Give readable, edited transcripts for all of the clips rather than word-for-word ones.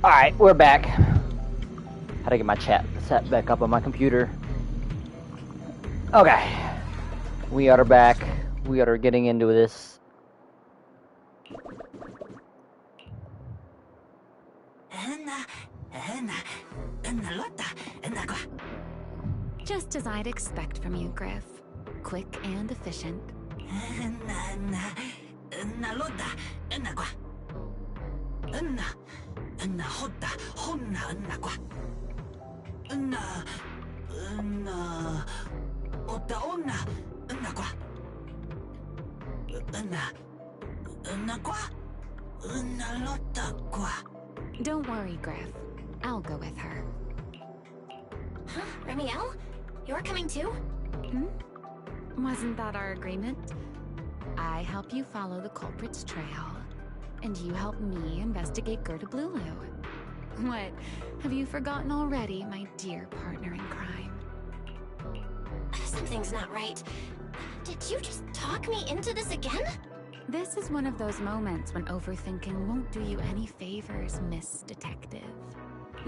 Alright, we're back. How to get my chat set back up on my computer. Okay. We are back. We are getting into this. Just as I'd expect from you, Griff. Quick and efficient. Don't worry, Griff. I'll go with her. Huh? Remiel? You're coming too? Hmm? Wasn't that our agreement? I help you follow the culprit's trail, and you help me investigate Gerda Blulu. What? Have you forgotten already, my dear partner in crime? Something's not right. Did you just talk me into this again? This is one of those moments when overthinking won't do you any favors, Miss Detective.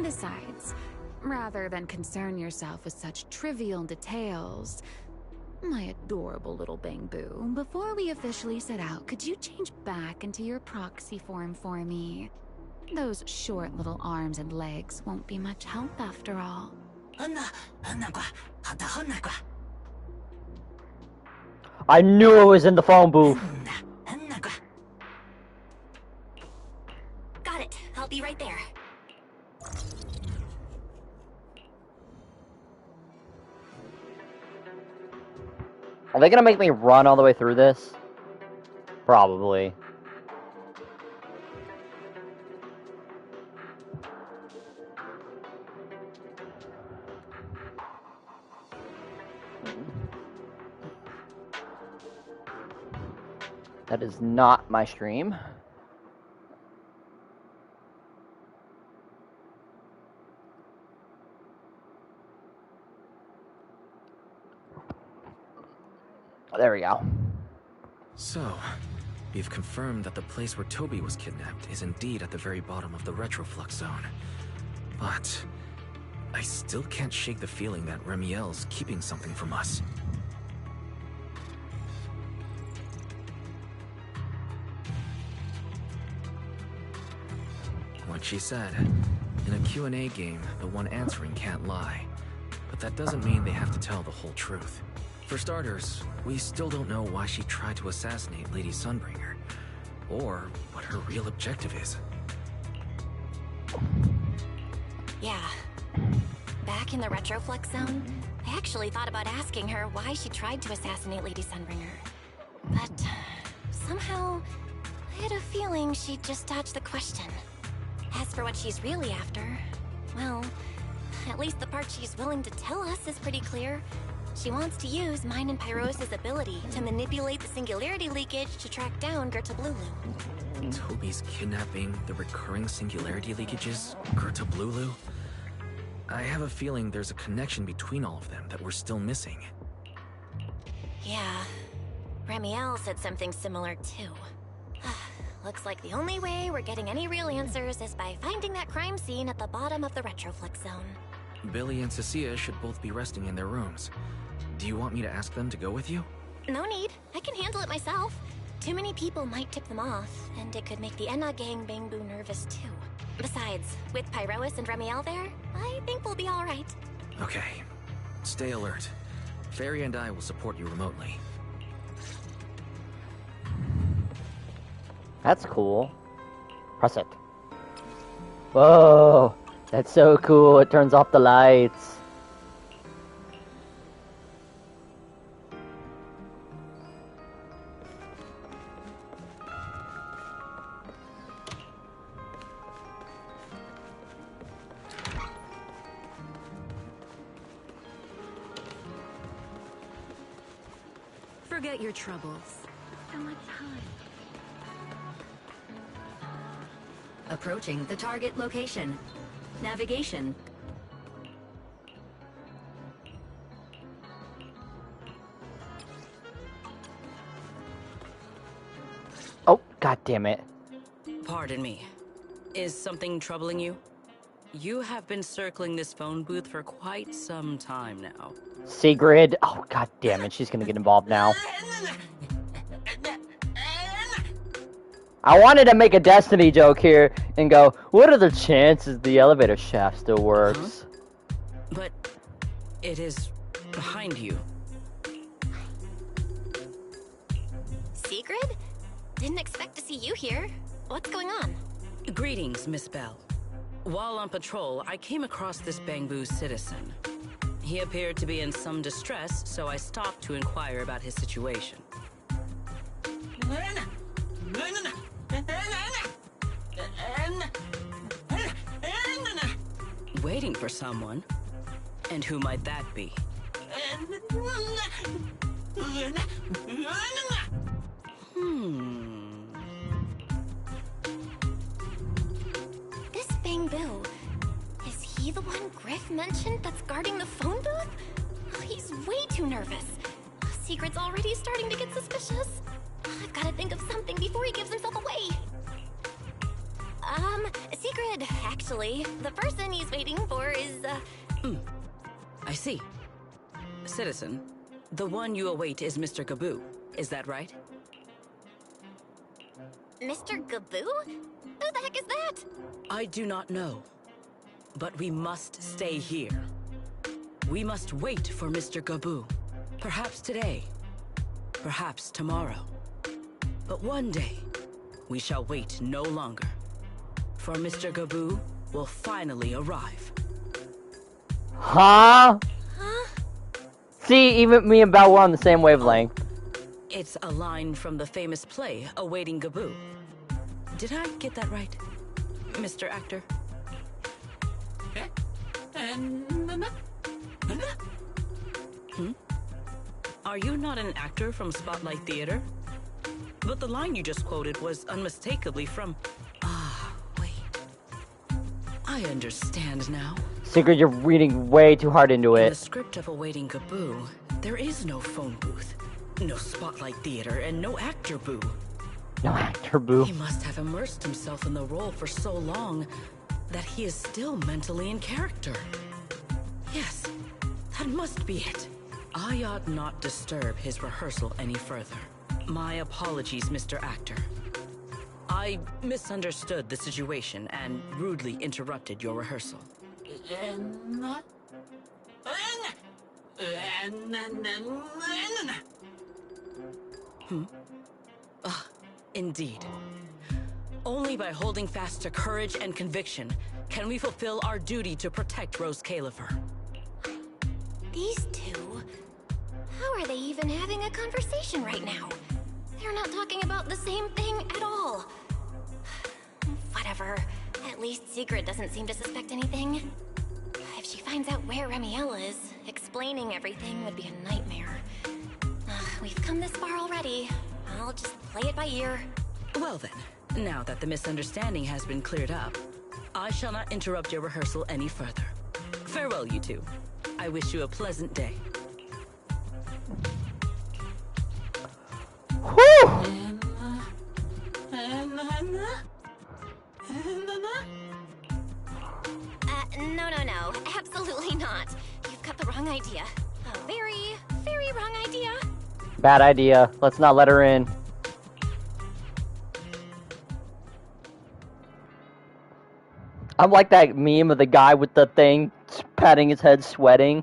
Besides, rather than concern yourself with such trivial details, my adorable little Bang-Boo, before we officially set out, could you change back into your proxy form for me? Those short little arms and legs won't be much help after all. I knew it was in the phone booth. Got it. I'll be right there. Are they gonna make me run all the way through this? Probably. That is not my stream. There we go. So, we've confirmed that the place where Toby was kidnapped is indeed at the very bottom of the retroflux zone. But I still can't shake the feeling that Remiel's keeping something from us. Like she said, in a Q&A game, the one answering can't lie. But that doesn't mean they have to tell the whole truth. For starters, we still don't know why she tried to assassinate Lady Sunbringer, or what her real objective is. Yeah. Back in the retroflux zone, I actually thought about asking her why she tried to assassinate Lady Sunbringer. But somehow, I had a feeling she'd just dodge the question. As for what she's really after, well, at least the part she's willing to tell us is pretty clear. She wants to use mine and Pyros' ability to manipulate the singularity leakage to track down Gerda Blulu. Toby's kidnapping, the recurring singularity leakages, Gerda Blulu? I have a feeling there's a connection between all of them that we're still missing. Yeah. Remiel said something similar too. Looks like the only way we're getting any real answers is by finding that crime scene at the bottom of the retroflux zone. Billy and Cecilia should both be resting in their rooms. Do you want me to ask them to go with you? No need. I can handle it myself. Too many people might tip them off, and it could make the Enna gang Bang-Boo nervous too. Besides, with Pyrois and Remiel there, I think we'll be alright. Okay. Stay alert. Fairy and I will support you remotely. That's cool. Press it. Whoa! That's so cool. It turns off the lights. Forget your troubles. So much time. Approaching the target location. Navigation. Oh, god damn it. Pardon me. Is something troubling you? You have been circling this phone booth for quite some time now. Sigrid. Oh, god damn it. She's gonna get involved now. I wanted to make a Destiny joke here and go, what are the chances the elevator shaft still works? But it is behind you. Sigrid? Didn't expect to see you here. What's going on? Greetings, Miss Bell. While on patrol, I came across this Bangbu citizen. He appeared to be in some distress, so I stopped to inquire about his situation. Waiting for someone? And who might that be? This Bangbu, is he the one Griff mentioned that's guarding the phone booth? Oh, he's way too nervous. Oh, Sigrid's already starting to get suspicious. I've got to think of something before he gives himself away. Sigrid, actually, the person he's waiting for is, I see. Citizen, the one you await is Mr. Gaboo, is that right? Mr. Gaboo? Who the heck is that? I do not know. But we must stay here. We must wait for Mr. Gaboo. Perhaps today. Perhaps tomorrow. But one day, we shall wait no longer. For Mr. Gaboo will finally arrive. Huh? See, even me and Belle were on the same wavelength. It's a line from the famous play, Awaiting Gaboo. Did I get that right, Mr. Actor? Are you not an actor from Spotlight Theater? But the line you just quoted was unmistakably from... Ah, wait. I understand now. Sigrid, you're reading way too hard into In the it. script of Awaiting Gaboo, there is no phone booth, no Spotlight Theater, and no actor boo. No actor boo. He must have immersed himself in the role for so long that he is still mentally in character. Yes, that must be it. I ought not disturb his rehearsal any further. My apologies, Mr. Actor. I misunderstood the situation and rudely interrupted your rehearsal. Indeed. Only by holding fast to courage and conviction can we fulfill our duty to protect Rose Califer. These two? How are they even having a conversation right now? They're not talking about the same thing at all. Whatever. At least Sigrid doesn't seem to suspect anything. If she finds out where Remiel is, explaining everything would be a nightmare. We've come this far already. I'll just play it by ear. Well then, now that the misunderstanding has been cleared up, I shall not interrupt your rehearsal any further. Farewell, you two. I wish you a pleasant day. Whew! No. Absolutely not. You've got the wrong idea. A very, very wrong idea. Bad idea. Let's not let her in. I'm like that meme of the guy with the thing patting his head, sweating.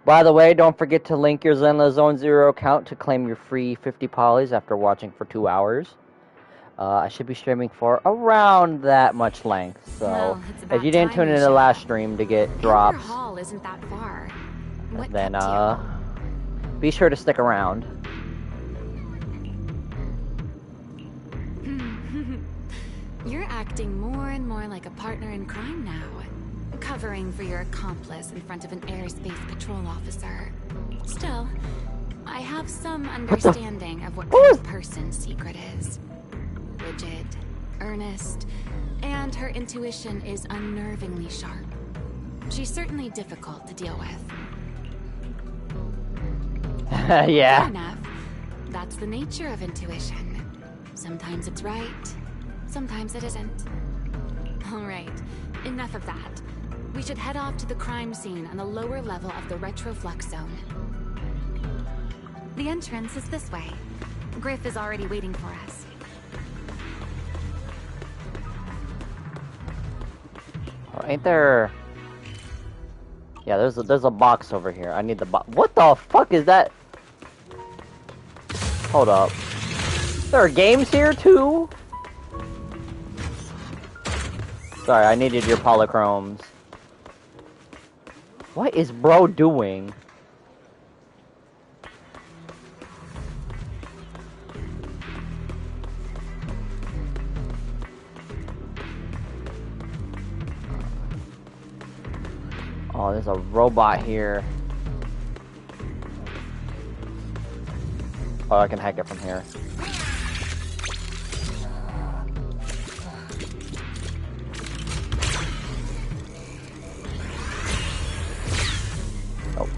By the way, don't forget to link your Zenla Zone Zero account to claim your free 50 polys after watching for 2 hours. I should be streaming for around that much length, so Well, it's if about you didn't time tune we in to the should- last stream to get Amber drops, Hall isn't that far. What then kept be sure to stick around. you? You're acting more and more like a partner in crime now. Covering for your accomplice in front of an airspace patrol officer. Still, I have some understanding of what kind of person Secret is. Rigid, earnest, and her intuition is unnervingly sharp. She's certainly difficult to deal with. Fair Yeah. enough. That's the nature of intuition. Sometimes it's right, sometimes it isn't. Alright, enough of that. We should head off to the crime scene on the lower level of the Retroflux zone. The entrance is this way. Griff is already waiting for us. Oh, ain't there? Yeah, there's a box over here. I need the box. What the fuck is that? Hold up. There are games here too? Sorry, I needed your polychromes. What is bro doing? Oh, there's a robot here. Oh, I can hack it from here. Oh.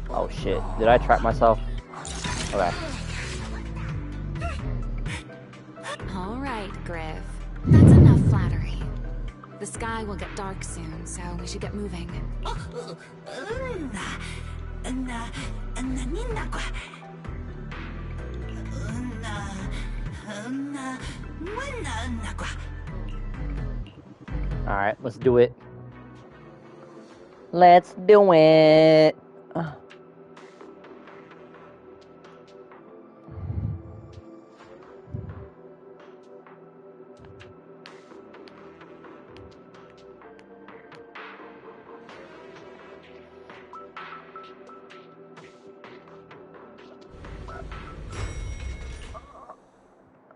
Oh shit. Did I trap myself? Okay. Alright, Griff. That's enough flattery. The sky will get dark soon, so we should get moving. Alright, let's do it. Let's do it.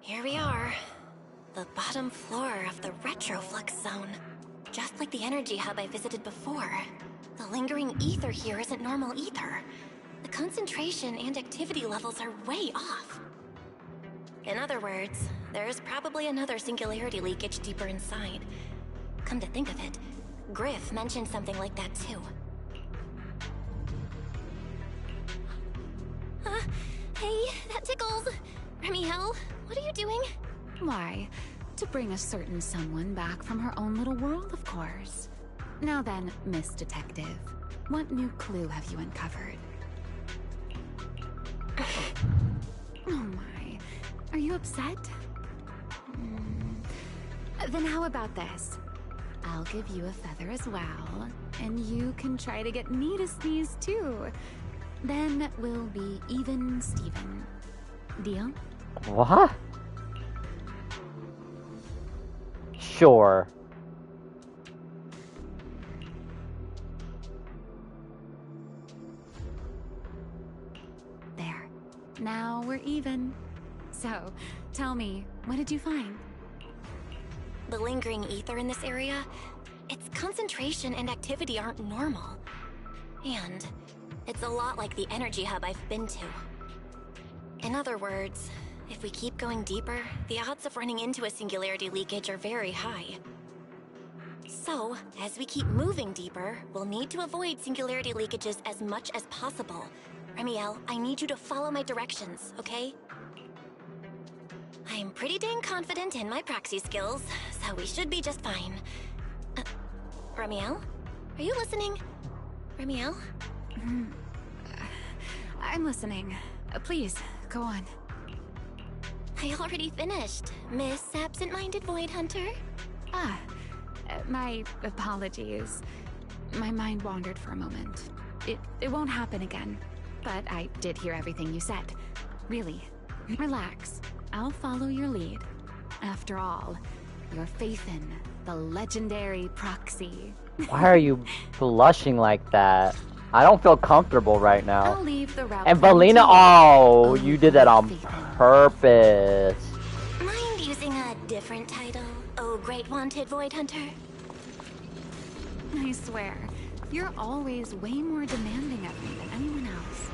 Here we are. The bottom floor of the Retroflux zone. Just like the energy hub I visited before. The lingering ether here isn't normal either. The concentration and activity levels are way off. In other words, there's probably another singularity leakage deeper inside. Come to think of it, Griff mentioned something like that too. Hey, that tickles! Remiel, what are you doing? Why? To bring a certain someone back from her own little world, of course. Now then, Miss Detective, what new clue have you uncovered? Oh my, are you upset? Then how about this? I'll give you a feather as well, and you can try to get me to sneeze too. Then we'll be even Steven. Deal? What? Sure. There. Now we're even. So, tell me, what did you find? The lingering ether in this area, its concentration and activity aren't normal. And it's a lot like the energy hub I've been to. In other words, if we keep going deeper, the odds of running into a singularity leakage are very high. So, as we keep moving deeper, we'll need to avoid singularity leakages as much as possible. Remiel, I need you to follow my directions, okay? I'm pretty dang confident in my proxy skills, so we should be just fine. Remiel? Are you listening? Remiel? I'm listening. Please, go on. I already finished, Miss Absent-Minded Void Hunter. My apologies. My mind wandered for a moment. It won't happen again. But I did hear everything you said. Really, relax. I'll follow your lead. After all, your faith in the legendary proxy. Why are you blushing like that? I don't feel comfortable right now. I'll leave the route. And Belina, oh, you did that on purpose. Mind using a different title, oh great wanted Void Hunter? I swear, you're always way more demanding of me than anyone else.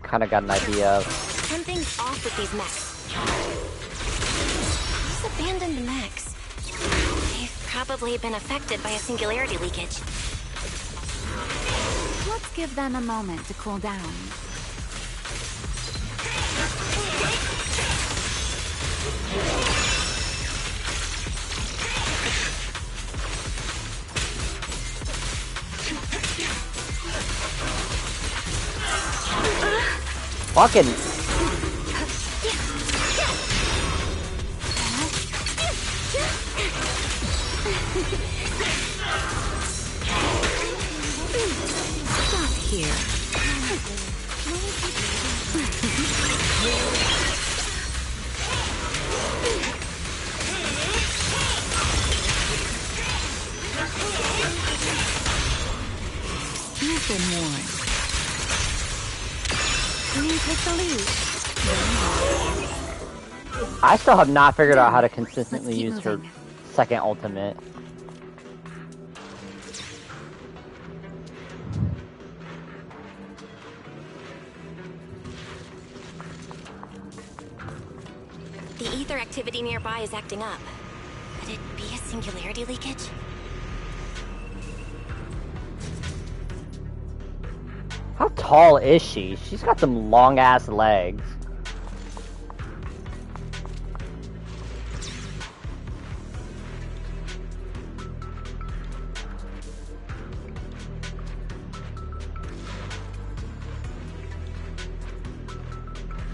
kind of got an idea of. Something's off with these mechs. These abandoned mechs. They've probably been affected by a singularity leakage. Let's give them a moment to cool down. Fucking. Stop here. You've been warned. Can you take the lead? I still have not figured out how to consistently Let's keep use her moving. second ultimate. The ether activity nearby is acting up. Could it be a singularity leakage? How tall is she? She's got some long ass legs.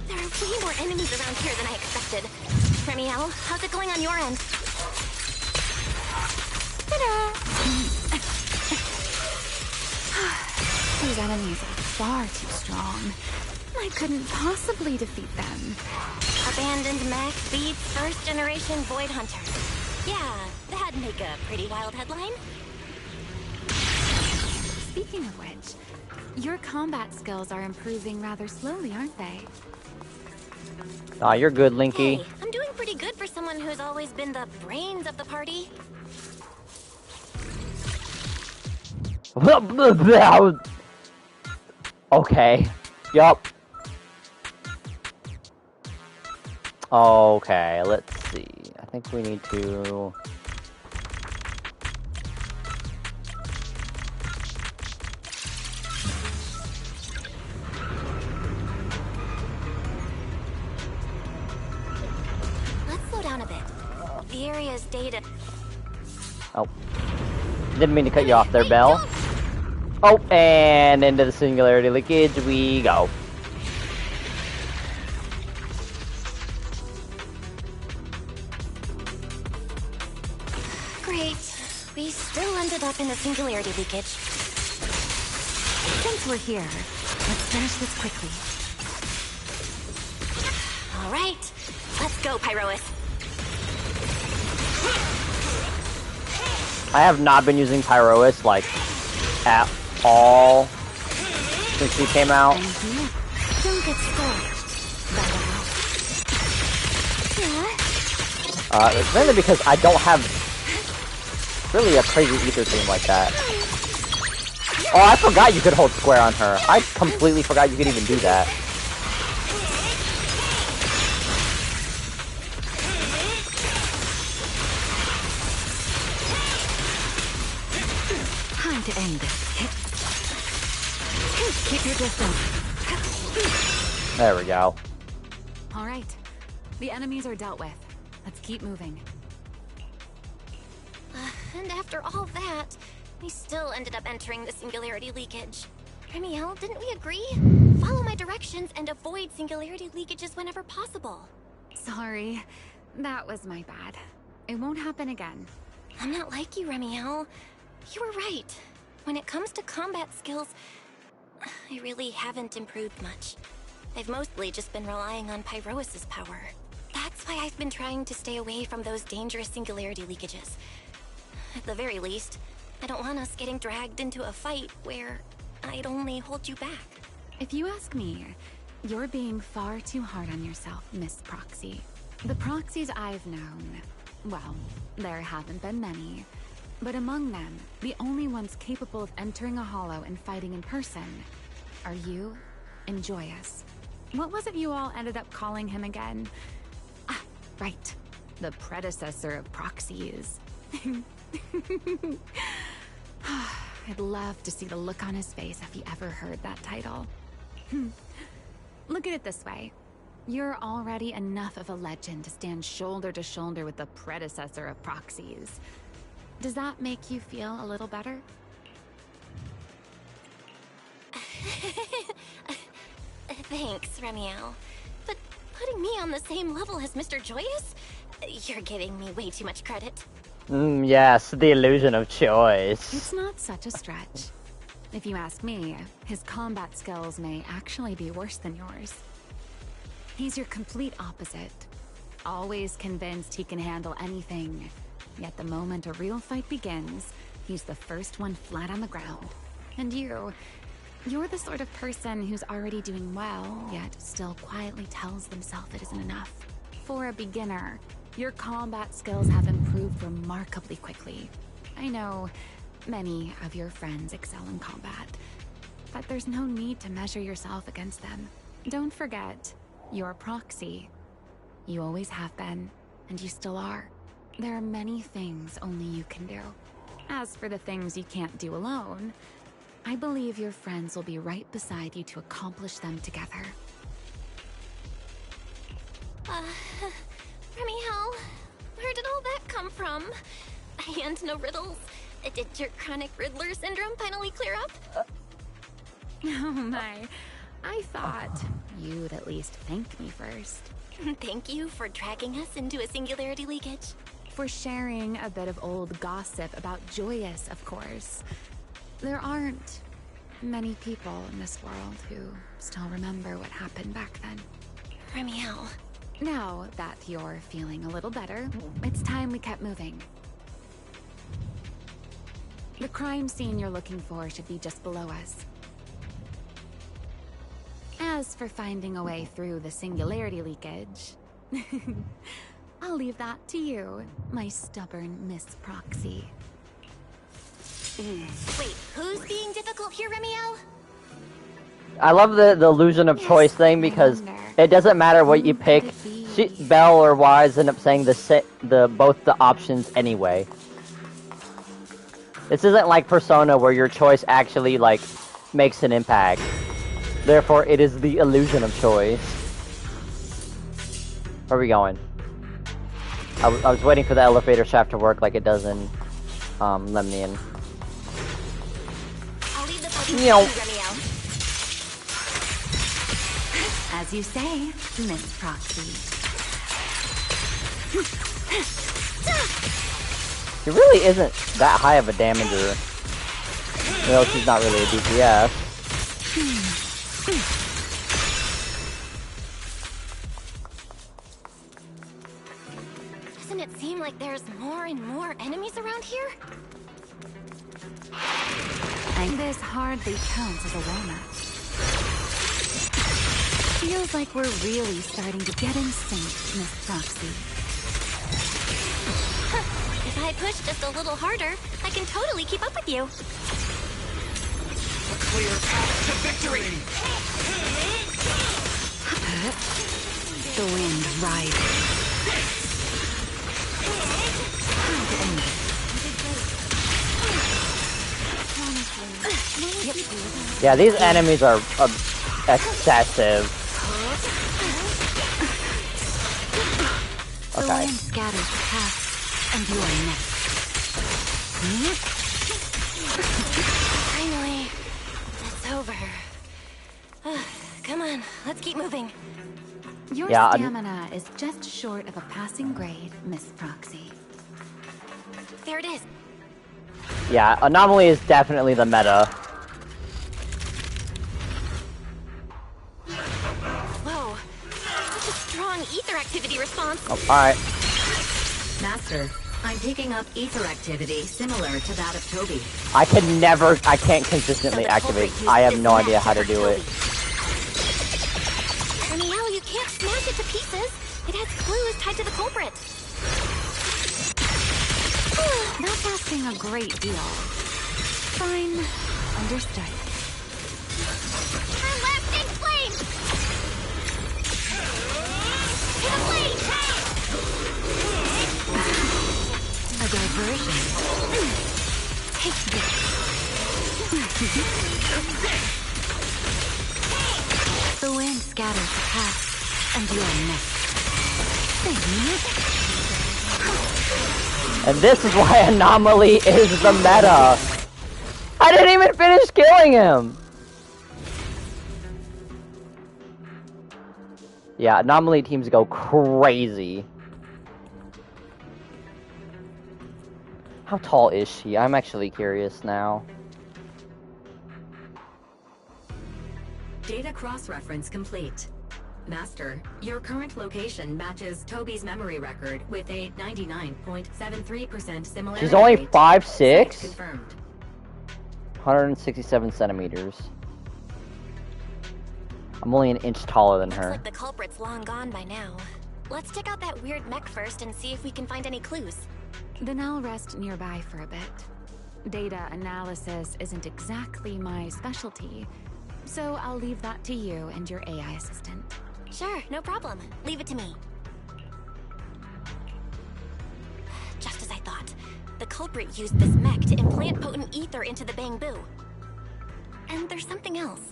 There are way more enemies around here than I expected. Remiel, how's it going on your end? Ta-da! These enemies are far too strong. I couldn't possibly defeat them. Abandoned mech beats first generation Void Hunter. Yeah, that'd make a pretty wild headline. Speaking of which, your combat skills are improving rather slowly, aren't they? Aw, you're good, Linky. Hey, I'm doing pretty good for someone who's always been the brains of the party. Okay. Yup. Okay, let's see. I think we need to... Let's slow down a bit. The area's data. Oh. Didn't mean to cut you off there, Belle. Oh, and into the singularity leakage we go. Great. We still ended up in the singularity leakage. Since we're here, let's finish this quickly. All right, let's go, Pyrois. I have not been using Pyrois, like, at all since she came out. Thank you. Don't get scorched. Yeah? It's mainly because I don't have really a crazy ether theme like that. Oh, I forgot you could hold square on her. I completely forgot you could even do that. Time to end this. Keep your distance. There we go. All right. The enemies are dealt with. Let's keep moving. And after all that, we still ended up entering the singularity leakage. Remiel, didn't we agree? Follow my directions and avoid singularity leakages whenever possible. Sorry. That was my bad. It won't happen again. I'm not like you, Remiel. You were right. When it comes to combat skills, I really haven't improved much. I've mostly just been relying on Pyrois' power. That's why I've been trying to stay away from those dangerous singularity leakages. At the very least, I don't want us getting dragged into a fight where I'd only hold you back. If you ask me, you're being far too hard on yourself, Miss Proxy. The proxies I've known, well, there haven't been many. But among them, the only ones capable of entering a hollow and fighting in person are you and joyous. What was it you all ended up calling him again? Ah, right. The predecessor of proxies. I'd love to see the look on his face if he ever heard that title. Look at it this way. You're already enough of a legend to stand shoulder to shoulder with the predecessor of proxies. Does that make you feel a little better? Thanks, Remiel. But putting me on the same level as Mr. Joyous? You're giving me way too much credit. Yes, the illusion of choice. It's not such a stretch. If you ask me, his combat skills may actually be worse than yours. He's your complete opposite. Always convinced he can handle anything. Yet the moment a real fight begins, he's the first one flat on the ground. And you're the sort of person who's already doing well, yet still quietly tells themselves it isn't enough. For a beginner, your combat skills have improved remarkably quickly. I know many of your friends excel in combat, but there's no need to measure yourself against them. Don't forget, you're a proxy. You always have been, and you still are. There are many things only you can do. As for the things you can't do alone, I believe your friends will be right beside you to accomplish them together. Remiel, where did all that come from? And no riddles. Did your chronic Riddler syndrome finally clear up? Oh my, I thought you'd at least thank me first. Thank you for dragging us into a singularity leakage. For sharing a bit of old gossip about Joyous, of course. There aren't many people in this world who still remember what happened back then. Remiel. Now that you're feeling a little better, it's time we kept moving. The crime scene you're looking for should be just below us. As for finding a way through the singularity leakage, I'll leave that to you, my stubborn Miss Proxy. Wait, who's being difficult here, Remiel? I love the illusion of choice thing because it doesn't matter what you pick. Belle or Wise end up saying both the options anyway. This isn't like Persona where your choice actually like makes an impact. Therefore, it is the illusion of choice. Where are we going? I was waiting for the elevator shaft to work like it does in Lemnian. I'll leave the focus to you, Remiel. As you say, Miss Proxy. She really isn't that high of a damager. No, she's not really a DPS. Doesn't it seem like there's more and more enemies around here? And this hardly counts as a warm-up. Feels like we're really starting to get in sync, Miss Proxy. If I push just a little harder, I can totally keep up with you. A clear path to victory! The wind rises. Yeah, these enemies are excessive. The Okay. wind scatters the path, and you are next. Finally, it's over. Come on, let's keep moving. Your Yeah, stamina is just short of a passing grade, Miss Proxy. There it is. Yeah, Anomaly is definitely the meta. Whoa, such a strong ether activity response. Oh, alright. Master, I'm picking up ether activity similar to that of Toby. I can't consistently activate. I have no idea how to do it. Remiel, you can't smash it to pieces. It has clues tied to the culprit. That's asking a great deal. Fine. Understood. Her lasting flame! celebration. Take this. The wind scatters the past, and you are missed. And this is why Anomaly is the meta. I didn't even finish killing him. Yeah, Anomaly teams go crazy. How tall is she? I'm actually curious now. Data cross-reference complete. Master, your current location matches Toby's memory record with a 99.73% similarity. She's only rate. 5'6". Site confirmed. 167 centimeters. I'm only an inch taller than Looks her. like the culprit's long gone by now. Let's check out that weird mech first and see if we can find any clues. Then I'll rest nearby for a bit. Data analysis isn't exactly my specialty, so I'll leave that to you and your AI assistant. Sure, no problem. Leave it to me. Just as I thought. The culprit used this mech to implant potent ether into the Bangbu. And there's something else.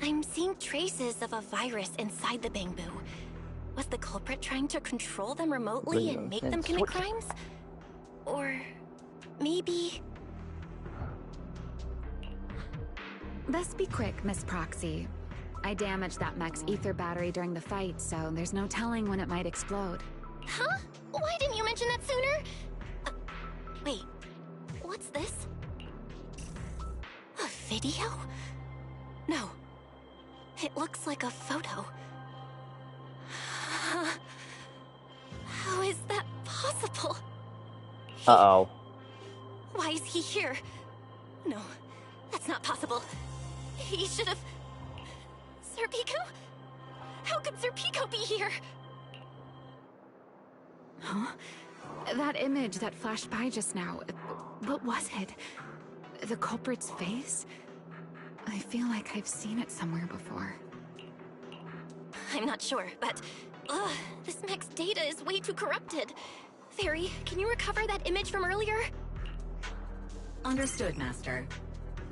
I'm seeing traces of a virus inside the Bangbu. Was the culprit trying to control them remotely and make them commit crimes? Or maybe... Best be quick, Miss Proxy. I damaged that mech's ether battery during the fight, so there's no telling when it might explode. Huh? Why didn't you mention that sooner? Wait, what's this? A video? No. It looks like a photo. How is that possible? Uh-oh. Why is he here? No, that's not possible. He should have... Serpico? How could Serpico be here? Huh? That image that flashed by just now, what was it? The culprit's face? I feel like I've seen it somewhere before. I'm not sure, but... this mech's data is way too corrupted. Fairy, can you recover that image from earlier? Understood, Master.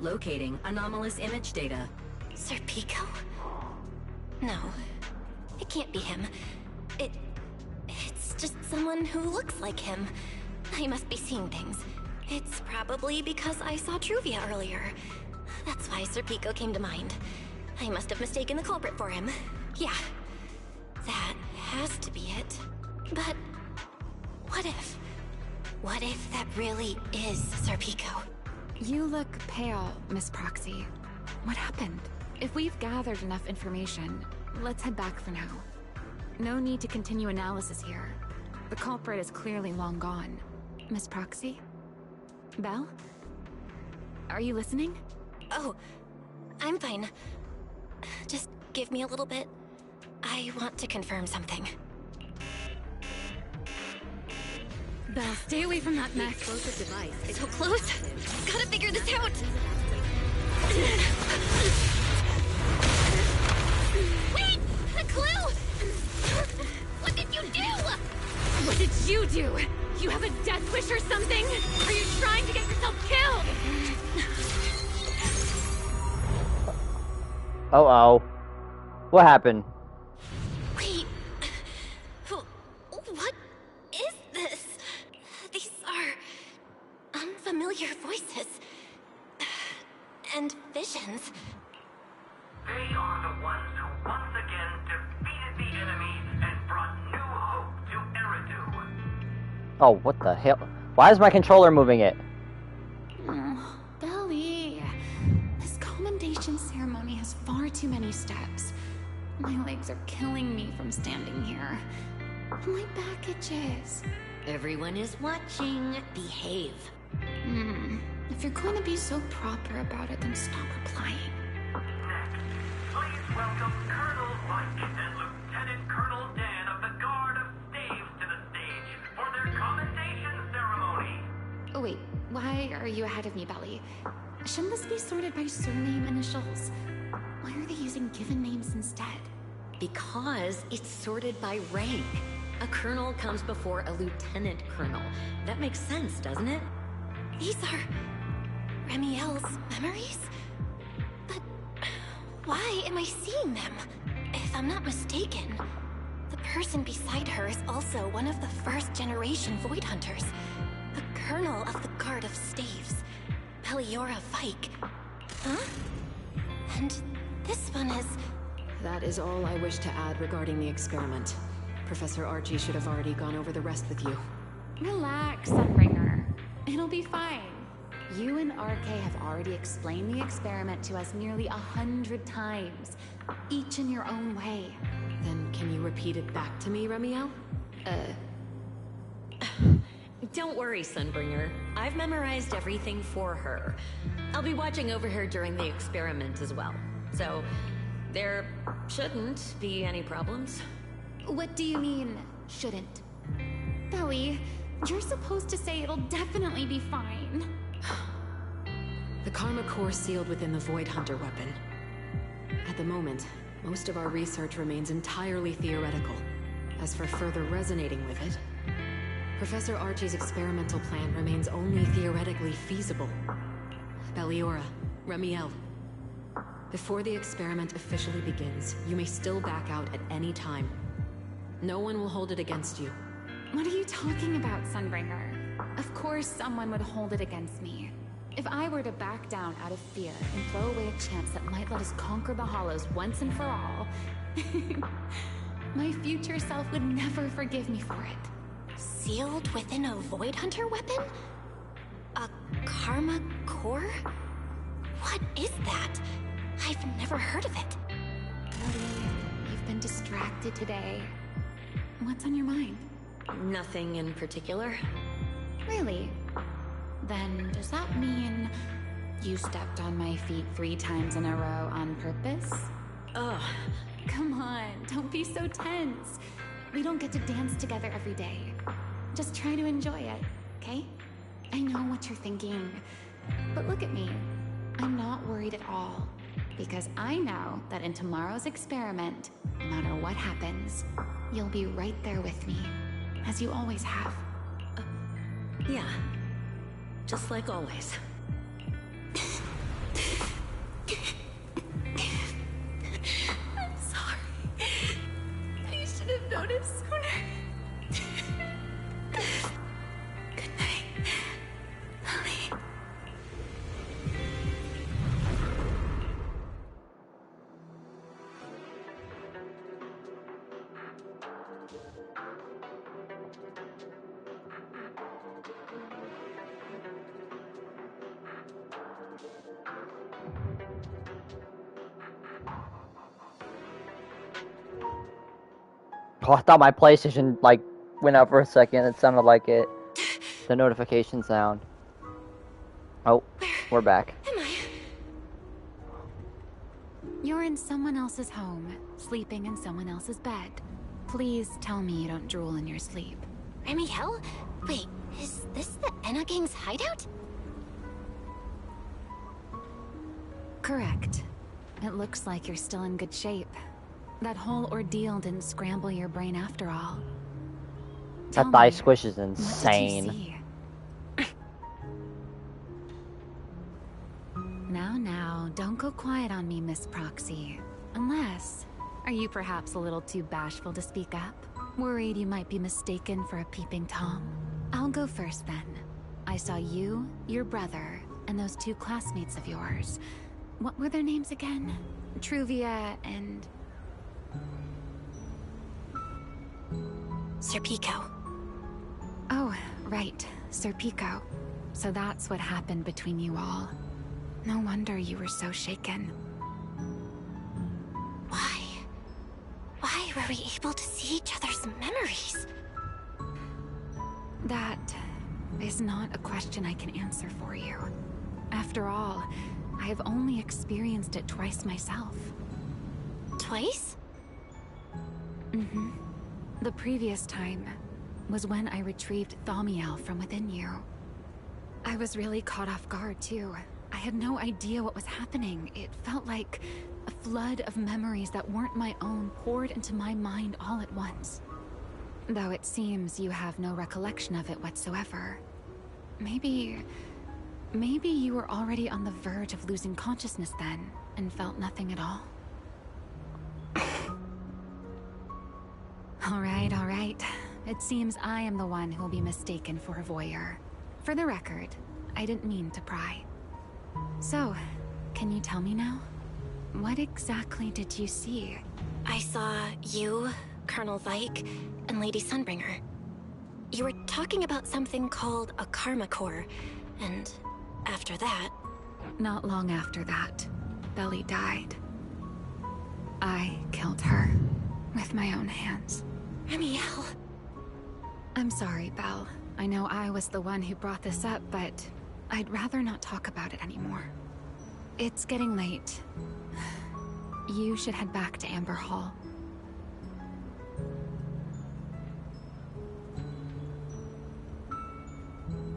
Locating anomalous image data. Serpico? No, it can't be him. It's just someone who looks like him. I must be seeing things. It's probably because I saw Truvia earlier. That's why Serpico came to mind. I must have mistaken the culprit for him. Yeah, that has to be it. But what if? What if that really is Serpico? You look pale, Miss Proxy. What happened? If we've gathered enough information, let's head back for now. No need to continue analysis here. The culprit is clearly long gone. Miss Proxy? Belle? Are you listening? Oh, I'm fine. Just give me a little bit. I want to confirm something. Belle, stay away from that mech. Explosive device. So close. Gotta figure this out. Wait! A clue! What did you do? What did you do? You have a death wish or something? Are you trying to get yourself killed? Uh-oh. What happened? Wait. What is this? These are unfamiliar voices. And visions. They are the ones who once again defeated the enemy and brought new hope to Eridu. Oh, what the hell? Why is my controller moving it? Oh, Belly. This commendation ceremony has far too many steps. My legs are killing me from standing here. My back itches. Everyone is watching. Behave. If you're going to be so proper about it, then stop replying. Next, please welcome Colonel Mike and Lieutenant Colonel Dan of the Guard of Staves to the stage for their commendation ceremony. Oh wait, why are you ahead of me, Belly? Shouldn't this be sorted by surname initials? Why are they using given names instead? Because it's sorted by rank. A colonel comes before a lieutenant colonel. That makes sense, doesn't it? These are Remiel's memories? But why am I seeing them? If I'm not mistaken, the person beside her is also one of the first-generation Void Hunters. The colonel of the Guard of Staves, Peliora Vike. Huh? And this one is... That is all I wish to add regarding the experiment. Professor Archie should have already gone over the rest with you. Relax, Sunbringer. It'll be fine. You and RK have already explained the experiment to us nearly 100 times, each in your own way. Then can you repeat it back to me, Remiel? Don't worry, Sunbringer. I've memorized everything for her. I'll be watching over her during the experiment as well. So, there shouldn't be any problems. What do you mean, shouldn't? Belly, you're supposed to say it'll definitely be fine. The Karma Core sealed within the Void Hunter weapon. At the moment, most of our research remains entirely theoretical. As for further resonating with it, Professor Archie's experimental plan remains only theoretically feasible. Peliora, Remiel. Before the experiment officially begins, you may still back out at any time. No one will hold it against you. What are you talking about, Sunbringer? Of course someone would hold it against me. If I were to back down out of fear and throw away a chance that might let us conquer the Hollows once and for all, my future self would never forgive me for it. Sealed within a Void Hunter weapon? A Karma Core? What is that? I've never heard of it. Ellie, you've been distracted today. What's on your mind? Nothing in particular. Really? Then does that mean you stepped on my feet 3 times in a row on purpose? Ugh. Come on, don't be so tense. We don't get to dance together every day. Just try to enjoy it, okay? I know what you're thinking, but look at me. I'm not worried at all, because I know that in tomorrow's experiment, no matter what happens, you'll be right there with me, as you always have. Yeah. Just like always. I'm sorry. I should have noticed sooner. Good night, Lily. Oh, I thought my PlayStation, like, went out for a second. It sounded like it. The notification sound. Oh, we're back. Am I? You're in someone else's home, sleeping in someone else's bed. Please tell me you don't drool in your sleep. Remiel? Wait, is this the Enna Gang's hideout? Correct. It looks like you're still in good shape. That whole ordeal didn't scramble your brain after all. That thigh squish is insane. Now, don't go quiet on me, Miss Proxy. Unless, are you perhaps a little too bashful to speak up? Worried you might be mistaken for a peeping Tom? I'll go first then. I saw you, your brother, and those 2 classmates of yours. What were their names again? Truvia and... Sir Pico. Oh, right. Sir Pico. So that's what happened between you all. No wonder you were so shaken. Why? Why were we able to see each other's memories? That is not a question I can answer for you. After all, I have only experienced it twice myself. Twice? Mm-hmm. The previous time was when I retrieved Thaumiel from within you. I was really caught off guard, too. I had no idea what was happening. It felt like a flood of memories that weren't my own poured into my mind all at once. Though it seems you have no recollection of it whatsoever. Maybe you were already on the verge of losing consciousness then, and felt nothing at all? Alright. It seems I am the one who will be mistaken for a voyeur. For the record, I didn't mean to pry. So, can you tell me now? What exactly did you see? I saw you, Colonel Vike, and Lady Sunbringer. You were talking about something called a karma core, and after that... Not long after that, Belly died. I killed her, with my own hands. Remiel... I'm sorry, Belle. I know I was the one who brought this up, but I'd rather not talk about it anymore. It's getting late. You should head back to Amber Hall.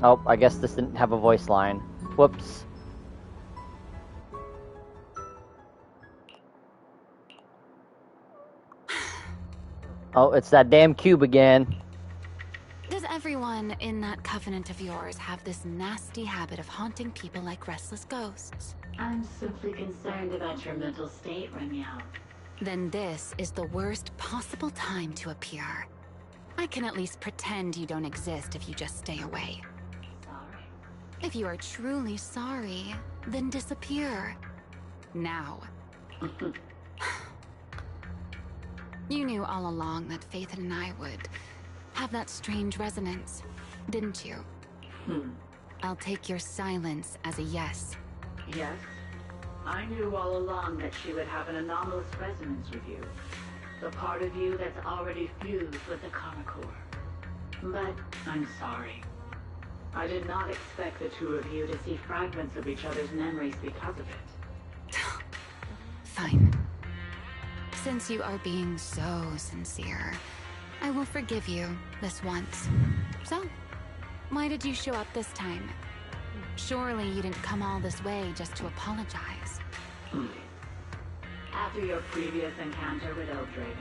Oh, I guess this didn't have a voice line. Whoops. Oh, it's that damn cube again. Does everyone in that covenant of yours have this nasty habit of haunting people like restless ghosts? I'm simply concerned about your mental state, Remiel. Then this is the worst possible time to appear. I can at least pretend you don't exist if you just stay away. Sorry. If you are truly sorry, then disappear. Now. You knew all along that Faith and I would have that strange resonance, didn't you? I'll take your silence as a yes. Yes. I knew all along that she would have an anomalous resonance with you. The part of you that's already fused with the karma core. But I'm sorry. I did not expect the two of you to see fragments of each other's memories because of it. Fine. Since you are being so sincere, I will forgive you this once. So, why did you show up this time? Surely you didn't come all this way just to apologize. After your previous encounter with Eldraven,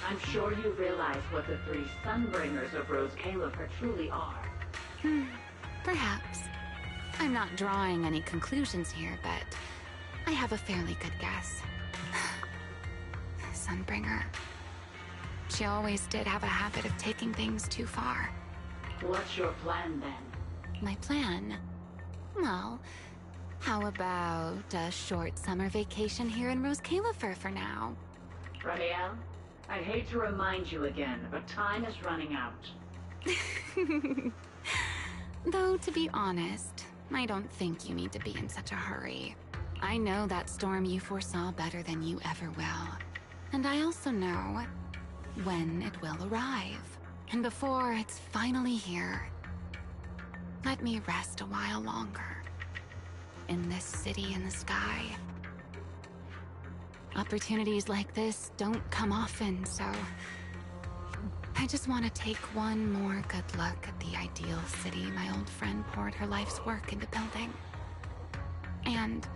I'm sure you realize what the three Sunbringers of Rose Califer truly are. Perhaps. I'm not drawing any conclusions here, but I have a fairly good guess. Sunbringer. She always did have a habit of taking things too far. What's your plan then? My plan? Well, how about a short summer vacation here in Rose Califer for now? Ramiel, I hate to remind you again, but time is running out. Though, to be honest, I don't think you need to be in such a hurry. I know that storm you foresaw better than you ever will. And I also know when it will arrive. And before it's finally here, let me rest a while longer. In this city in the sky. Opportunities like this don't come often, so I just want to take one more good look at the ideal city my old friend poured her life's work into building. And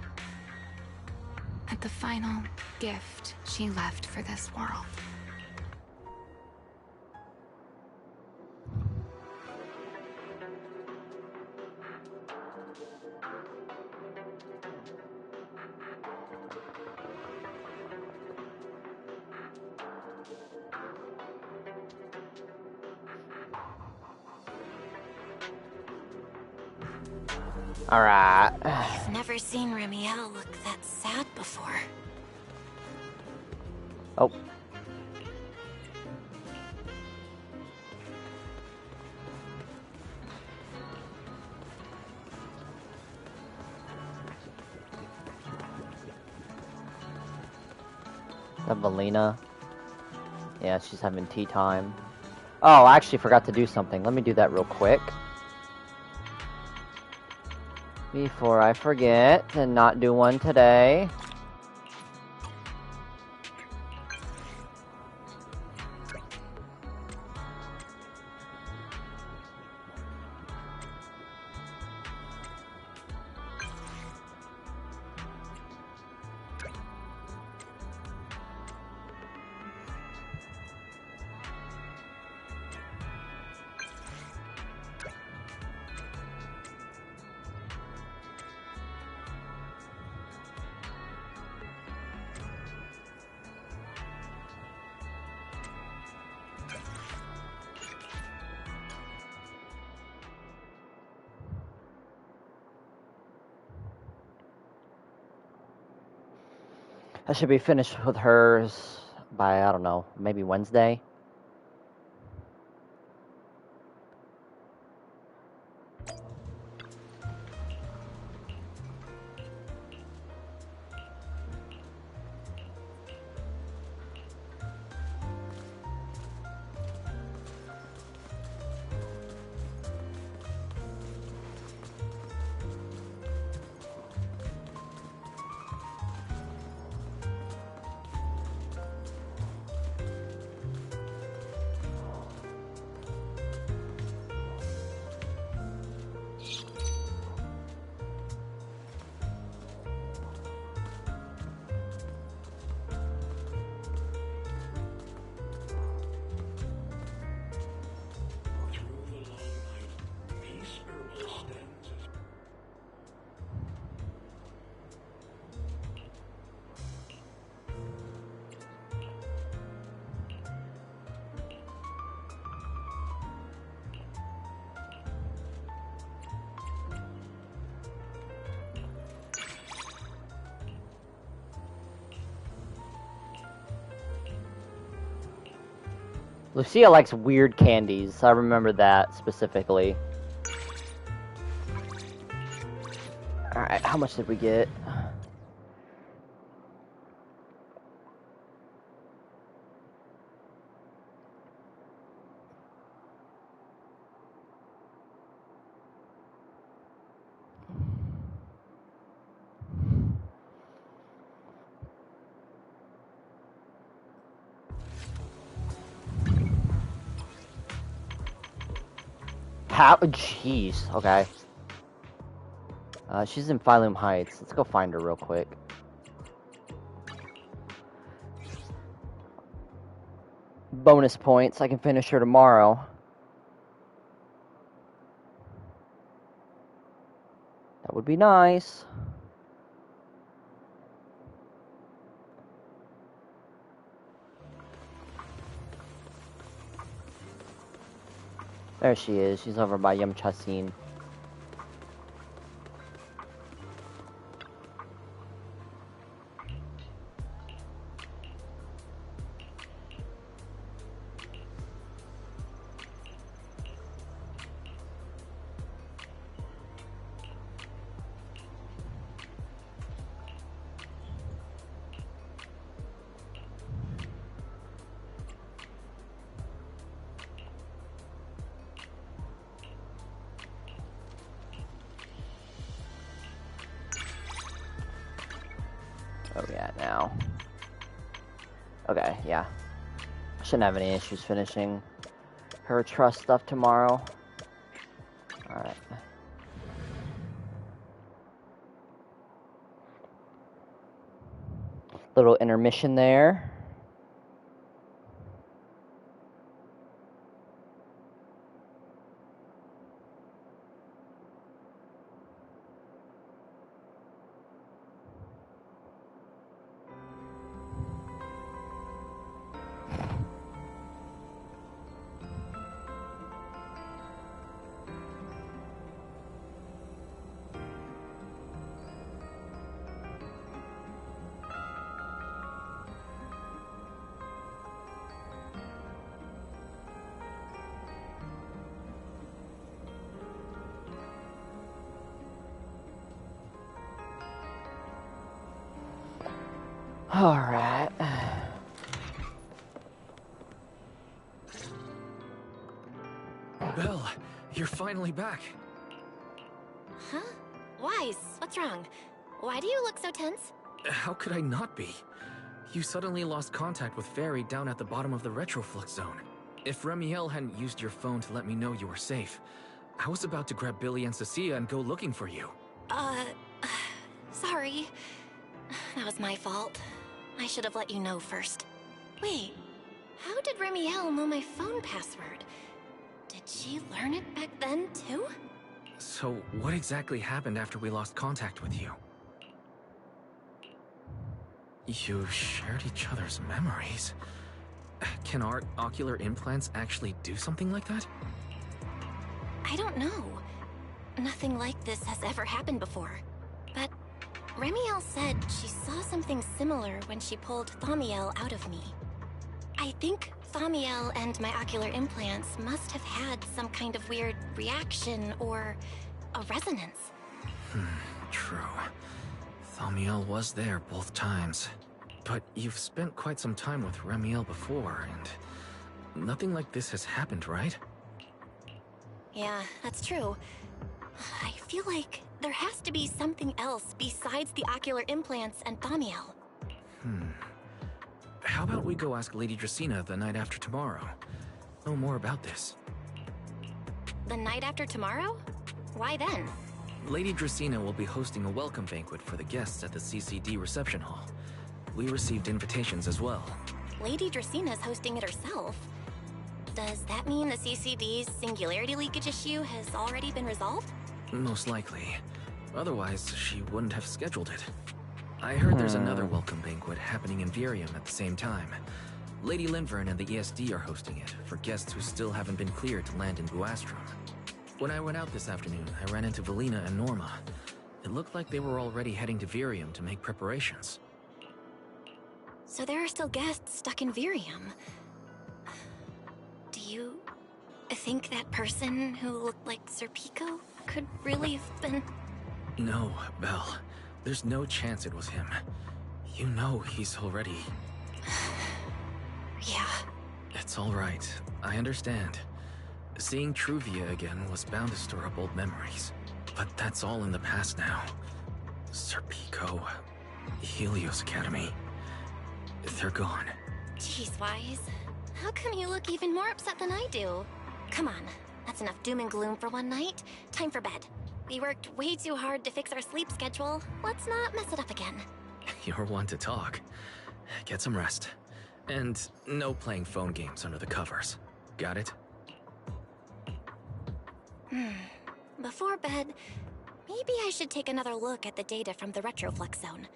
at the final gift she left for this world. Alright. I've never seen Ramiel look that sad before. Oh. Evelina. Yeah, she's having tea time. Oh, I actually forgot to do something. Let me do that real quick. Before I forget to not do one today. I should be finished with hers by, I don't know, maybe Wednesday. Lucia likes weird candies. I remember that specifically. Alright, how much did we get? How? Jeez. Okay. She's in Phylum Heights. Let's go find her real quick. Bonus points. I can finish her tomorrow. That would be nice. There she is. She's over by Yum Chasin. Where are we at now? Okay, yeah. I shouldn't have any issues finishing her trust stuff tomorrow. Alright. Little intermission there. Alright. Belle, you're finally back. Huh? Wise, what's wrong? Why do you look so tense? How could I not be? You suddenly lost contact with Fairy down at the bottom of the retroflux zone. If Remiel hadn't used your phone to let me know you were safe, I was about to grab Billy and Cecilia and go looking for you. Sorry. That was my fault. I should have let you know first. Wait, how did Remiel know my phone password? Did she learn it back then, too? So, what exactly happened after we lost contact with you? You shared each other's memories. Can our ocular implants actually do something like that? I don't know. Nothing like this has ever happened before. But Remiel said she saw something similar when she pulled Thaumiel out of me. I think Thaumiel and my ocular implants must have had some kind of weird reaction or a resonance. True. Thaumiel was there both times. But you've spent quite some time with Remiel before, and nothing like this has happened, right? Yeah, that's true. I feel like there has to be something else besides the ocular implants and Thaumiel. How about we go ask Lady Dracaena the night after tomorrow? Know more about this. The night after tomorrow? Why then? Lady Dracaena will be hosting a welcome banquet for the guests at the CCD reception hall. We received invitations as well. Lady Dracaena's hosting it herself. Does that mean the CCD's singularity leakage issue has already been resolved? Most likely. Otherwise, she wouldn't have scheduled it. I heard there's another welcome banquet happening in Virium at the same time. Lady Linvern and the ESD are hosting it for guests who still haven't been cleared to land in Buastrom. When I went out this afternoon, I ran into Valina and Norma. It looked like they were already heading to Virium to make preparations. So there are still guests stuck in Virium. Do you think that person who looked like Sir Pico could really have been... No, Belle. There's no chance it was him. You know he's already... Yeah. It's all right. I understand. Seeing Truvia again was bound to stir up old memories. But that's all in the past now. Sir Pico, Helios Academy, they're gone. Jeez, Wise. How come you look even more upset than I do? Come on, that's enough doom and gloom for one night. Time for bed. We worked way too hard to fix our sleep schedule. Let's not mess it up again. You're one to talk. Get some rest. And no playing phone games under the covers. Got it? Before bed, maybe I should take another look at the data from the Retroflex zone.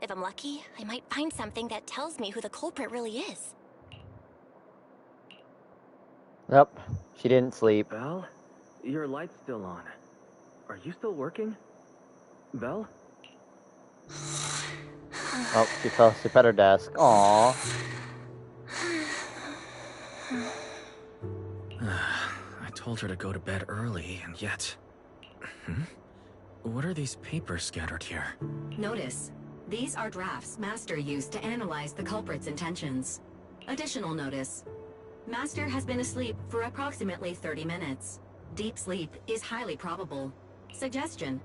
If I'm lucky, I might find something that tells me who the culprit really is. Yep, she didn't sleep. Belle? Your light's still on. Are you still working? Belle? Oh, she fell asleep at her desk. Aww. I told her to go to bed early, and yet... What are these papers scattered here? Notice, these are drafts Master used to analyze the culprit's intentions. Additional notice. Master has been asleep for approximately 30 minutes. Deep sleep is highly probable. Suggestion.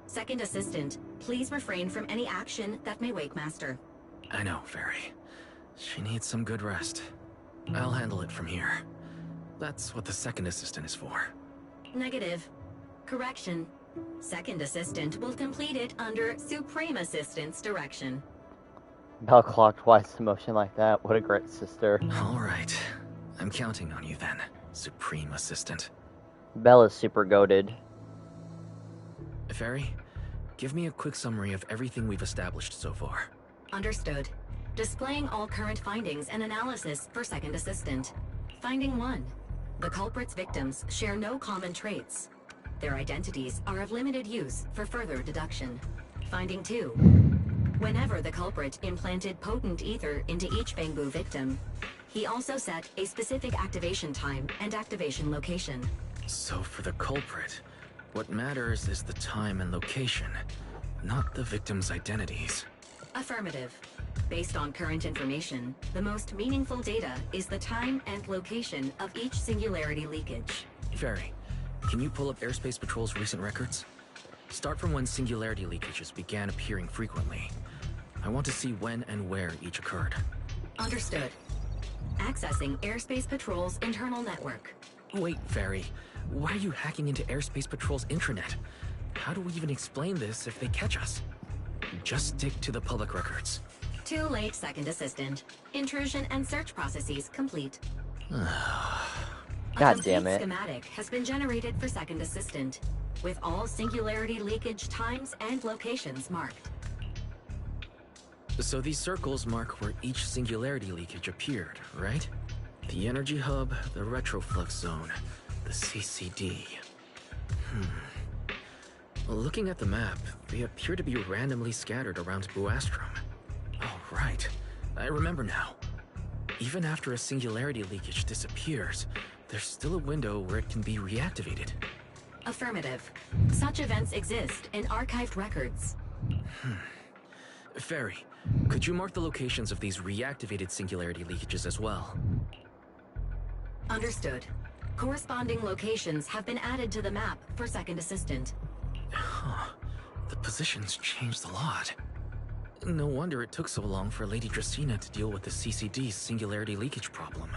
Second Assistant, please refrain from any action that may wake Master. I know, Fairy. She needs some good rest. I'll handle it from here. That's what the Second Assistant is for. Negative. Correction. Second Assistant will complete it under Supreme Assistant's direction. Belle clocked twice in motion like that. What a great sister. All right. I'm counting on you then, Supreme Assistant. Belle is super goated. Fairy, give me a quick summary of everything we've established so far. Understood. Displaying all current findings and analysis for Second Assistant. Finding 1. The culprit's victims share no common traits. Their identities are of limited use for further deduction. Finding 2. Whenever the culprit implanted potent ether into each Bangbu victim, he also set a specific activation time and activation location. So for the culprit, what matters is the time and location, not the victim's identities. Affirmative. Based on current information, the most meaningful data is the time and location of each singularity leakage. Fairy, can you pull up Airspace Patrol's recent records? Start from when singularity leakages began appearing frequently. I want to see when and where each occurred. Understood. Accessing Airspace Patrol's internal network. Wait, Fairy. Why are you hacking into Airspace Patrol's intranet? How do we even explain this if they catch us? Just stick to the public records. Too late, Second Assistant. Intrusion and search processes complete. God damn it. A complete schematic has been generated for Second Assistant, with all singularity leakage times and locations marked. So these circles mark where each singularity leakage appeared, right? The energy hub, the retroflux zone, the CCD. Looking at the map, they appear to be randomly scattered around Buastrom. Oh, right. I remember now. Even after a singularity leakage disappears, there's still a window where it can be reactivated. Affirmative. Such events exist in archived records. Fairy, could you mark the locations of these reactivated singularity leakages as well? Understood. Corresponding locations have been added to the map for Second Assistant. Huh. The positions changed a lot. No wonder it took so long for Lady Dracaena to deal with the CCD's singularity leakage problem.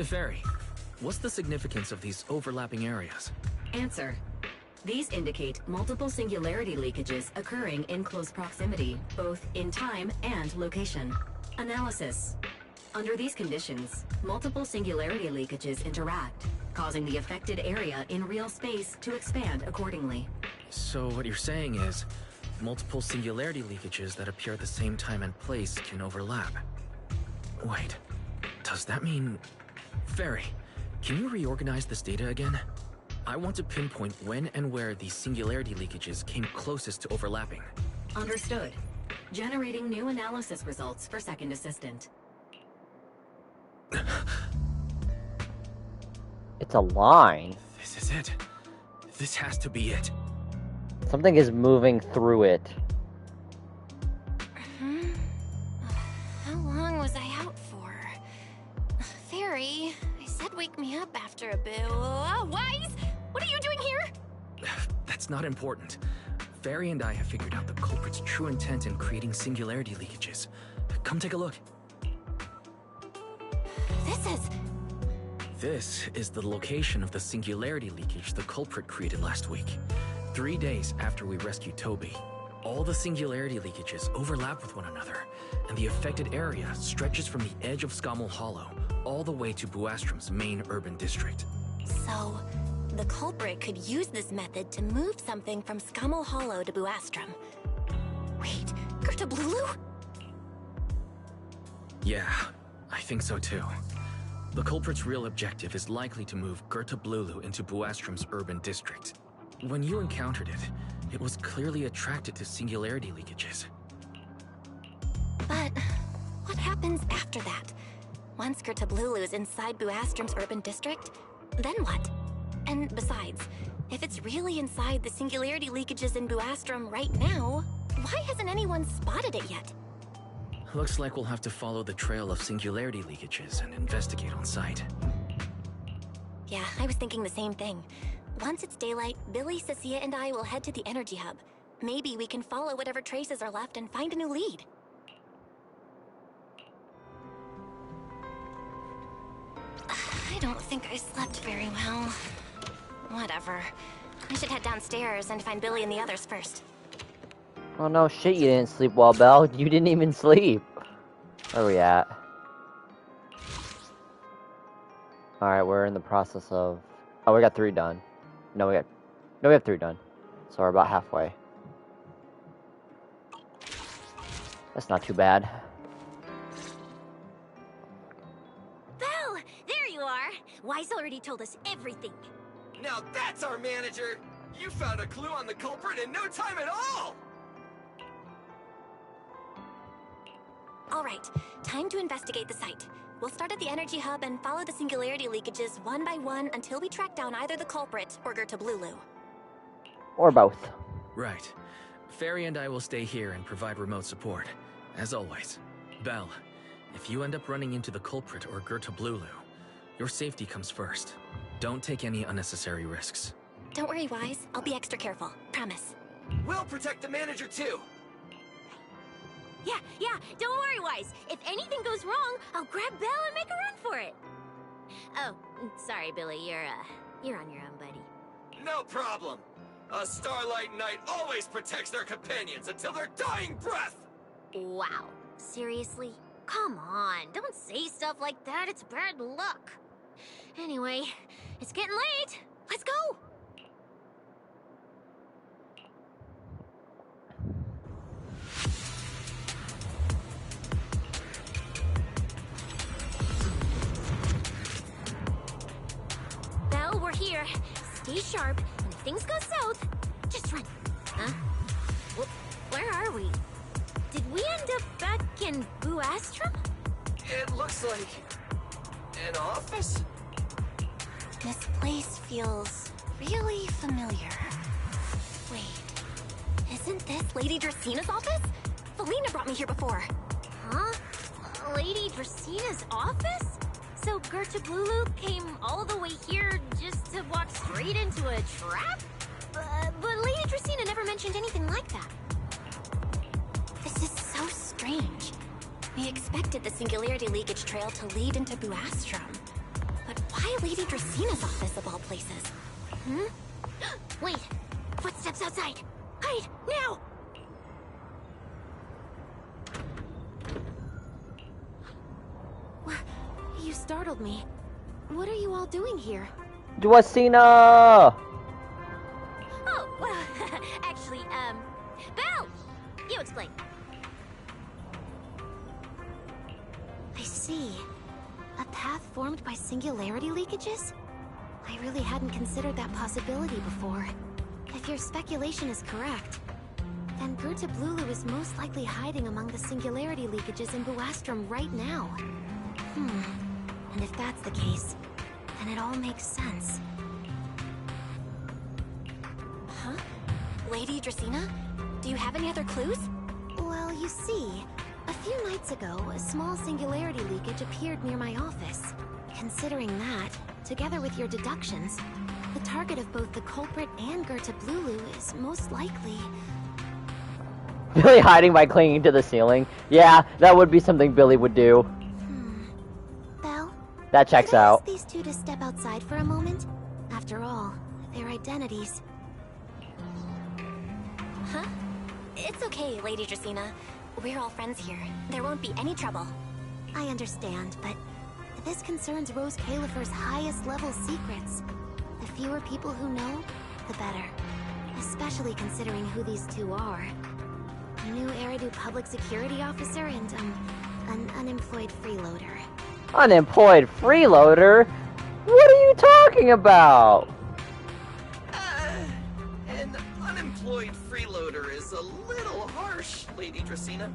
Fairy, what's the significance of these overlapping areas? Answer. These indicate multiple singularity leakages occurring in close proximity, both in time and location. Analysis. Under these conditions, multiple singularity leakages interact, causing the affected area in real space to expand accordingly. So what you're saying is, multiple singularity leakages that appear at the same time and place can overlap. Wait, does that mean... Fairy, can you reorganize this data again? I want to pinpoint when and where these singularity leakages came closest to overlapping. Understood. Generating new analysis results for Second Assistant. It's a line. This is it. This has to be it. Something is moving through it. How long was I out for? Fairy, I said wake me up after a bit. Wise? What are you doing here? That's not important. Fairy and I have figured out the culprit's true intent in creating singularity leakages. Come take a look. This is the location of the singularity leakage the culprit created last week. 3 days after we rescued Toby. All the singularity leakages overlap with one another, and the affected area stretches from the edge of Scommel Hollow all the way to Buastrom's main urban district. So, the culprit could use this method to move something from Scommel Hollow to Buastrom. Wait, Gertablulu? Yeah, I think so too. The culprit's real objective is likely to move Gertablulu into Buastrom's urban district. When you encountered it, it was clearly attracted to singularity leakages. But what happens after that? Once Gertablulu is inside Buastrom's urban district, then what? And besides, if it's really inside the singularity leakages in Buastrom right now, why hasn't anyone spotted it yet? Looks like we'll have to follow the trail of singularity leakages and investigate on site. Yeah, I was thinking the same thing. Once it's daylight, Billy, Cecilia, and I will head to the energy hub. Maybe we can follow whatever traces are left and find a new lead. I don't think I slept very well. Whatever. I should head downstairs and find Billy and the others first. Oh no, shit, you didn't sleep well, Belle. You didn't even sleep. Where are we at? Alright, we're in the process of... Oh, we got 3 done. No, we have 3 done. So we're about halfway. That's not too bad. Belle! There you are! Wise already told us everything. Now that's our manager! You found a clue on the culprit in no time at all! Alright, time to investigate the site. We'll start at the energy hub and follow the singularity leakages one by one until we track down either the culprit or Gertablulu. Or both. Right. Fairy and I will stay here and provide remote support. As always. Belle, if you end up running into the culprit or Gertablulu, your safety comes first. Don't take any unnecessary risks. Don't worry, Wise. I'll be extra careful. Promise. We'll protect the manager too! Yeah, don't worry, Wise. If anything goes wrong, I'll grab Belle and make a run for it. Oh, sorry, Billy. You're on your own, buddy. No problem! A Starlight Knight always protects their companions until their dying breath! Wow. Seriously? Come on, don't say stuff like that. It's bad luck. Anyway, it's getting late. Let's go! Belle, we're here. Stay sharp, and if things go south, just run. Huh? Where are we? Did we end up back in Buastrum? It looks like an office. This place feels really familiar. Wait, isn't this Lady Dracina's office? Felina brought me here before. Huh? Lady Dracina's office? So Gertrude Lulu came all the way here just to walk straight into a trap? But Lady Dracina never mentioned anything like that. This is so strange. We expected the Singularity Leakage Trail to lead into Buastrum. But why Lady Dracina's office of all places? Hmm? Wait! Footsteps outside! Hide! Now! You startled me. What are you all doing here? Dracina! Oh, well, actually, Belle! You explain. I see. A path formed by singularity leakages? I really hadn't considered that possibility before. If your speculation is correct, then Gerta Blulu is most likely hiding among the singularity leakages in Buastrum right now. And if that's the case, then it all makes sense. Huh? Lady Dracina? Do you have any other clues? Well, you see, a few nights ago, a small singularity leakage appeared near my office. Considering that, together with your deductions, the target of both the culprit and Gerta Blulu is most likely... Billy hiding by clinging to the ceiling. Yeah, that would be something Billy would do. Belle? That checks Could I out. ask these two to step outside for a moment? After all, their identities... Huh? It's okay, Lady Dracina. We're all friends here. There won't be any trouble. I understand, but this concerns Rose Califer's highest level secrets. The fewer people who know, the better. Especially considering who these two are. A new Eridu public security officer and, an unemployed freeloader. Unemployed freeloader? What are you talking about? An unemployed freeloader is a little harsh, Lady Dracina.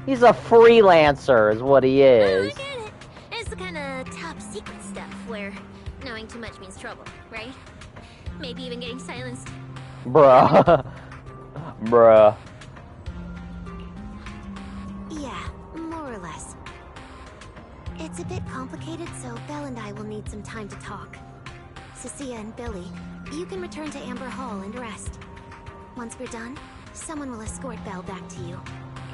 He's a freelancer, is what he I is. get it. It's the kind of top secret stuff where knowing too much means trouble, right? Maybe even getting silenced. Bruh. Bruh. Yeah, more or less. It's a bit complicated, so Belle and I will need some time to talk. Cecilia and Billy, you can return to Amber Hall and rest. Once we're done, someone will escort Belle back to you.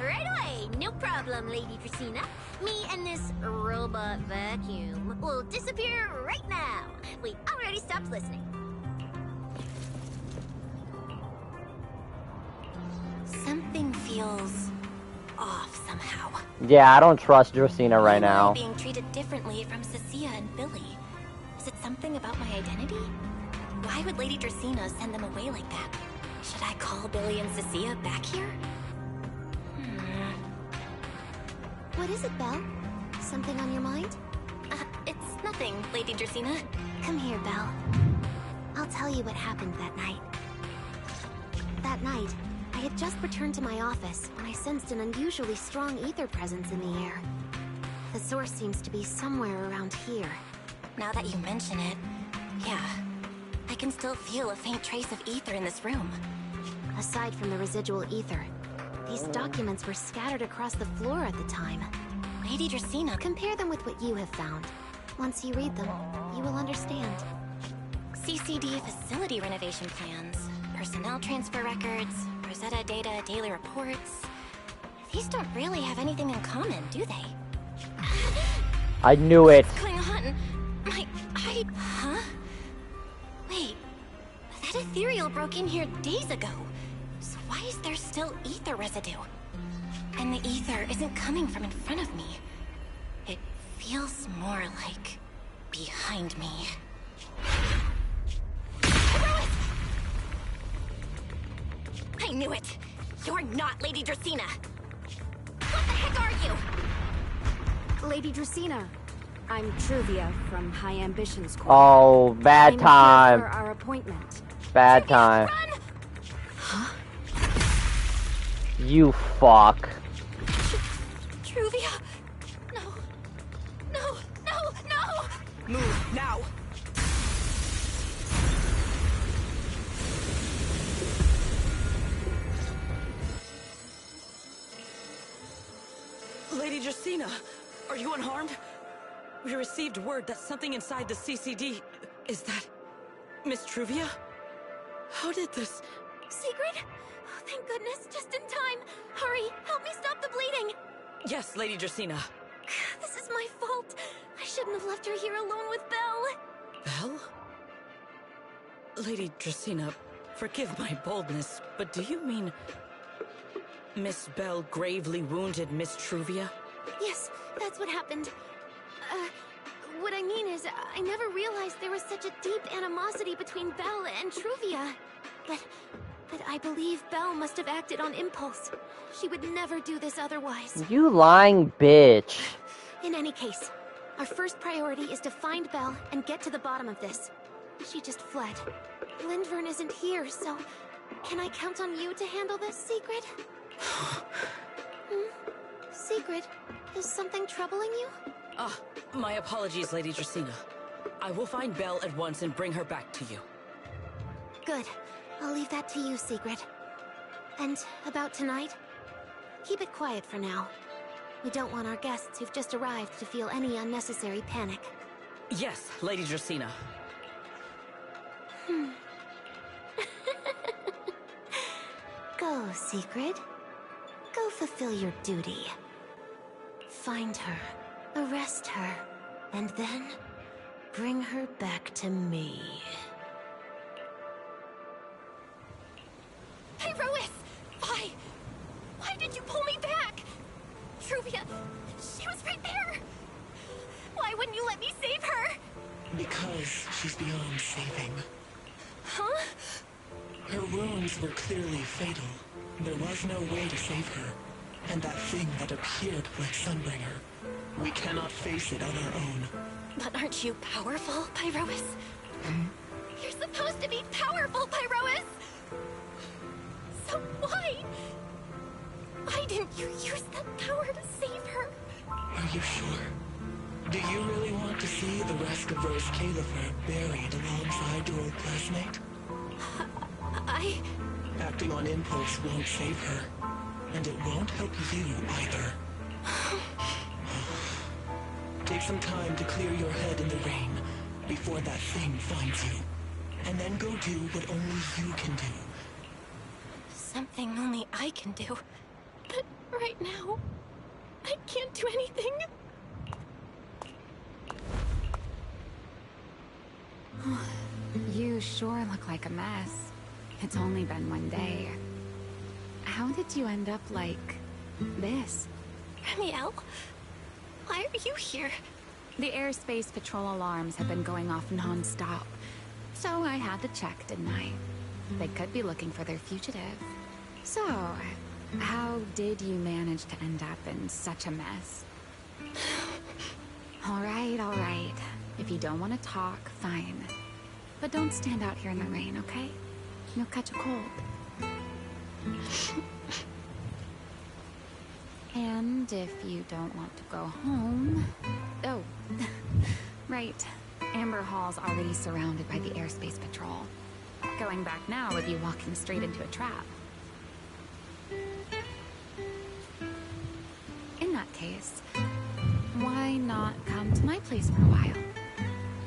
Right away! No problem, Lady Dracina. Me and this robot vacuum will disappear right now. We already stopped listening. Something feels off somehow. Yeah, I don't trust Dracina right now. Why am I being treated differently from Cecilia and Billy? Is it something about my identity? Why would Lady Dracina send them away like that? Should I call Billy and Cecilia back here? What is it, Belle? Something on your mind? It's nothing, Lady Dracina. Come here, Belle. I'll tell you what happened that night. That night, I had just returned to my office when I sensed an unusually strong ether presence in the air. The source seems to be somewhere around here. Now that you mention it, yeah. I can still feel a faint trace of ether in this room. Aside from the residual ether, these documents were scattered across the floor at the time. Lady Dracina, compare them with what you have found. Once you read them, you will understand. CCD facility renovation plans, personnel transfer records, Rosetta data, daily reports. These don't really have anything in common, do they? I knew it. What's going on? Huh? Wait, that ethereal broke in here days ago. So why is there still ether residue? And the ether isn't coming from in front of me. It feels more like behind me. I knew it! You're not Lady Dracina! What the heck are you? Lady Dracina, I'm Truvia from High Ambitions Corps. Oh, bad I'm time. here for our appointment. Bad time. Run! Huh? You fuck. Truvia! No. No, no, no! Move, now! Lady Justina, are you unharmed? We received word that something inside the CCD... Is that... Miss Truvia? How did this... Secret? Oh, thank goodness, just in time. Hurry, help me stop the bleeding. Yes, Lady Justina. This is my fault. I shouldn't have left her here alone with Belle. Belle? Lady Justina, forgive my boldness, but do you mean... Miss Belle gravely wounded Miss Truvia? Yes, that's what happened. What I mean is, I never realized there was such a deep animosity between Belle and Truvia. But I believe Belle must have acted on impulse. She would never do this otherwise. You lying bitch. In any case, our first priority is to find Belle and get to the bottom of this. She just fled. Lindvern isn't here, so... Can I count on you to handle this, Secret? Secret, is something troubling you? My apologies, Lady Justina. I will find Belle at once and bring her back to you. Good. I'll leave that to you, Secret. And about tonight? Keep it quiet for now. We don't want our guests who've just arrived to feel any unnecessary panic. Yes, Lady Justina. Go, Secret. Go fulfill your duty. Find her, arrest her, and then bring her back to me. Hey, Rois! Why did you pull me back? Truvia, she was right there! Why wouldn't you let me save her? Because she's beyond saving. Huh? Her wounds were clearly fatal. There was no way to save her. And that thing that appeared like Sunbringer, we cannot face it on our own. But aren't you powerful, Pyrois? You're supposed to be powerful, Pyrois! So why didn't you use that power to save her? Are you sure? Do you really want to see the rest of Rose Califer buried alongside your old classmate? Acting on impulse won't save her. And it won't help you either. Take some time to clear your head in the rain before that thing finds you. And then go do what only you can do. Something only I can do. But right now, I can't do anything. You sure look like a mess. It's only been one day. How did you end up like this? Ramiel? Why are you here? The airspace patrol alarms have been going off non-stop. So I had to check, didn't I? They could be looking for their fugitive. So, how did you manage to end up in such a mess? All right. If you don't want to talk, fine. But don't stand out here in the rain, okay? You'll catch a cold. And if you don't want to go home... Oh, right. Amber Hall's already surrounded by the airspace patrol. Going back now would be walking straight into a trap. In that case, why not come to my place for a while?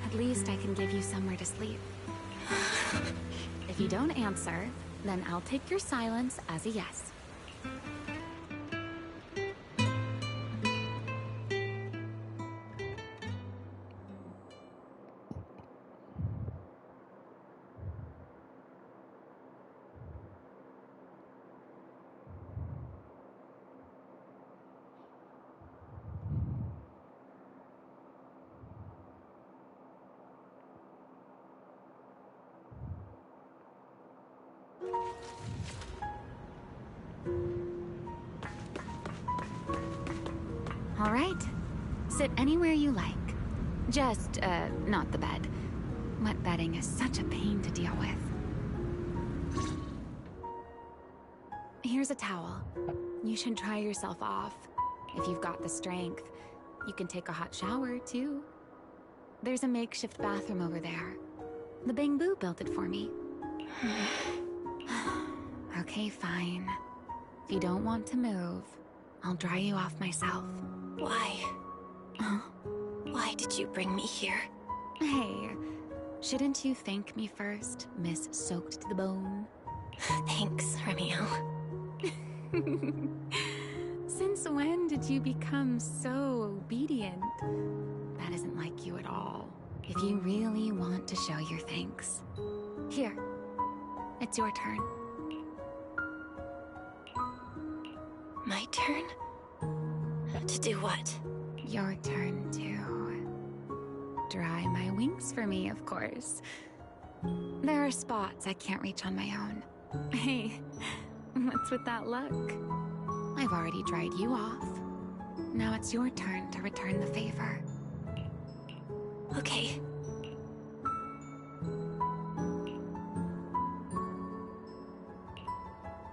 At least I can give you somewhere to sleep. If you don't answer, then I'll take your silence as a yes. All right. Sit anywhere you like. Just, not the bed. Wet bedding is such a pain to deal with. Here's a towel. You should dry yourself off. If you've got the strength, you can take a hot shower, too. There's a makeshift bathroom over there. The Bamboo built it for me. Okay, fine. If you don't want to move, I'll dry you off myself. Why? Why did you bring me here? Hey, shouldn't you thank me first, Miss Soaked to the Bone? Thanks, Romeo. Since when did you become so obedient? That isn't like you at all. If you really want to show your thanks. Here, it's your turn. My turn? To do what? Your turn to dry my wings for me, of course. There are spots I can't reach on my own. Hey, what's with that look? I've already dried you off. Now it's your turn to return the favor. Okay.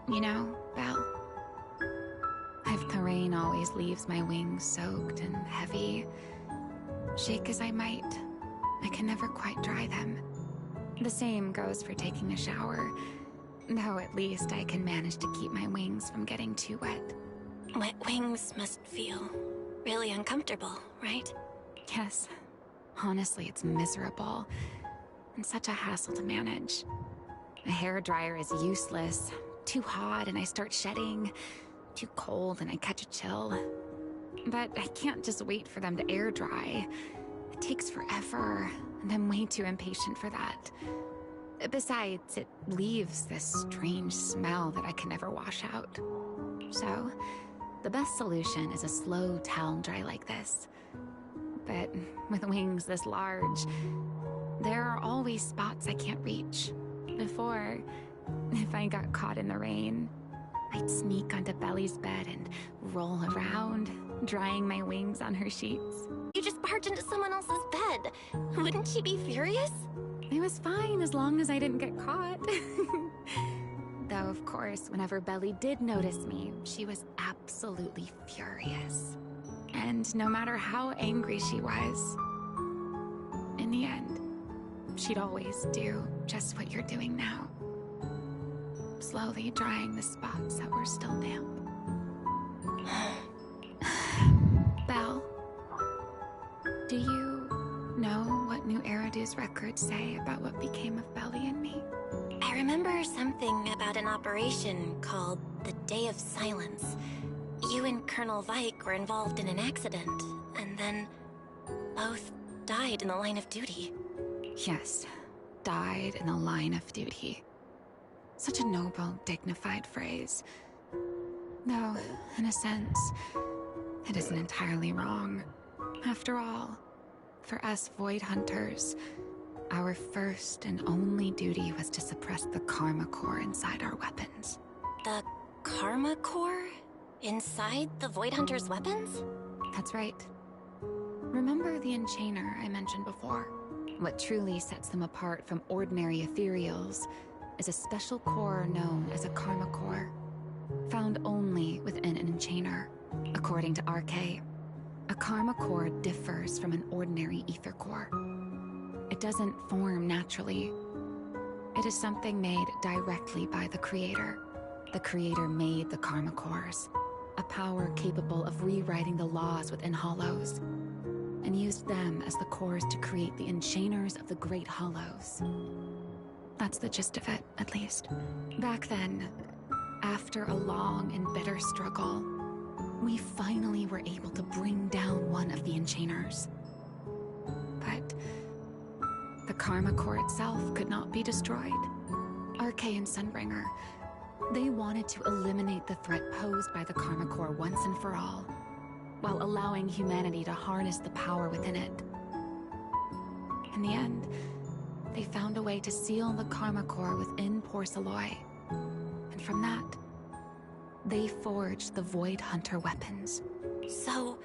You know, Belle, if the rain always leaves my wings soaked and heavy, shake as I might, I can never quite dry them. The same goes for taking a shower, though at least I can manage to keep my wings from getting too wet. Wet wings must feel really uncomfortable, right? Yes. Honestly, it's miserable, and such a hassle to manage. A hairdryer is useless. Too hot and I start shedding. Too cold and I catch a chill. But I can't just wait for them to air dry. It takes forever, and I'm way too impatient for that. Besides, it leaves this strange smell that I can never wash out. So, the best solution is a slow towel dry like this. But with wings this large, there are always spots I can't reach. Before, if I got caught in the rain, I'd sneak onto Belly's bed and roll around, drying my wings on her sheets. You just barged into someone else's bed. Wouldn't she be furious? It was fine as long as I didn't get caught. Though, of course, whenever Belly did notice me, she was absolutely furious. And no matter how angry she was, in the end, she'd always do just what you're doing now. Slowly drying the spots that were still damp. Belle, do you know what New Eridu's records say about what became of Belly and me? I remember something about an operation called the Day of Silence. You and Colonel Vike were involved in an accident, and then both died in the line of duty. Yes, died in the line of duty. Such a noble, dignified phrase. Though, in a sense, it isn't entirely wrong. After all, for us Void Hunters, our first and only duty was to suppress the Karma Core inside our weapons. The Karma Core? Inside the Void Hunter's weapons? That's right. Remember the Enchainer I mentioned before? What truly sets them apart from ordinary ethereals is a special core known as a Karma Core, found only within an Enchainer. According to RK, a Karma Core differs from an ordinary Ether Core. It doesn't form naturally. It is something made directly by the Creator. The Creator made the Karma Cores, a power capable of rewriting the laws within Hollows, and used them as the cores to create the Enchainers of the Great Hollows. That's the gist of it, at least. Back then, after a long and bitter struggle, we finally were able to bring down one of the Enchainers. But the Karma Core itself could not be destroyed. RK and Sunbringer, they wanted to eliminate the threat posed by the Karma Core once and for all, while allowing humanity to harness the power within it. In the end, they found a way to seal the Karma Core within Porceloy. And from that, they forged the Void Hunter weapons. So,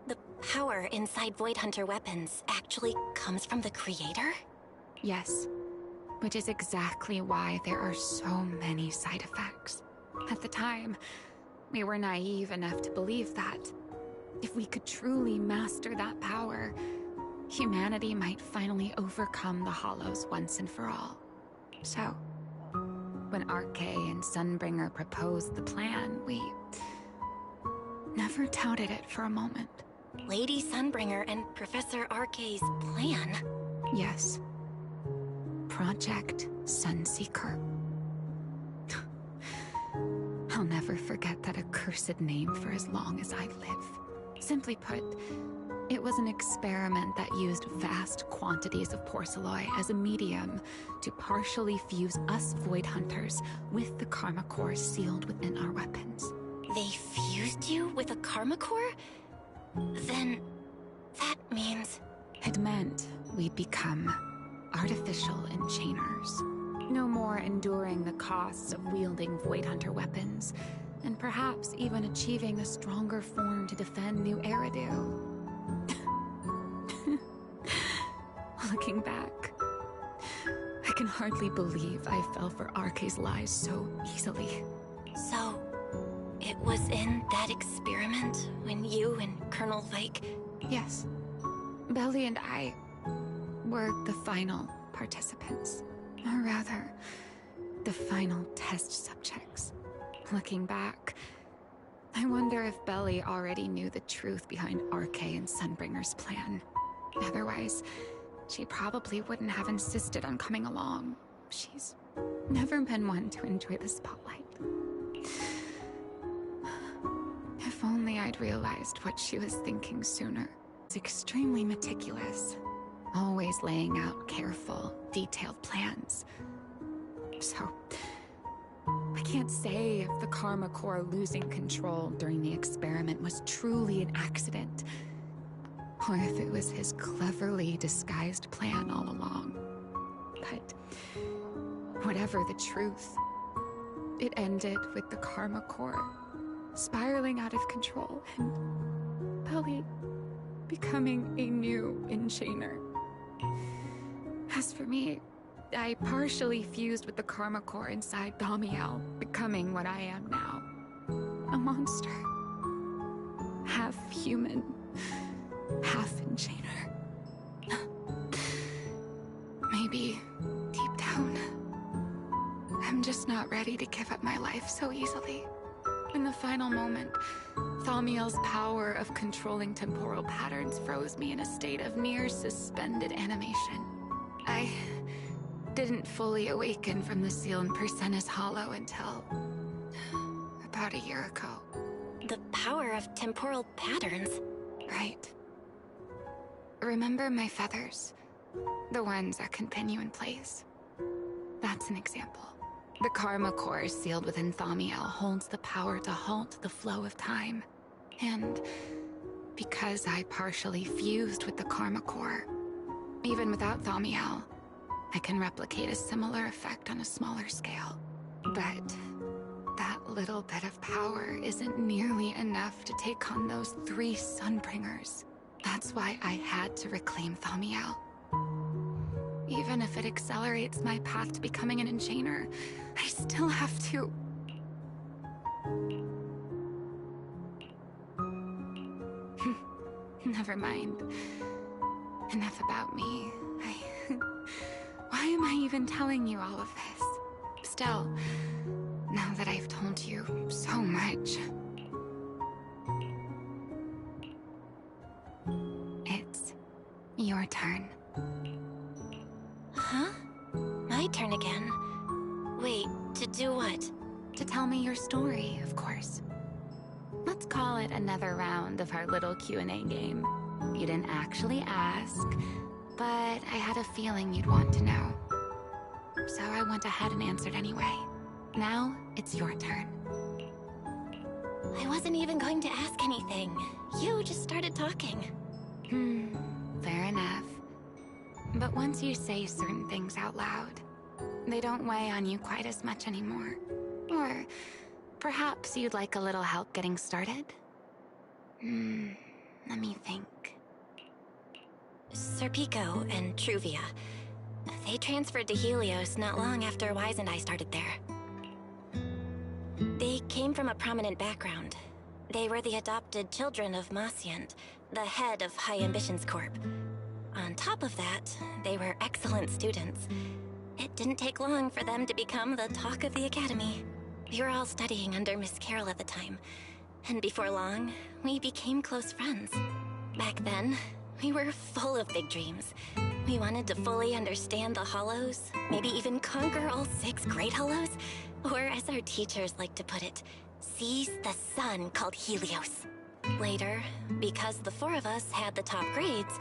the power inside Void Hunter weapons actually comes from the Creator? Yes, which is exactly why there are so many side effects. At the time, we were naive enough to believe that if we could truly master that power, humanity might finally overcome the Hollows once and for all. So, when RK and Sunbringer proposed the plan, we never doubted it for a moment. Lady Sunbringer and Professor RK's plan? Yes. Project Sunseeker. I'll never forget that accursed name for as long as I live. Simply put, it was an experiment that used vast quantities of porcelloi as a medium to partially fuse us Void Hunters with the Karma Core sealed within our weapons. They fused you with a Karma Core? Then, that means... It meant we'd become artificial enchainers. No more enduring the costs of wielding Void Hunter weapons, and perhaps even achieving a stronger form to defend New Eridu. Looking back, I can hardly believe I fell for RK's lies so easily. So, it was in that experiment when you and Colonel Vike... Yes. Belly and I were the final participants. Or rather, the final test subjects. Looking back, I wonder if Belly already knew the truth behind RK and Sunbringer's plan. Otherwise, she probably wouldn't have insisted on coming along. She's never been one to enjoy the spotlight. If only I'd realized what she was thinking sooner. It's extremely meticulous, always laying out careful, detailed plans. So, I can't say if the Karma Core losing control during the experiment was truly an accident, or if it was his cleverly disguised plan all along. But whatever the truth, it ended with the Karma Core spiraling out of control and Belly becoming a new enchainer. As for me, I partially fused with the Karma Core inside Damiel, becoming what I am now. A monster. Half human, half enchainer. Maybe, deep down, I'm just not ready to give up my life so easily. In the final moment, Thamiel's power of controlling temporal patterns froze me in a state of near suspended animation. I didn't fully awaken from the seal in Persena's Hollow until about a year ago. The power of temporal patterns? Right. Remember my feathers? The ones that can pin you in place? That's an example. The Karma Core sealed within Thamiel holds the power to halt the flow of time. And because I partially fused with the Karma Core, even without Thamiel, I can replicate a similar effect on a smaller scale. But that little bit of power isn't nearly enough to take on those 3 Sunbringers. That's why I had to reclaim Thamiel. Even if it accelerates my path to becoming an enchainer, I still have to... Never mind. Enough about me. Why am I even telling you all of this? Still, now that I've told you so much... It's your turn. Huh? My turn again? Wait, to do what? To tell me your story, of course. Let's call it another round of our little Q&A game. You didn't actually ask, but I had a feeling you'd want to know. So I went ahead and answered anyway. Now, it's your turn. I wasn't even going to ask anything. You just started talking. Fair enough. But once you say certain things out loud, they don't weigh on you quite as much anymore. Or perhaps you'd like a little help getting started? Let me think. Serpico and Truvia. They transferred to Helios not long after Wise and I started there. They came from a prominent background. They were the adopted children of Masyant, the head of High Ambitions Corp. On top of that, they were excellent students. It didn't take long for them to become the talk of the academy. We were all studying under Miss Carroll at the time, and before long, we became close friends. Back then, we were full of big dreams. We wanted to fully understand the Hollows, maybe even conquer all 6 great Hollows, or as our teachers like to put it, seize the sun called Helios. Later, because the 4 of us had the top grades,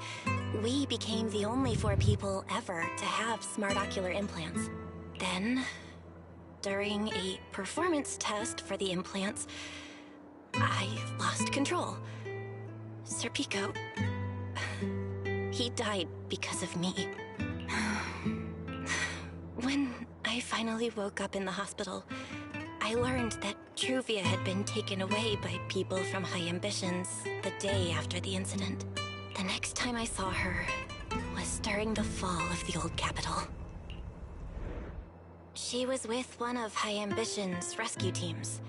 we became the only 4 people ever to have smart ocular implants. Then, during a performance test for the implants, I lost control. Sir Pico, he died because of me. When I finally woke up in the hospital, I learned that Truvia had been taken away by people from High Ambitions the day after the incident. The next time I saw her was during the fall of the old capital. She was with one of High Ambitions' rescue teams.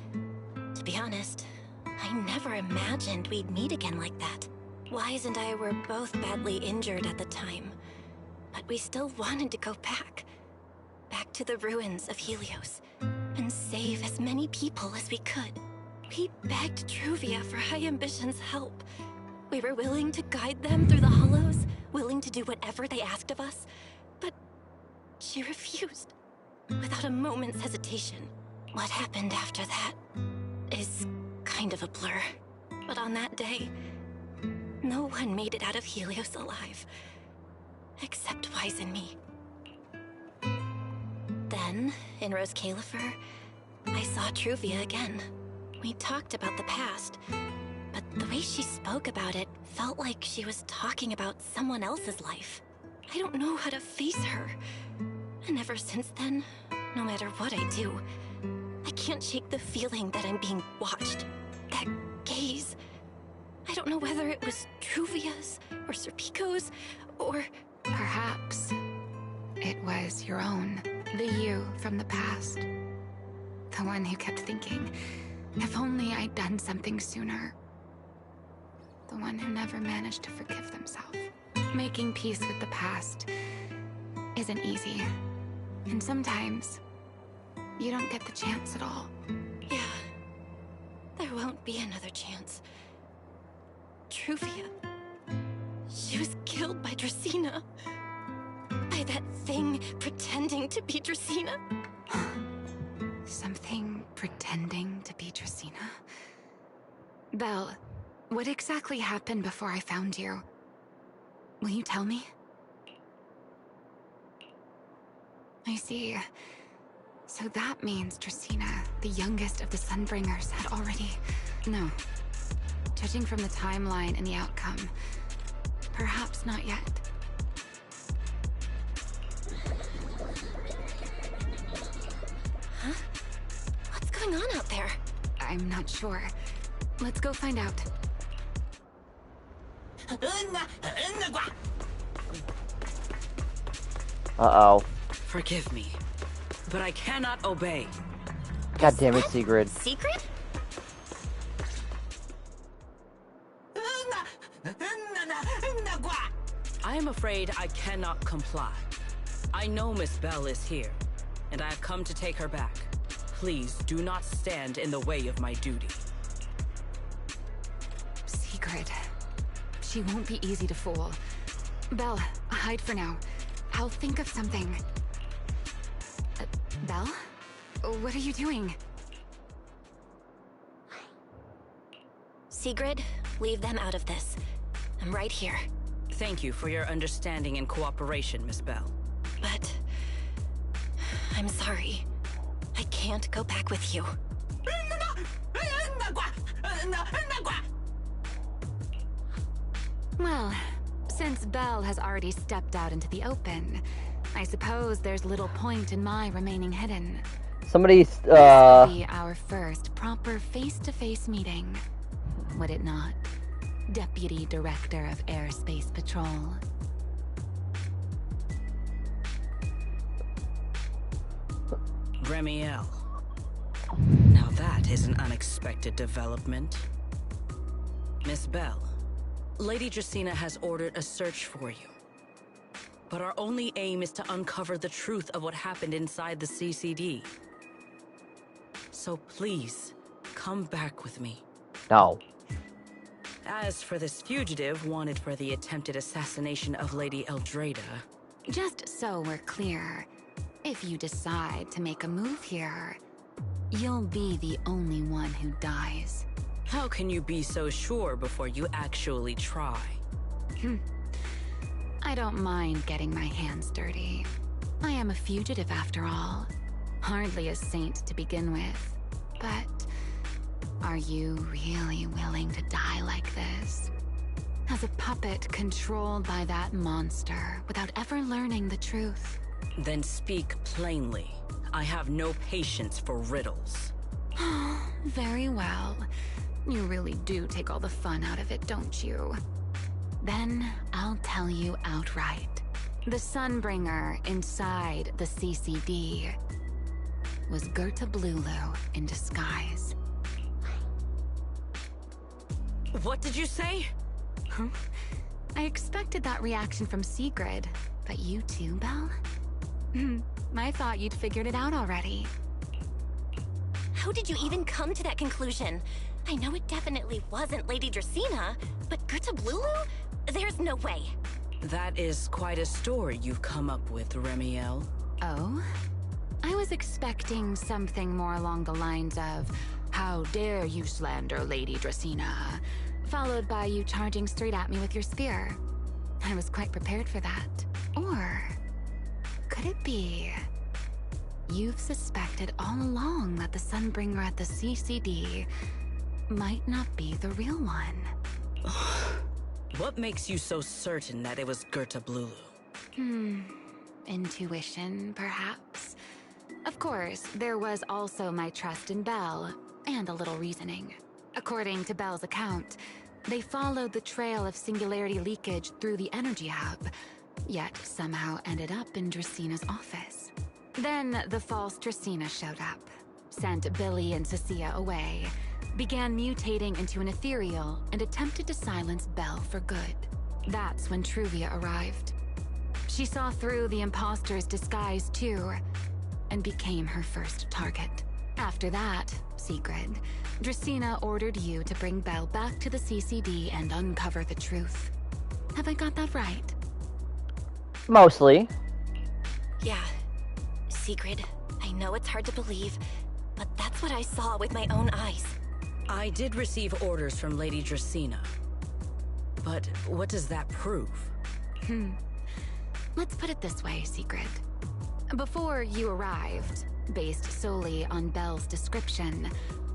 To be honest, I never imagined we'd meet again like that. Wise and I were both badly injured at the time, but we still wanted to go back to the ruins of Helios, and save as many people as we could. We begged Truvia for High Ambitions' help. We were willing to guide them through the Hollows, willing to do whatever they asked of us, but she refused, without a moment's hesitation. What happened after that is kind of a blur, but on that day, no one made it out of Helios alive, except Wise and me. Then, in Rose Califer, I saw Truvia again. We talked about the past, but the way she spoke about it felt like she was talking about someone else's life. I don't know how to face her. And ever since then, no matter what I do, I can't shake the feeling that I'm being watched. That gaze. I don't know whether it was Truvia's, or Sir Pico's, or... Perhaps it was your own. The you from the past. The one who kept thinking, if only I'd done something sooner. The one who never managed to forgive themselves. Making peace with the past isn't easy. And sometimes, you don't get the chance at all. Yeah. There won't be another chance. Truvia. She was killed by Dracena. By that thing pretending to be Dracena. Something pretending to be Dracena? Belle, what exactly happened before I found you? Will you tell me? I see. So that means Dracena, the youngest of the Sunbringers, had already... No. Judging from the timeline and the outcome, perhaps not yet. Huh? What's going on out there? I'm not sure. Let's go find out. Uh-oh. Forgive me, but I cannot obey. God damn it, Sigrid. Secret? I am afraid I cannot comply. I know Miss Belle is here, and I have come to take her back. Please do not stand in the way of my duty. Sigrid. She won't be easy to fool. Belle, hide for now. I'll think of something. Belle? What are you doing? Sigrid, leave them out of this. I'm right here. Thank you for your understanding and cooperation, Miss Belle. But... I'm sorry. I can't go back with you. Well, since Belle has already stepped out into the open, I suppose there's little point in my remaining hidden. Somebody's, This will be our first proper face-to-face meeting, would it not? Deputy Director of Airspace Patrol. Remiel. Now That is an unexpected development. Miss Bell, Lady Dracaena has ordered a search for you. But our only aim is to uncover the truth of what happened inside the CCD. So please, come back with me. No. As for this fugitive wanted for the attempted assassination of Lady Eldrada... Just so we're clear, if you decide to make a move here, you'll be the only one who dies. How can you be so sure before you actually try? I don't mind getting my hands dirty. I am a fugitive after all. Hardly a saint to begin with. But are you really willing to die like this? As a puppet controlled by that monster without ever learning the truth? Then speak plainly. I have no patience for riddles. Very well. You really do take all the fun out of it, don't you? Then I'll tell you outright. The Sunbringer inside the CCD was Gerta Blulu in disguise. What did you say? Huh? I expected that reaction from Sigrid, but you too, Belle? I thought you'd figured it out already. How did you even come to that conclusion? I know it definitely wasn't Lady Dracaena, but Gerta Blulu? There's no way. That is quite a story you've come up with, Remiel. Oh? I was expecting something more along the lines of, "How dare you slander Lady Dracaena?" followed by you charging straight at me with your spear. I was quite prepared for that. Or could it be you've suspected all along that the Sunbringer at the CCD might not be the real one? What makes you so certain that it was Gerta Blulu? Intuition, perhaps? Of course, there was also my trust in Belle, and a little reasoning. According to Belle's account, they followed the trail of singularity leakage through the energy hub, yet somehow ended up in Draceena's office. Then the false Dracaena showed up, sent Billy and Cecilia away, began mutating into an ethereal, and attempted to silence Belle for good. That's when Truvia arrived. She saw through the imposter's disguise too, and became her first target. After that, Sigrid, Dracaena ordered you to bring Belle back to the CCD and uncover the truth. Have I got that right? Mostly. Yeah. Sigrid, I know it's hard to believe, but that's what I saw with my own eyes. I did receive orders from Lady Dracaena. But what does that prove? Let's put it this way, Sigrid. Before you arrived, based solely on Belle's description,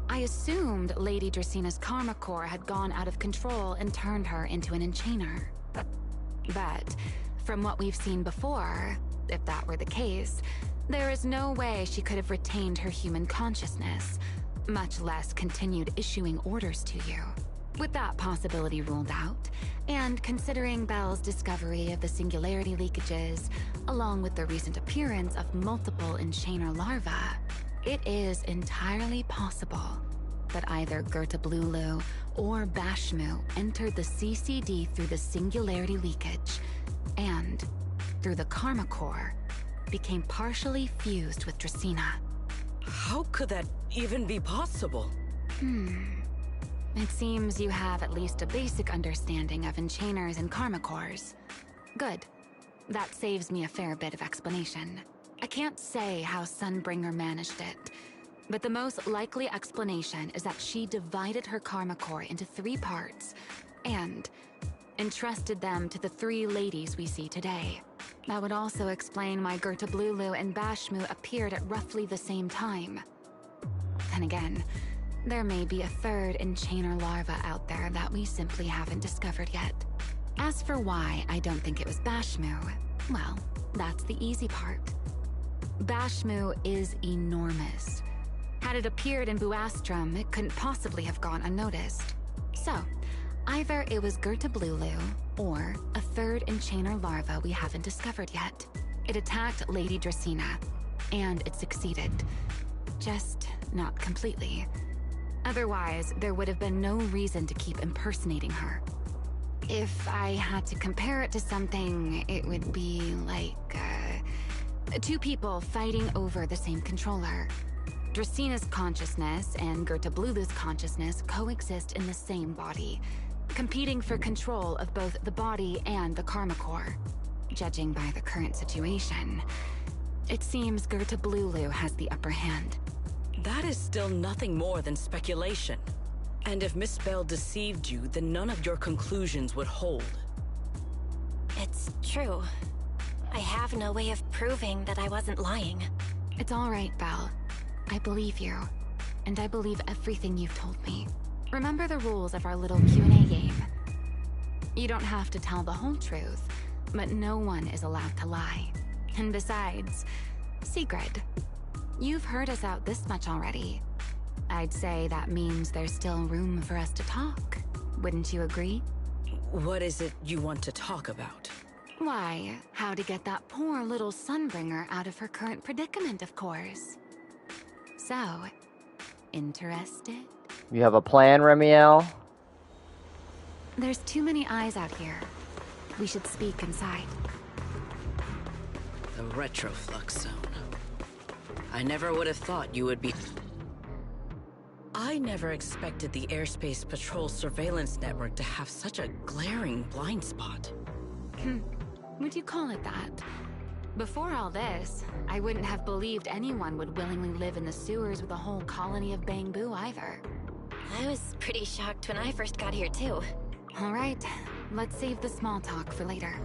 I assumed Lady Draceena's karma core had gone out of control and turned her into an enchainer. But from what we've seen before, if that were the case, there is no way she could have retained her human consciousness, much less continued issuing orders to you. With that possibility ruled out, and considering Belle's discovery of the singularity leakages, along with the recent appearance of multiple enchainer larvae, it is entirely possible that either Gerta Blulu or Bashmu entered the CCD through the singularity leakage, and, through the karma core, became partially fused with Dracaena. How could that even be possible? It seems you have at least a basic understanding of enchainers and karma cores. Good. That saves me a fair bit of explanation. I can't say how Sunbringer managed it, but the most likely explanation is that she divided her karma core into 3 parts and entrusted them to the 3 ladies we see today. That would also explain why Gerta Blulu and Bashmu appeared at roughly the same time. Then again, there may be a 3rd enchainer larva out there that we simply haven't discovered yet. As for why I don't think it was Bashmu, well, that's the easy part. Bashmu is enormous. Had it appeared in Buastrum, it couldn't possibly have gone unnoticed. So, either it was Gerta Blulu, or a 3rd enchainer larva we haven't discovered yet. It attacked Lady Dracaena, and it succeeded. Just not completely. Otherwise, there would have been no reason to keep impersonating her. If I had to compare it to something, it would be like, two people fighting over the same controller. Dracina's consciousness and Gerta Blulu's consciousness coexist in the same body, competing for control of both the body and the Karma Core. Judging by the current situation, it seems Gerta Blulu has the upper hand. That is still nothing more than speculation. And if Miss Bell deceived you, then none of your conclusions would hold. It's true. I have no way of proving that I wasn't lying. It's all right, Belle. I believe you. And I believe everything you've told me. Remember the rules of our little Q&A game. You don't have to tell the whole truth, but no one is allowed to lie. And besides, Sigrid, you've heard us out this much already. I'd say that means there's still room for us to talk. Wouldn't you agree? What is it you want to talk about? Why, how to get that poor little Sunbringer out of her current predicament, of course. So, interested? You have a plan, Remiel? There's too many eyes out here. We should speak inside. The Retroflux Zone. I never would have thought you would be... I never expected the Airspace Patrol surveillance network to have such a glaring blind spot. Would you call it that? Before all this, I wouldn't have believed anyone would willingly live in the sewers with a whole colony of Bangbu either. I was pretty shocked when I first got here too. All right, let's save the small talk for later.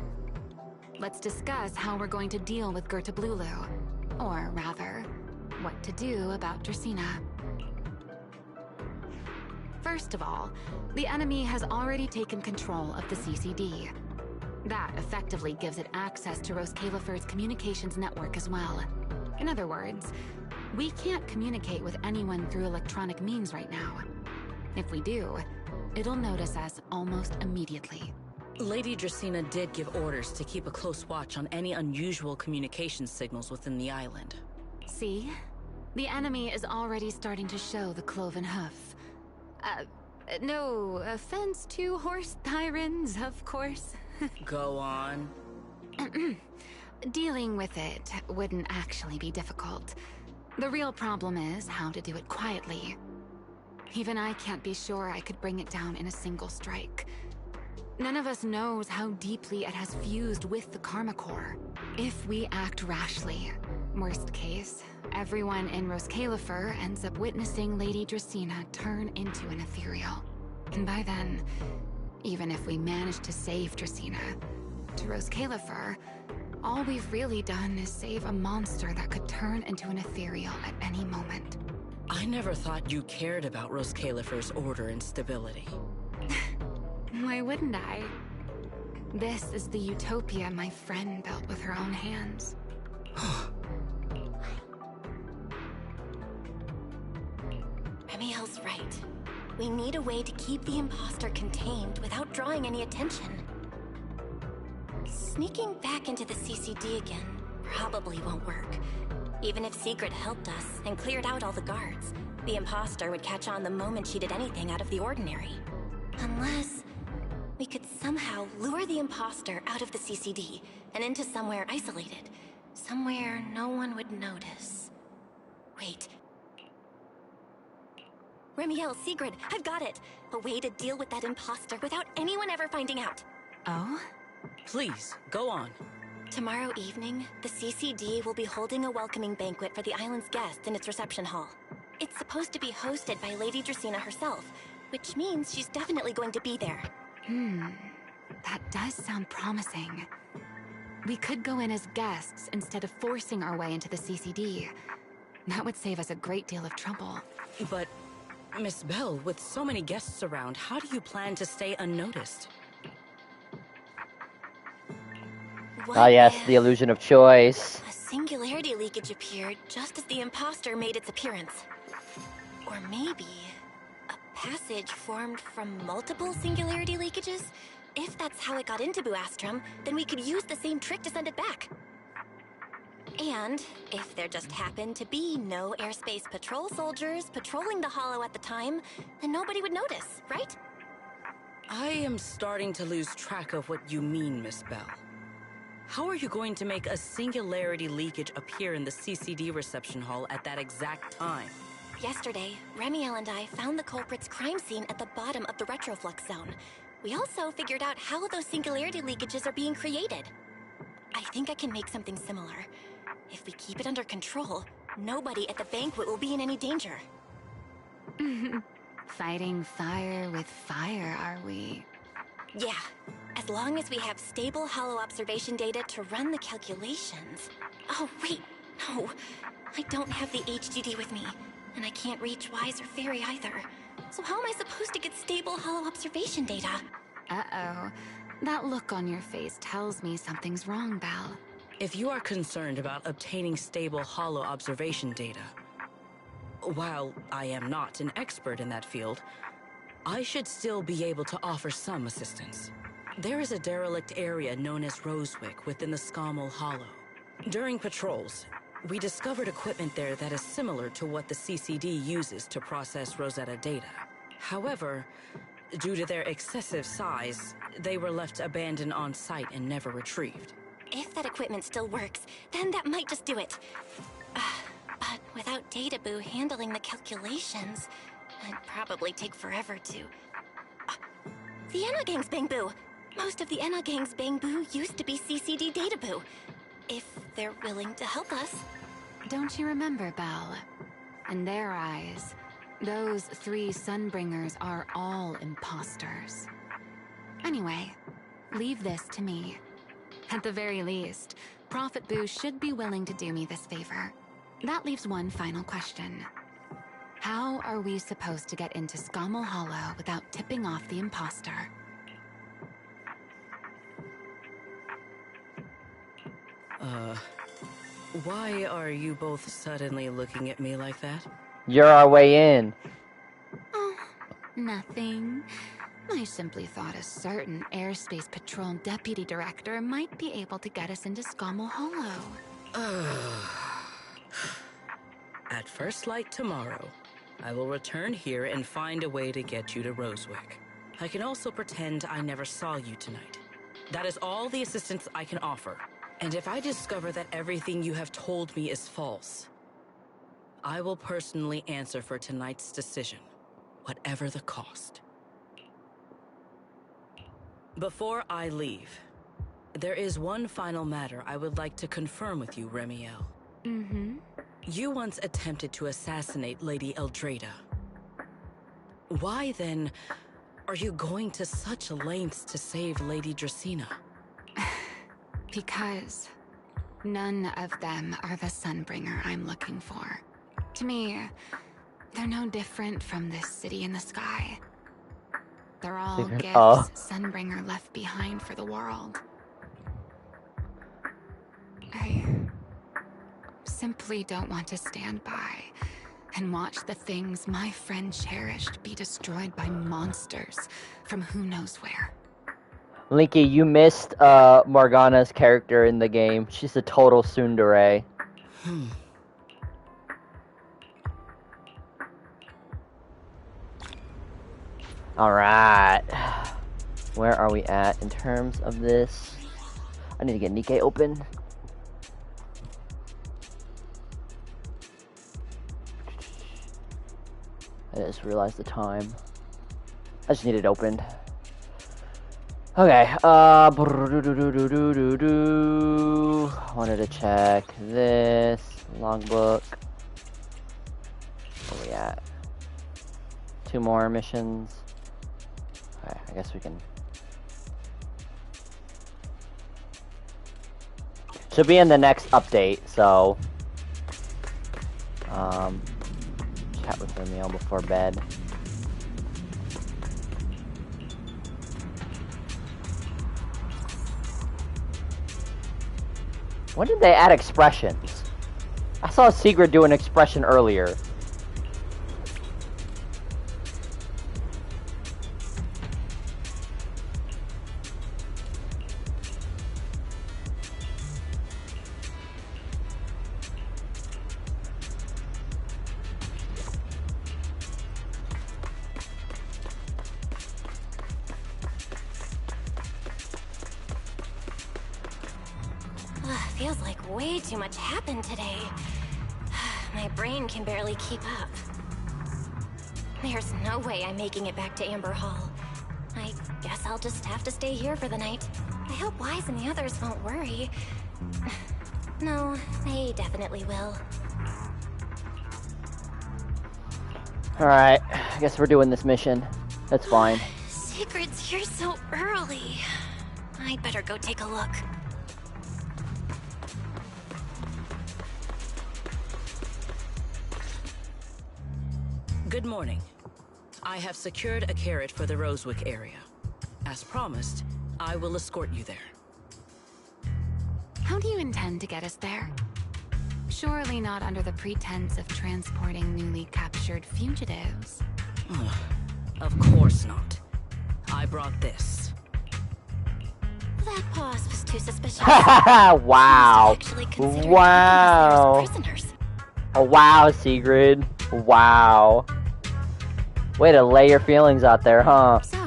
Let's discuss how we're going to deal with Gerta Blulu. Or rather, what to do about Dracina. First of all, the enemy has already taken control of the CCD. That effectively gives it access to Roskalifer's communications network as well. In other words, we can't communicate with anyone through electronic means right now. If we do, it'll notice us almost immediately. Lady Dracina did give orders to keep a close watch on any unusual communication signals within the island. See? The enemy is already starting to show the cloven hoof. No offense to horse tyrants, of course. Go on. Dealing with it wouldn't actually be difficult. The real problem is how to do it quietly. Even I can't be sure I could bring it down in a single strike. None of us knows how deeply it has fused with the Karma Core. If we act rashly, worst case, everyone in Roskalifer ends up witnessing Lady Dracina turn into an ethereal. And by then, even if we manage to save Dracina, to Roskalifer, all we've really done is save a monster that could turn into an ethereal at any moment. I never thought you cared about Roskalifer's order and stability. Why wouldn't I? This is the utopia my friend built with her own hands. Remiel's right. We need a way to keep the imposter contained without drawing any attention. Sneaking back into the CCD again probably won't work. Even if Sigrid helped us and cleared out all the guards, the imposter would catch on the moment she did anything out of the ordinary. Unless we could somehow lure the imposter out of the CCD and into somewhere isolated. Somewhere no one would notice. Wait. Remiel, Sigrid, I've got it! A way to deal with that imposter without anyone ever finding out. Oh? Please, go on. Tomorrow evening, the CCD will be holding a welcoming banquet for the island's guests in its reception hall. It's supposed to be hosted by Lady Dracina herself, which means she's definitely going to be there. That does sound promising. We could go in as guests instead of forcing our way into the CCD. That would save us a great deal of trouble. But, Miss Bell, with so many guests around, how do you plan to stay unnoticed? Ah, yes, the illusion of choice. A singularity leakage appeared just as the imposter made its appearance. Or maybe a passage formed from multiple singularity leakages? If that's how it got into Buastrum, then we could use the same trick to send it back. And if there just happened to be no airspace patrol soldiers patrolling the Hollow at the time, then nobody would notice, right? I am starting to lose track of what you mean, Miss Bell. How are you going to make a singularity leakage appear in the CCD reception hall at that exact time? Yesterday, Remiel and I found the culprit's crime scene at the bottom of the retroflux zone. We also figured out how those singularity leakages are being created. I think I can make something similar. If we keep it under control, nobody at the banquet will be in any danger. Fighting fire with fire, are we? Yeah, as long as we have stable hollow observation data to run the calculations. Oh, wait, no. I don't have the HDD with me, and I can't reach Wise or Fairy either. So how am I supposed to get stable hollow observation data? Uh-oh. That look on your face tells me something's wrong, Belle. If you are concerned about obtaining stable hollow observation data, while I am not an expert in that field, I should still be able to offer some assistance. There is a derelict area known as Rosewick within the Scommel Hollow. During patrols, we discovered equipment there that is similar to what the CCD uses to process Rosetta data. However, due to their excessive size, they were left abandoned on site and never retrieved. If that equipment still works, then that might just do it. But without Data Boo handling the calculations, it'd probably take forever to... The Enna Gang's Bang Boo! Most of the Enna Gang's Bang Boo used to be CCD Data Boo. If they're willing to help us. Don't you remember, Belle? In their eyes, those 3 Sunbringers are all imposters. Anyway, leave this to me. At the very least, Prophet Boo should be willing to do me this favor. That leaves one final question. How are we supposed to get into Scommel Hollow without tipping off the imposter? Why are you both suddenly looking at me like that? You're our way in. Oh, nothing. I simply thought a certain airspace patrol deputy director might be able to get us into Scommel Hollow. At first light tomorrow, I will return here and find a way to get you to Rosewick. I can also pretend I never saw you tonight. That is all the assistance I can offer. And if I discover that everything you have told me is false, I will personally answer for tonight's decision, whatever the cost. Before I leave, there is one final matter I would like to confirm with you, Remiel. Mm-hmm. You once attempted to assassinate Lady Eldrada. Why, then, are you going to such lengths to save Lady Dracena? Because none of them are the Sunbringer I'm looking for. To me, they're no different from this city in the sky. They're all gifts Sunbringer left behind for the world. I simply don't want to stand by and watch the things my friend cherished be destroyed by monsters from who knows where. Linky, you missed Morgana's character in the game. She's a total tsundere. Alright. Where are we at in terms of this? I need to get Nikkei open. I just realized the time. I just need it opened. Okay, wanted to check this logbook. Where we at? 2 more missions. Okay, I guess we can. Should be in the next update, so chat with Romeo before bed. When did they add expressions? I saw Sigrid do an expression earlier. Feels like way too much happened today. My brain can barely keep up. There's no way I'm making it back to Amber Hall. I guess I'll just have to stay here for the night. I hope Wise and the others won't worry. No, they definitely will. Alright, I guess we're doing this mission. That's fine. Secret's here so early. I'd better go take a look. Good morning. I have secured a carrot for the Rosewick area. As promised, I will escort you there. How do you intend to get us there? Surely not under the pretense of transporting newly captured fugitives. Of course not. I brought this. That pause was too suspicious. Wow. Wow. Prisoners. Oh, wow, Sigrid. Wow. Way to lay your feelings out there, huh? So,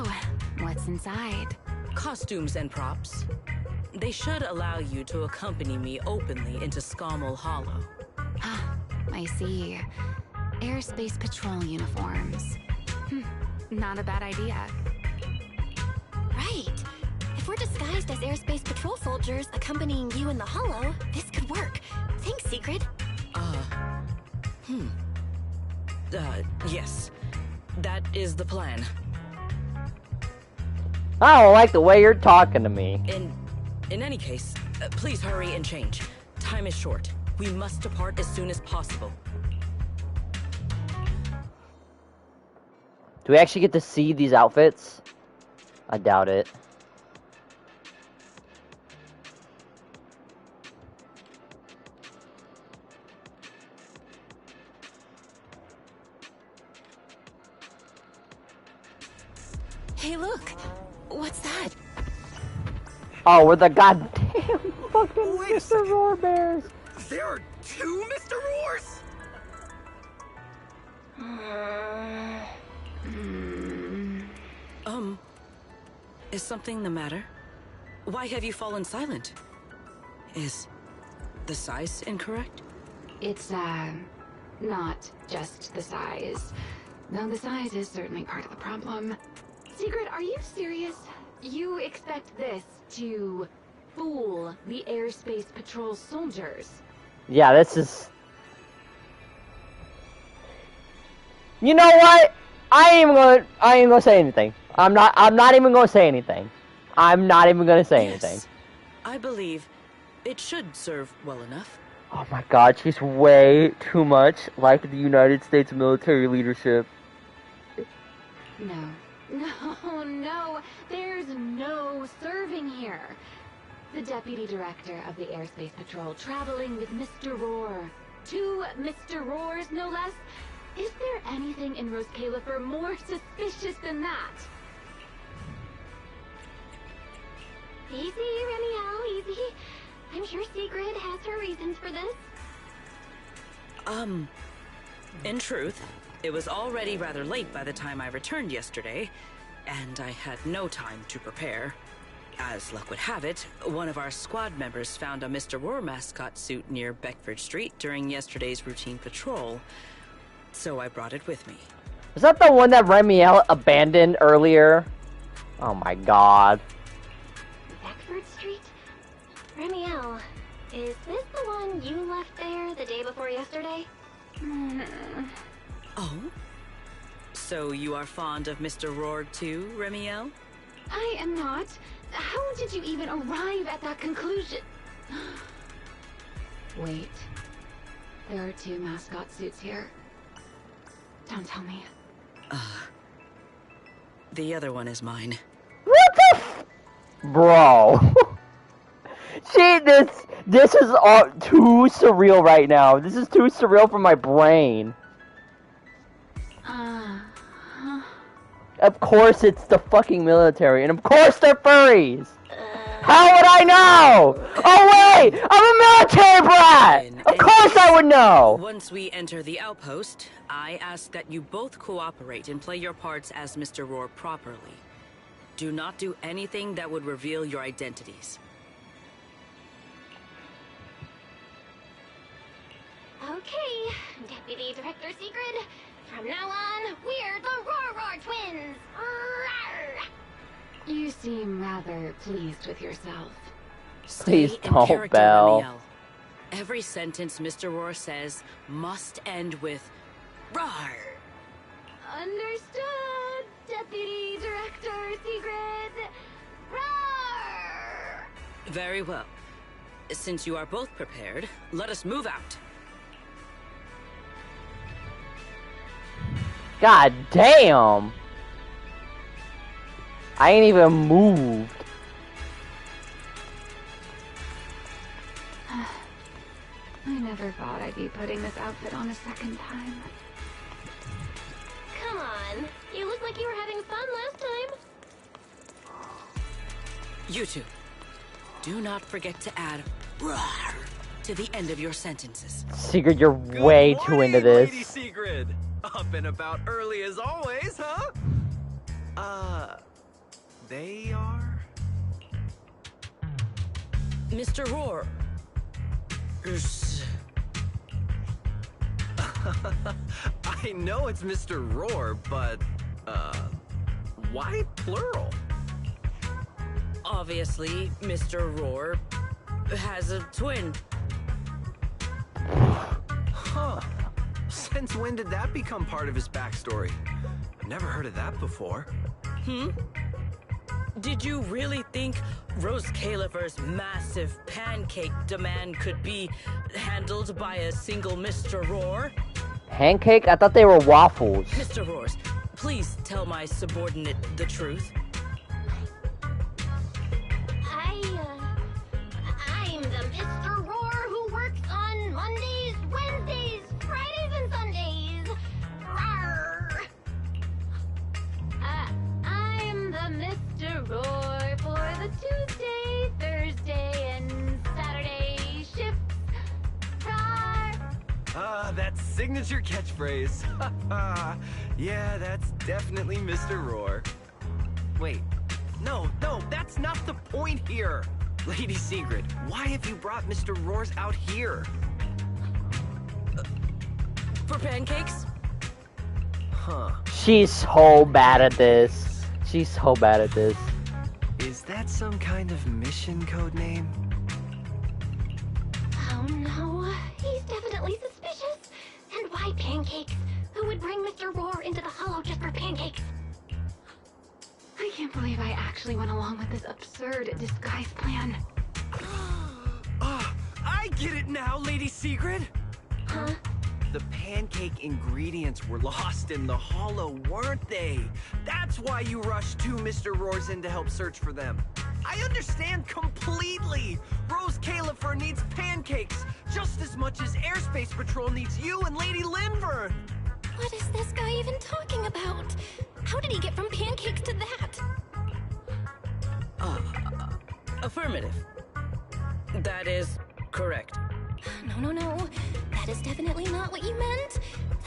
what's inside? Costumes and props. They should allow you to accompany me openly into Scommel Hollow. Ah, I see. Airspace patrol uniforms. Not a bad idea. Right. If we're disguised as airspace patrol soldiers accompanying you in the Hollow, this could work. Thanks, Sigrid. Yes. That is the plan. I don't like the way you're talking to me. In any case, please hurry and change. Time is short. We must depart as soon as possible. Do we actually get to see these outfits? I doubt it. Hey, look! What's that? Oh, we're the goddamn fucking Mr. Roar Bears. There are two Mr. Roars? Is something the matter? Why have you fallen silent? Is the size incorrect? It's, not just the size. Though the size is certainly part of the problem. Secret, are you serious? You expect this to fool the airspace patrol soldiers? Yeah, this is... You know what? I ain't gonna say anything. I'm not even gonna say anything. I'm not even gonna say anything. I believe it should serve well enough. Oh my god, she's way too much like the United States military leadership. No, there's no serving here. The Deputy Director of the Airspace Patrol traveling with Mr. Roar. 2 Mr. Roars, no less. Is there anything in Rose Califer more suspicious than that? Easy, Remiel, easy. I'm sure Sigrid has her reasons for this. In truth, it was already rather late by the time I returned yesterday, and I had no time to prepare. As luck would have it, one of our squad members found a Mr. Roar mascot suit near Beckford Street during yesterday's routine patrol, so I brought it with me. Is that the one that Remiel abandoned earlier? Oh my god. Beckford Street? Remiel, is this the one you left there the day before yesterday? Oh? So you are fond of Mr. Roar too, Remiel? I am not. How did you even arrive at that conclusion? Wait. There are 2 mascot suits here. Don't tell me. The other one is mine. What the f- Bro. See, this is all too surreal right now. This is too surreal for my brain. Of course it's the fucking military, and of course they're furries! How would I know? Oh wait! I'm a military brat! Of course I would know! Once we enter the outpost, I ask that you both cooperate and play your parts as Mr. Roar properly. Do not do anything that would reveal your identities. Okay, Deputy Director Sigrid. From now on, we're the Roar Twins. Rawr! You seem rather pleased with yourself. Please Stay in don't, character, Belle. Ramiel. Every sentence Mr. Roar says must end with "rawr." Understood, Deputy Director Sigrid. Rawr! Very well. Since you are both prepared, let us move out. God damn! I ain't even moved. I never thought I'd be putting this outfit on a second time. Come on, you look like you were having fun last time. You two, do not forget to add "rawr" to the end of your sentences. Sigrid, you're way too into this. Lady Sigrid. Up and about early as always, huh? They are? Mr. Roar. I know it's Mr. Roar, but, why plural? Obviously, Mr. Roar has a twin. Huh. Since when did that become part of his backstory? I've never heard of that before. Did you really think Rose Califer's massive pancake demand could be handled by a single Mr. Roar? Pancake? I thought they were waffles. Mr. Roars, please tell my subordinate the truth. I'm the Mr. Roar who works on Mondays, Wednesdays, Fridays, and Sundays. Rawr! I'm the Mr. Roar for the Tuesday, Thursday, and Saturday shifts. Rawr! That signature catchphrase. Yeah, that's definitely Mr. Roar. Wait, no, that's not the point here. Lady Sigrid, why have you brought Mr. Roars out here? For pancakes? Huh. She's so bad at this. She's so bad at this. Is that some kind of mission code name? Oh no, he's definitely suspicious. And why pancakes? Who would bring Mr. Roar into the Hollow just for pancakes? I can't believe I actually went along with this absurd disguise plan. I get it now, Lady Sigrid. Huh? The pancake ingredients were lost in the Hollow, weren't they? That's why you rushed two Mr. Roars in to help search for them. I understand completely. Rose Califer needs pancakes just as much as Airspace Patrol needs you and Lady Linvern. What is this guy even talking about? How did he get from pancakes to that? Affirmative. That is correct. No. That is definitely not what you meant.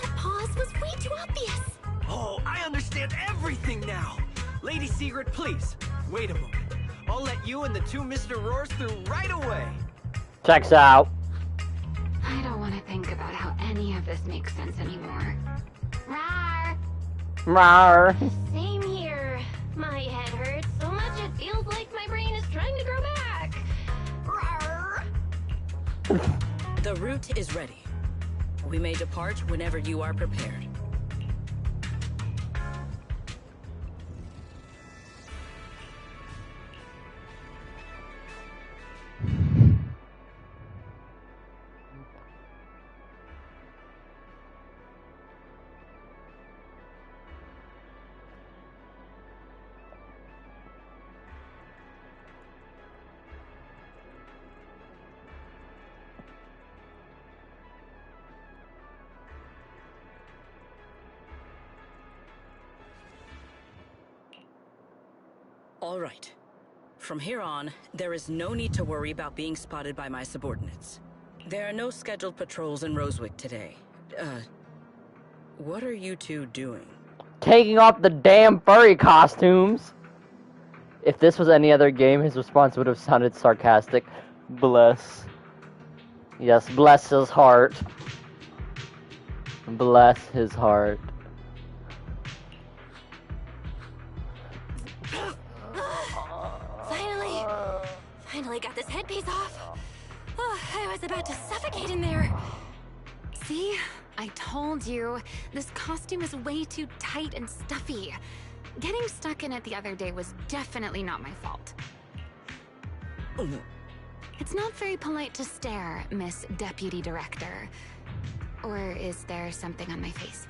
That pause was way too obvious. Oh, I understand everything now. Lady Sigrid, please, wait a moment. I'll let you and the two Mr. Roars through right away. Checks out. I don't want to think about how any of this makes sense anymore. Rawr! Rawr. Same here. My head hurts so much it feels like my brain is trying to grow back. Rawr! The route is ready. We may depart whenever you are prepared. All right. From here on, there is no need to worry about being spotted by my subordinates. There are no scheduled patrols in Rosewick today. What are you two doing? Taking off the damn furry costumes. If this was any other game, his response would have sounded sarcastic. Bless. Yes, bless his heart. Bless his heart. Finally got this headpiece off. Oh, I was about to suffocate in there. See? I told you. This costume is way too tight and stuffy. Getting stuck in it the other day was definitely not my fault. It's not very polite to stare, Miss Deputy Director. Or is there something on my face?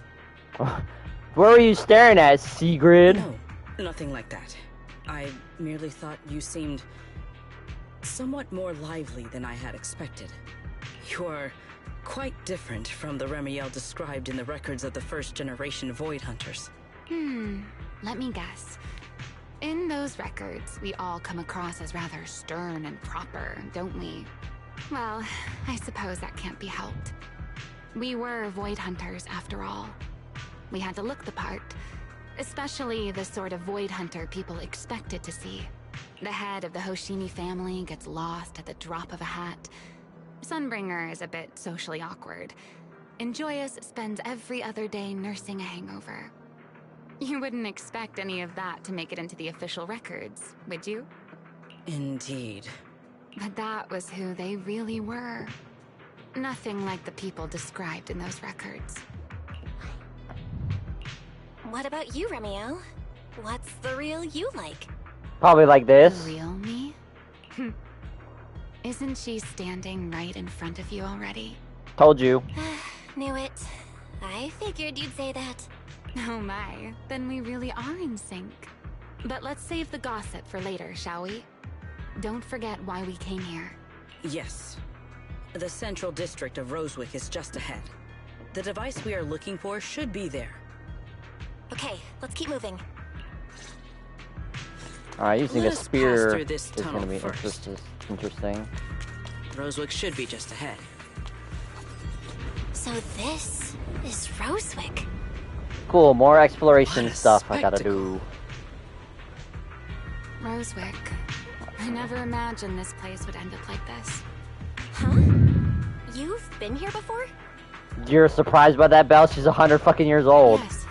Where are you staring at, Sigrid? No, nothing like that. I merely thought you seemed somewhat more lively than I had expected. You're quite different from the Remiel described in the records of the first-generation Void Hunters. Let me guess. In those records, we all come across as rather stern and proper, don't we? Well, I suppose that can't be helped. We were Void Hunters, after all. We had to look the part, especially the sort of Void Hunter people expected to see. The head of the Hoshimi family gets lost at the drop of a hat. Sunbringer is a bit socially awkward. And Joyous spends every other day nursing a hangover. You wouldn't expect any of that to make it into the official records, would you? Indeed. But that was who they really were. Nothing like the people described in those records. What about you, Remiel? What's the real you like? Probably like this. The real me? Isn't she standing right in front of you already? Told you. Knew it. I figured you'd say that. Oh my, then we really are in sync. But let's save the gossip for later, shall we? Don't forget why we came here. Yes. The central district of Rosewick is just ahead. The device we are looking for should be there. Okay, let's keep moving. Alright, using Let a us spear pass through this is gonna tunnel be first. interesting. Rosewick should be just ahead. So this is Rosewick. Cool, more exploration What a stuff I gotta do. Rosewick. I never imagined this place would end up like this. Huh? You've been here before? You're surprised by that, Belle? She's 100 fucking years old. Yes.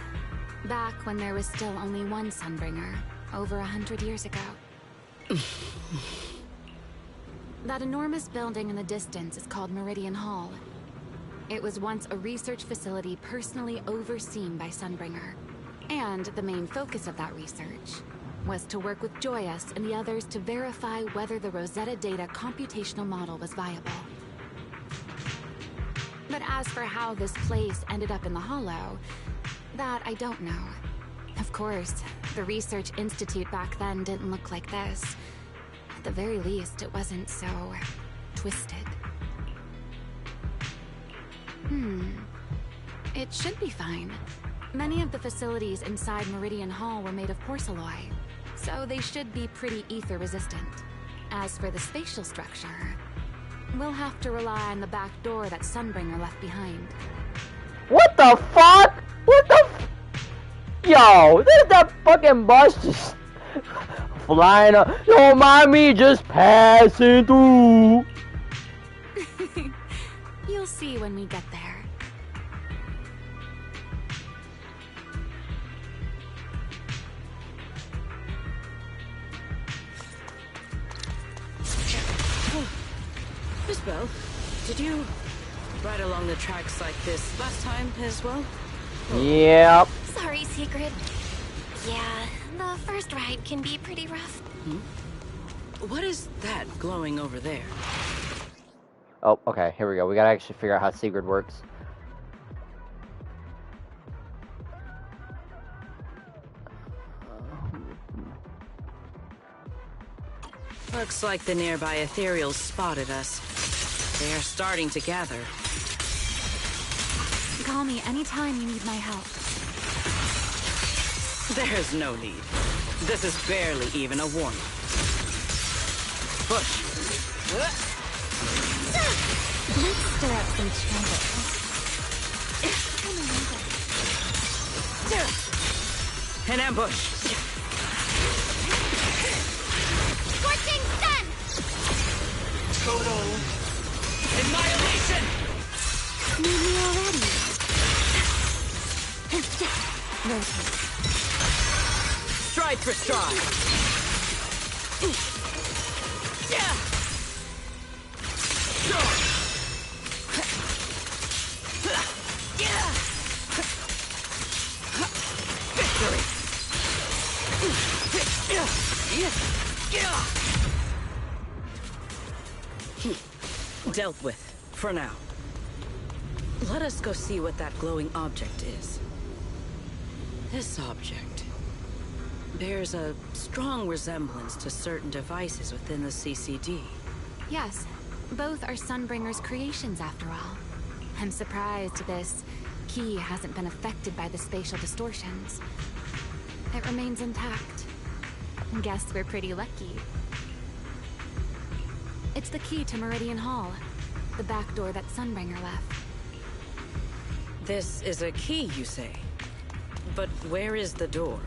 Back when there was still only one Sunbringer, over 100 years ago. That enormous building in the distance is called Meridian Hall. It was once a research facility personally overseen by Sunbringer. And the main focus of that research was to work with Joyous and the others to verify whether the Rosetta Data computational model was viable. But as for how this place ended up in the Hollow, that I don't know. Of course, the Research Institute back then didn't look like this. At the very least, it wasn't so twisted. It should be fine. Many of the facilities inside Meridian Hall were made of porcelain, so they should be pretty ether resistant. As for the spatial structure, we'll have to rely on the back door that Sunbringer left behind. What the fuck? What the f- Yo, there's that fucking bus just flying up. Don't mind me just passing through. You'll see when we get there. Miss Belle, did you ride along the tracks like this last time as well? Yep. Sorry, Secret. Yeah, the first ride can be pretty rough. What is that glowing over there? Oh, okay, here we go. We gotta actually figure out how Sigrid works. Looks like the nearby ethereals spotted us. They are starting to gather. Call me anytime you need my help. There's no need. This is barely even a warm-up. Push. Let's stir up some trouble. An ambush. Scorching sun! Total annihilation! Need me already. Rotate. Stride for stride. Yeah. Victory. Dealt with, for now. Let us go see what that glowing object is. This object bears a strong resemblance to certain devices within the CCD. Yes, both are Sunbringer's creations after all. I'm surprised this key hasn't been affected by the spatial distortions. It remains intact. Guess we're pretty lucky. It's the key to Meridian Hall, the back door that Sunbringer left. This is a key, you say? But where is the door?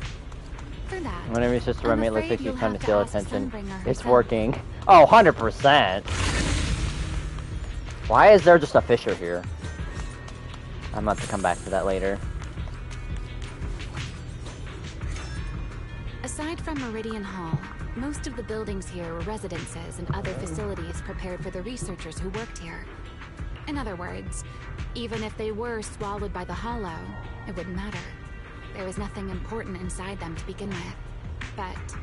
For that, Whenever your sister roommate looks like you'll she's trying have to to steal ask attention, Sunbringer it's herself. working. Oh, 100%. Why is there just a fissure here? I'm about to come back to that later. Aside from Meridian Hall, most of the buildings here were residences and other facilities prepared for the researchers who worked here. In other words, even if they were swallowed by the Hollow, it wouldn't matter. There was nothing important inside them to begin with. But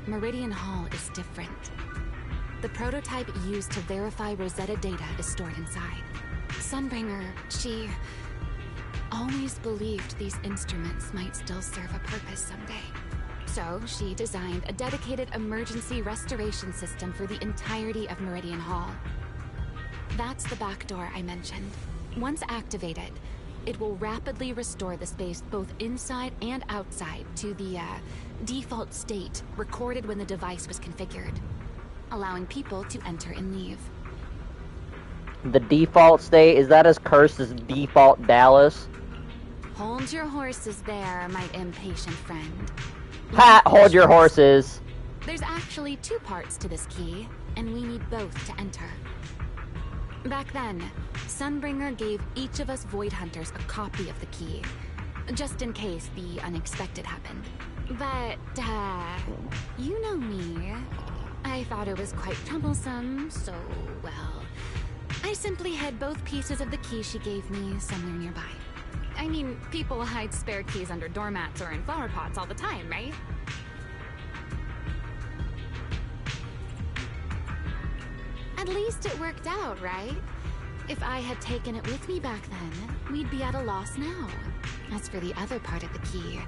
Meridian Hall is different. The prototype used to verify Rosetta data is stored inside. Sunbringer, she always believed these instruments might still serve a purpose someday. So she designed a dedicated emergency restoration system for the entirety of Meridian Hall. That's the back door I mentioned. Once activated, it will rapidly restore the space both inside and outside to the default state recorded when the device was configured, allowing people to enter and leave. The default state, is that as cursed as default Dallas? Hold your horses there, my impatient friend. Ha! Hold your horses! There's actually two parts to this key, and we need both to enter. Back then, Sunbringer gave each of us Void Hunters a copy of the key, just in case the unexpected happened. But, you know me. I thought it was quite troublesome, so, well, I simply hid both pieces of the key she gave me somewhere nearby. I mean, people hide spare keys under doormats or in flower pots all the time, right? At least it worked out, right? If I had taken it with me back then, we'd be at a loss now. As for the other part of the key,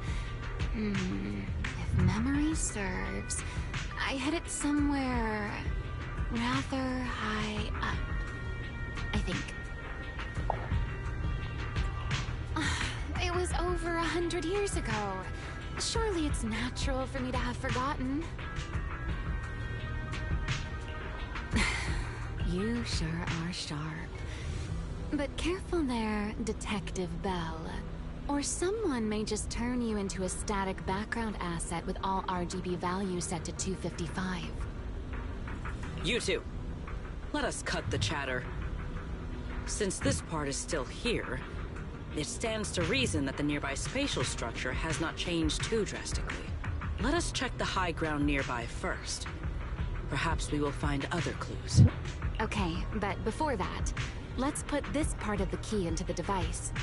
if memory serves, I hid it somewhere rather high up, I think. It was over 100 years ago. Surely it's natural for me to have forgotten. You sure are sharp. But careful there, Detective Bell. Or someone may just turn you into a static background asset with all RGB values set to 255. You two, let us cut the chatter. Since this part is still here, it stands to reason that the nearby spatial structure has not changed too drastically. Let us check the high ground nearby first. Perhaps we will find other clues. Okay, but before that, let's put this part of the key into the device.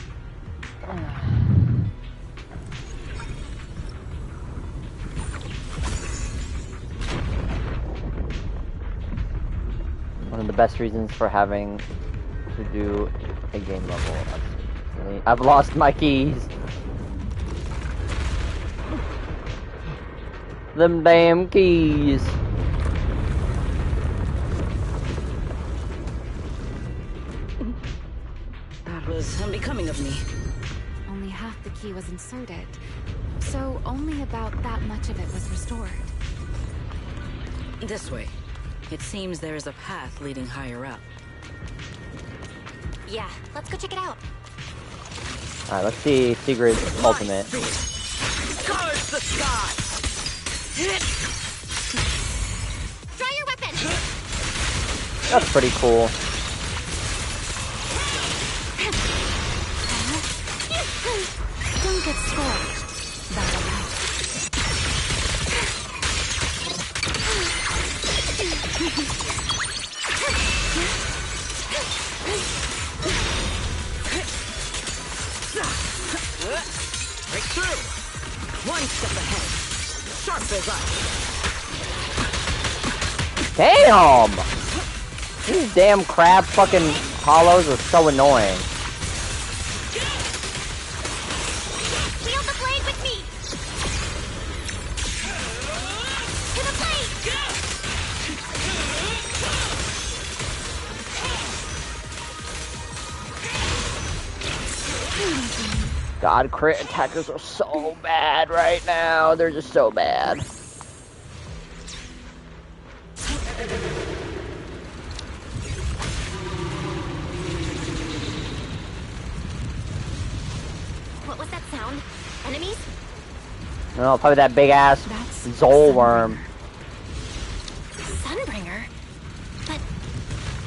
One of the best reasons for having to do a game level. I've lost my keys. Them damn keys. That was unbecoming of me. Only half the key was inserted, so only about that much of it was restored. This way. It seems there is a path leading higher up. Yeah, let's go check it out. Alright, let's see Sigrid's ultimate. Guards the sky! Draw your weapon! That's pretty cool. Don't One good score. That'll help. Break through! One step ahead. Sharp as ice. Damn! These damn crab fucking hollows are so annoying. Wield the blade with me! To the blade! God, crit attackers are so bad right now. They're just so bad. What was that sound? Enemies? No, probably that big ass Zol worm. Sunbringer? But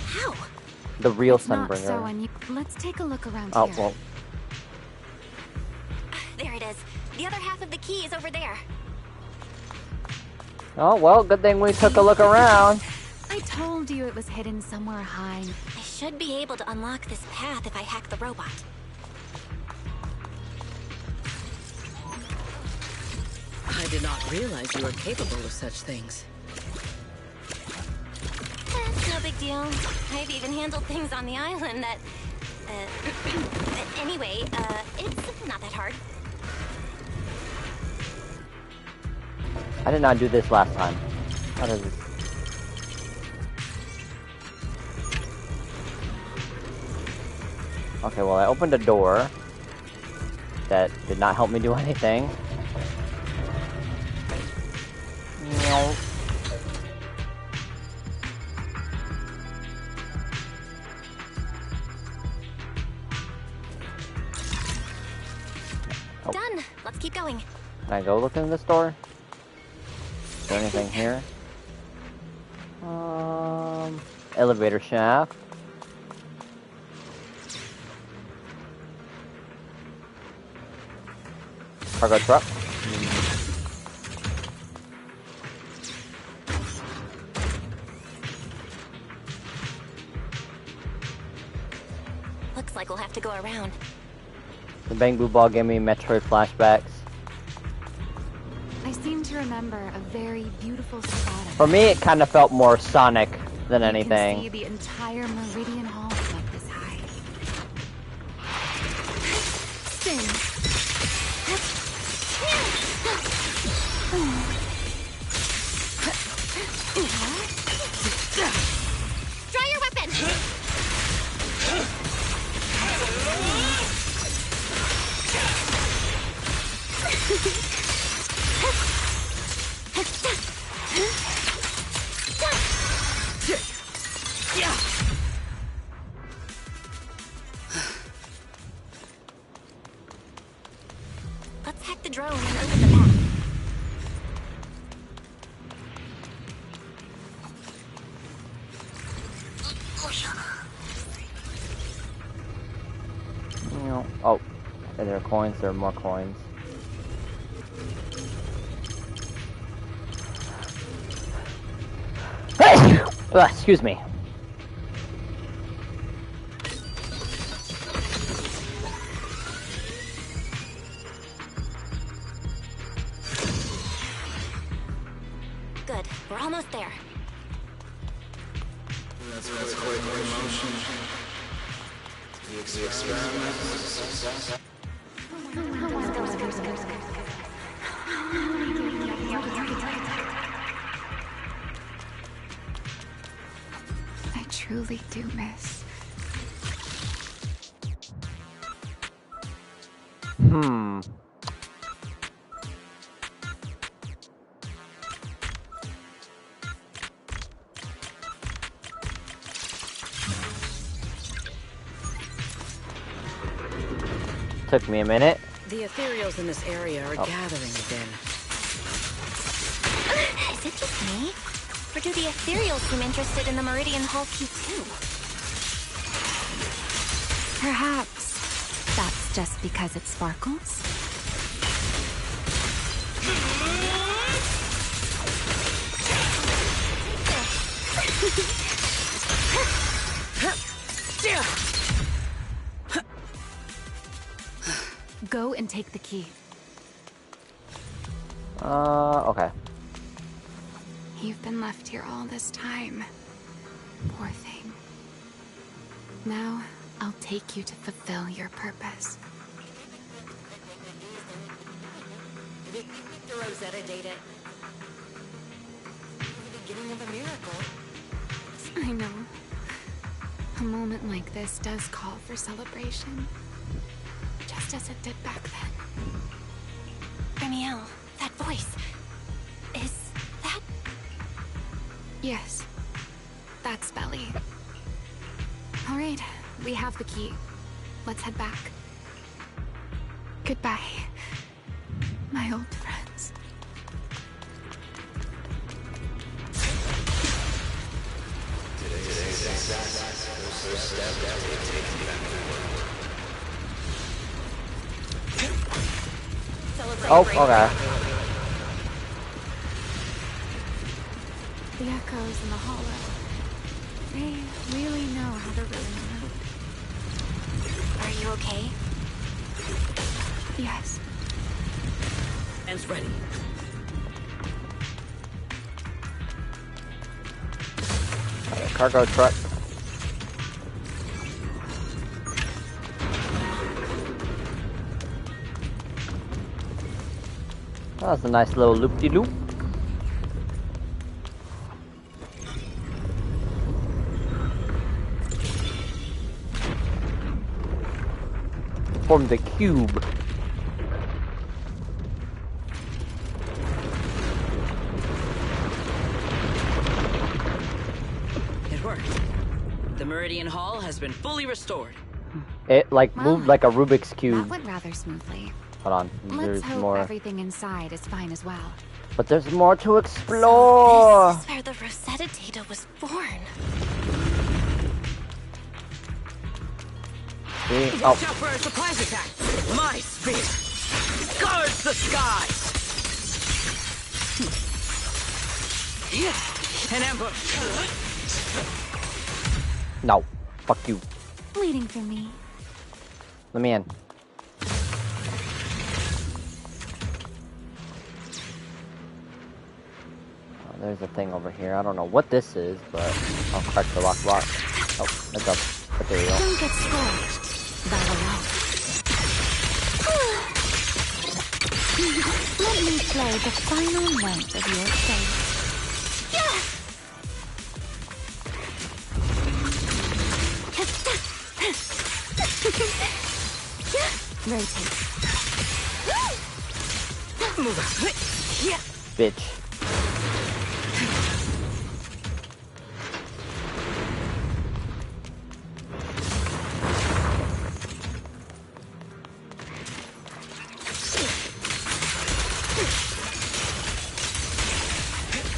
how? The real It's not so Sunbringer. Let's take a look around Oh, here. well. There it is. The other half of the key is over there. Oh, well, good thing we took a look around. I told you it was hidden somewhere high. I should be able to unlock this path if I hack the robot. I did not realize you were capable of such things. That's no big deal. I've even handled things on the island that... anyway, it's not that hard. I did not do this last time. How does this? Okay, well, I opened a door that did not help me do anything. No. Oh. Done. Let's keep going. Can I go look in this door? Is there anything here? Elevator shaft. Cargo truck. Looks like we'll have to go around. The Bang Boo Ball gave me Metroid flashbacks. I seem to remember a very beautiful spot. For me, it kind of felt more Sonic than You can anything. see the entire Meridian Hall from this high. Spin. Draw your weapon! Let's hack the drone and open the path. Oh, are there coins? There are more coins. Excuse me. Good. We're almost there. That's quite the emotion. The experiment was a success. I truly do miss. Took me a minute. The ethereals in this area are gathering again. Is it just me? Or do the ethereals seem interested in the Meridian Hall key too? Perhaps that's just because it sparkles. Go and take the key. Okay. You've been left here all this time. Poor thing. Now, I'll take you to fulfill your purpose. Did Rosetta date it? The beginning of a miracle. I know. A moment like this does call for celebration. Just as it did back then. Ramiel, that voice. Is that... Yes. That's Belly. Alright, we have the key. Let's head back. Goodbye, my old friends. Today's first step that we take back the world. Oh, okay. The echoes in the hollow. They really know how to ruin the mood. Are you okay? Yes. Ends ready. Cargo truck. That's a nice little loop-de-loop. Form the cube. It worked. The Meridian Hall has been fully restored. It like moved like a Rubik's That cube. went rather smoothly. Hold on, Let's there's hope more. everything inside is fine as well. But there's more to explore. So this is where the Rosetta data was born. See? Watch Oh, out for a surprise attack! My spear guards the skies! An ambush! no. Fuck you. Waiting for me. Let me in. Oh, there's a thing over here. I don't know what this is, but I'll crack the lock. Oh, that's up. But there you go. Don't get scorched. That alone. Let me play the final note of your fate. Rotate. Move out. Bitch.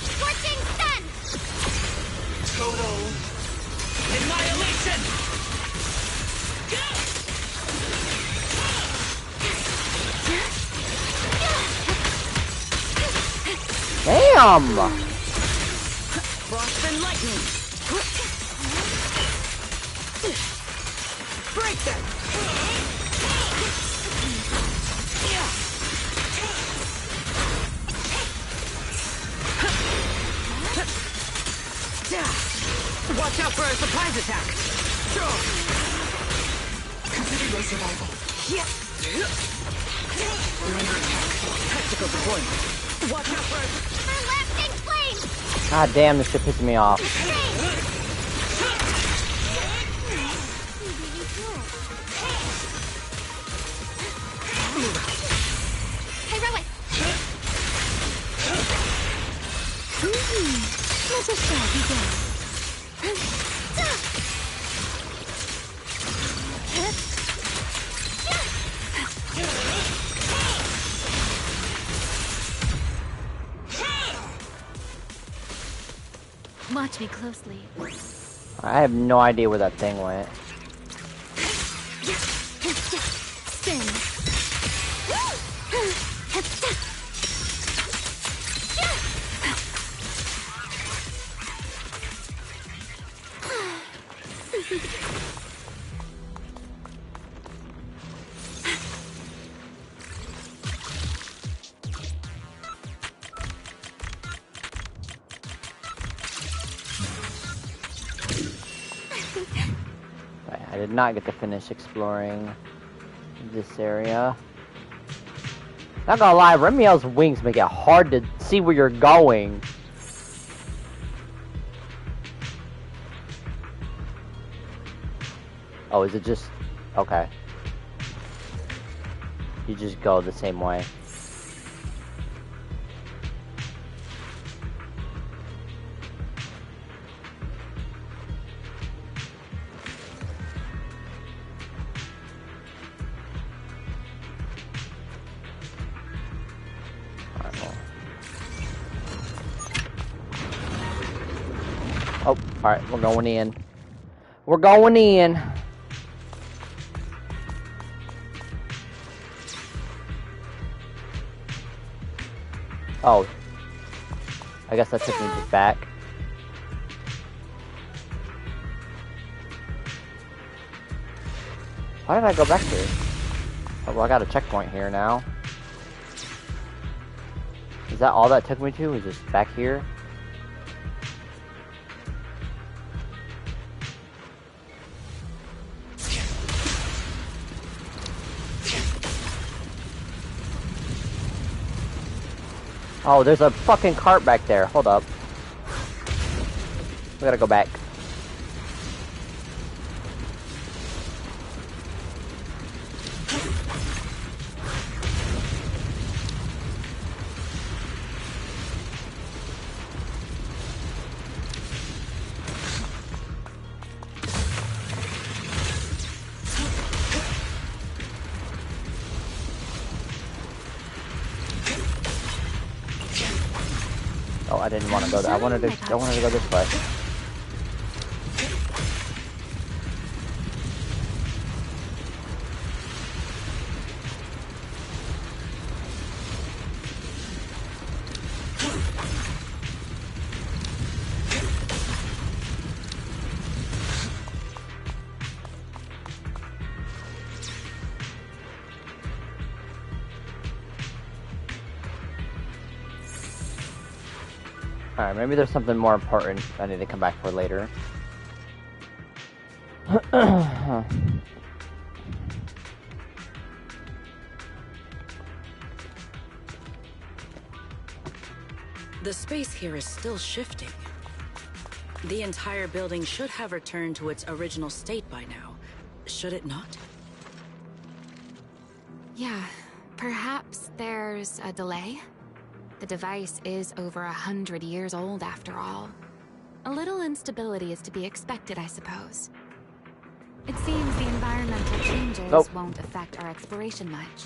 Scorching sun! Total annihilation! Damn! Frost and lightning! Break them! Watch out for a surprise attack! Consider your survival. Under attack. Tactical deployment. Watch out for For lasting flames! God damn, this shit pisses me off. Heroic! Let us show begin. Watch me closely. I have no idea where that thing went. Spin. did not get to finish exploring this area. Not gonna lie, Remiel's wings make it hard to see where you're going. Oh, is it just... Okay. You just go the same way. Oh, alright, we're going in. We're going in. Oh. I guess that took me just back. Why did I go back here? Oh, well, I got a checkpoint here now. Is that all that took me to? Was just back here? Oh, there's a fucking cart back there. Hold up. We gotta go back. Oh, I didn't want to go there. I wanted to go this way. Alright, maybe there's something more important I need to come back for later. The space here is still shifting. The entire building should have returned to its original state by now, should it not? Yeah, perhaps there's a delay. The device is over 100 years old after all. A little instability is to be expected, I suppose. It seems the environmental changes won't affect our exploration much.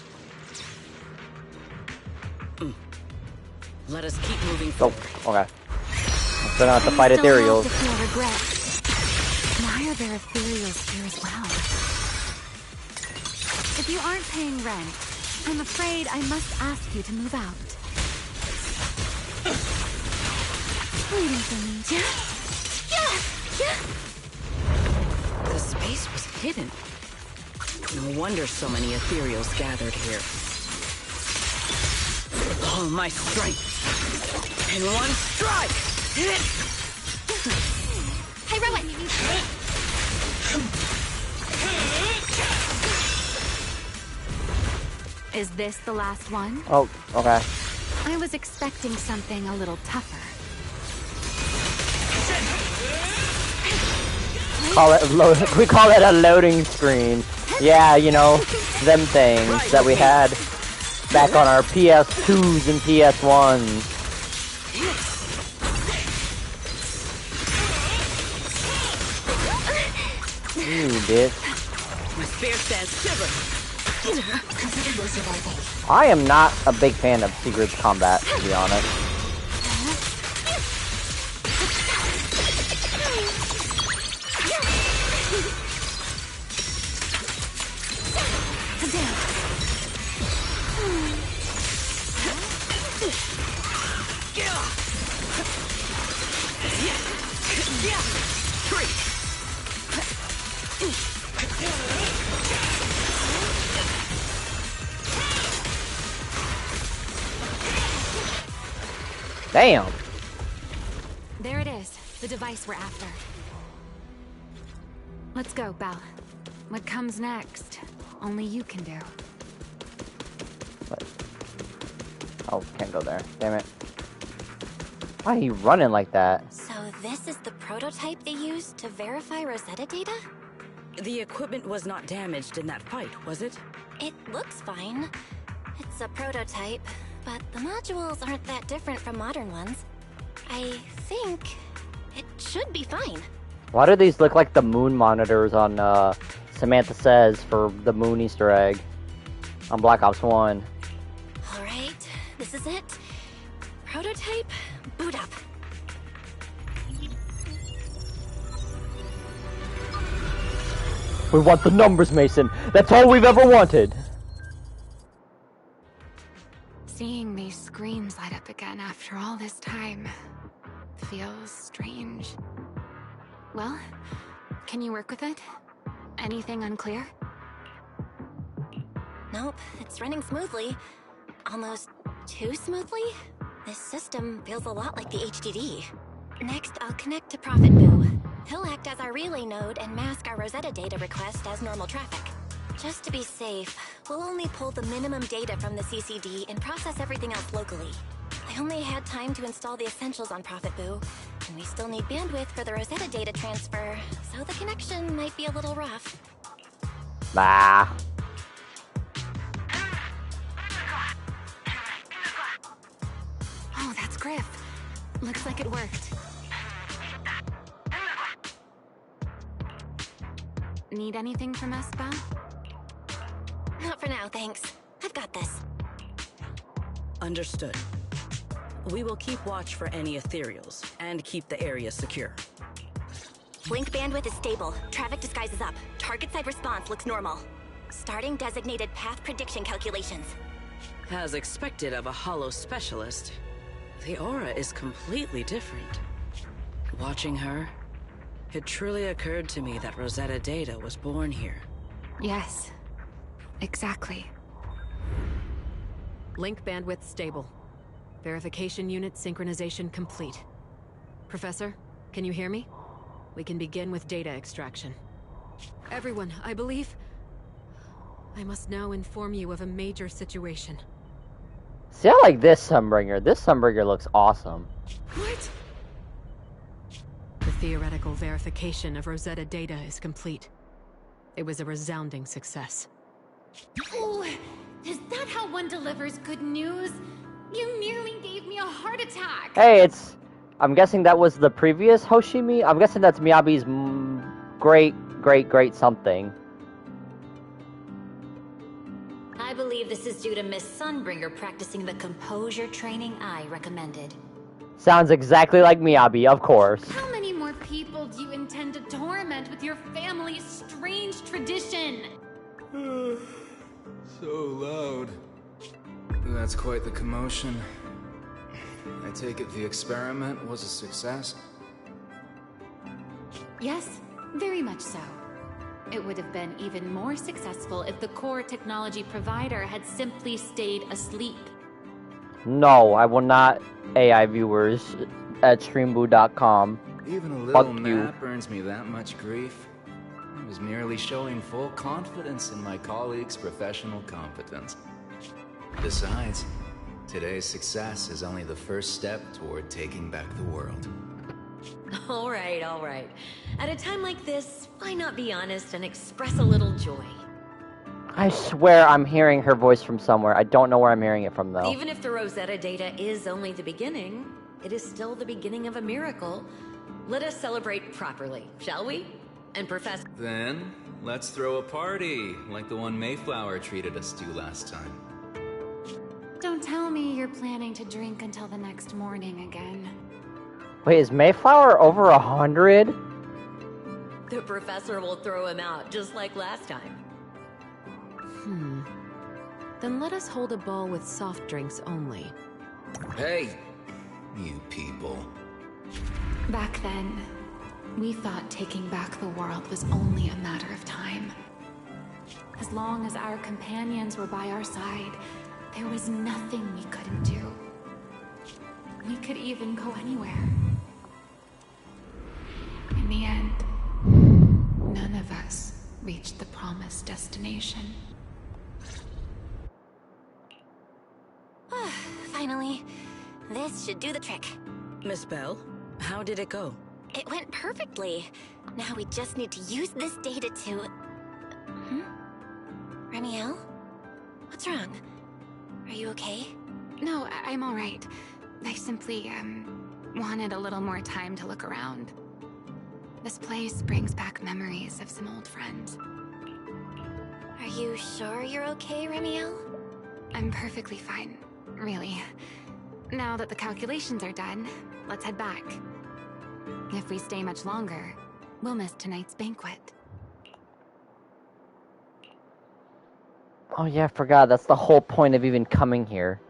Let us keep moving forward. Oh, okay. I'm still gonna have to fight ethereals. To feel regret. Why are there ethereals here as well? If you aren't paying rent, I'm afraid I must ask you to move out. Waiting for me, The space was hidden. No wonder so many ethereals gathered here. All my strength in one strike! Hey, Rowan! Is this the last one? Oh, okay. I was expecting something a little tougher. We call it a loading screen. Yeah, you know, them things that we had back on our PS2s and PS1s. You bitch. My spear stands shiver. I am not a big fan of Sigurd's combat, to be honest. Damn. There it is, the device we're after. Let's go, Belle. What comes next, only you can do. What? Oh, can't go there. Damn it. Why are you running like that? So this is the prototype they used to verify Rosetta data? The equipment was not damaged in that fight, was it? It looks fine. It's a prototype, but the modules aren't that different from modern ones. I think it should be fine. Why do these look like the moon monitors on Samantha Says for the moon Easter egg on Black Ops 1? Alright, this is it. Prototype, boot up. We want the numbers, Mason. That's all we've ever wanted. Seeing these screens light up again after all this time feels strange. Well, can you work with it? Anything unclear? Nope, it's running smoothly. Almost too smoothly? This system feels a lot like the HDD. Next, I'll connect to Prophet Boo. He'll act as our relay node and mask our Rosetta data request as normal traffic. Just to be safe, we'll only pull the minimum data from the CCD and process everything else locally. I only had time to install the essentials on Prophet Boo, and we still need bandwidth for the Rosetta data transfer, so the connection might be a little rough. Bah. Oh, that's Griff. Looks like it worked. Need anything from us, Belle? Not for now, thanks. I've got this. Understood. We will keep watch for any ethereals and keep the area secure. Link bandwidth is stable. Traffic disguise is up. Target side response looks normal. Starting designated path prediction calculations. As expected of a holo specialist, the aura is completely different. Watching her, it truly occurred to me that Rosetta data was born here. Yes, exactly. Link bandwidth stable. Verification unit synchronization complete. Professor, can you hear me? We can begin with data extraction. Everyone, I believe... I must now inform you of a major situation. See, I like this Sunbringer. This Sunbringer looks awesome. What? The theoretical verification of Rosetta data is complete. It was a resounding success. Oh, is that how one delivers good news? You nearly gave me a heart attack. Hey, it's... I'm guessing that was the previous Hoshimi? I'm guessing that's Miyabi's great something. I believe this is due to Miss Sunbringer practicing the composure training I recommended. Sounds exactly like Miyabi, of course. How many more people do you intend to torment with your family's strange tradition? So loud. That's quite the commotion. I take it the experiment was a success? Yes, very much so. It would have been even more successful if the core technology provider had simply stayed asleep. No, I will not, AI viewers at streamboo.com. Even a little Fuck you. nap earns me that much grief. I was merely showing full confidence in my colleagues' professional competence. Besides, today's success is only the first step toward taking back the world. All right, all right. At a time like this, why not be honest and express a little joy? I swear I'm hearing her voice from somewhere. I don't know where I'm hearing it from, though. Even if the Rosetta data is only the beginning, it is still the beginning of a miracle. Let us celebrate properly, shall we? And Professor... Then, let's throw a party, like the one Mayflower treated us to last time. Don't tell me you're planning to drink until the next morning again. Wait, is Mayflower over 100? The Professor will throw him out, just like last time. Then let us hold a ball with soft drinks only. Hey, you people. Back then, we thought taking back the world was only a matter of time. As long as our companions were by our side, there was nothing we couldn't do. We could even go anywhere. In the end, none of us reached the promised destination. Finally. This should do the trick. Miss Bell, how did it go? It went perfectly. Now we just need to use this data to... Remiel? What's wrong? Are you okay? No, I'm all right. I simply, wanted a little more time to look around. This place brings back memories of some old friends. Are you sure you're okay, Remiel? I'm perfectly fine, really. Now that the calculations are done, let's head back. If we stay much longer, we'll miss tonight's banquet. Oh yeah, I forgot. That's the whole point of even coming here.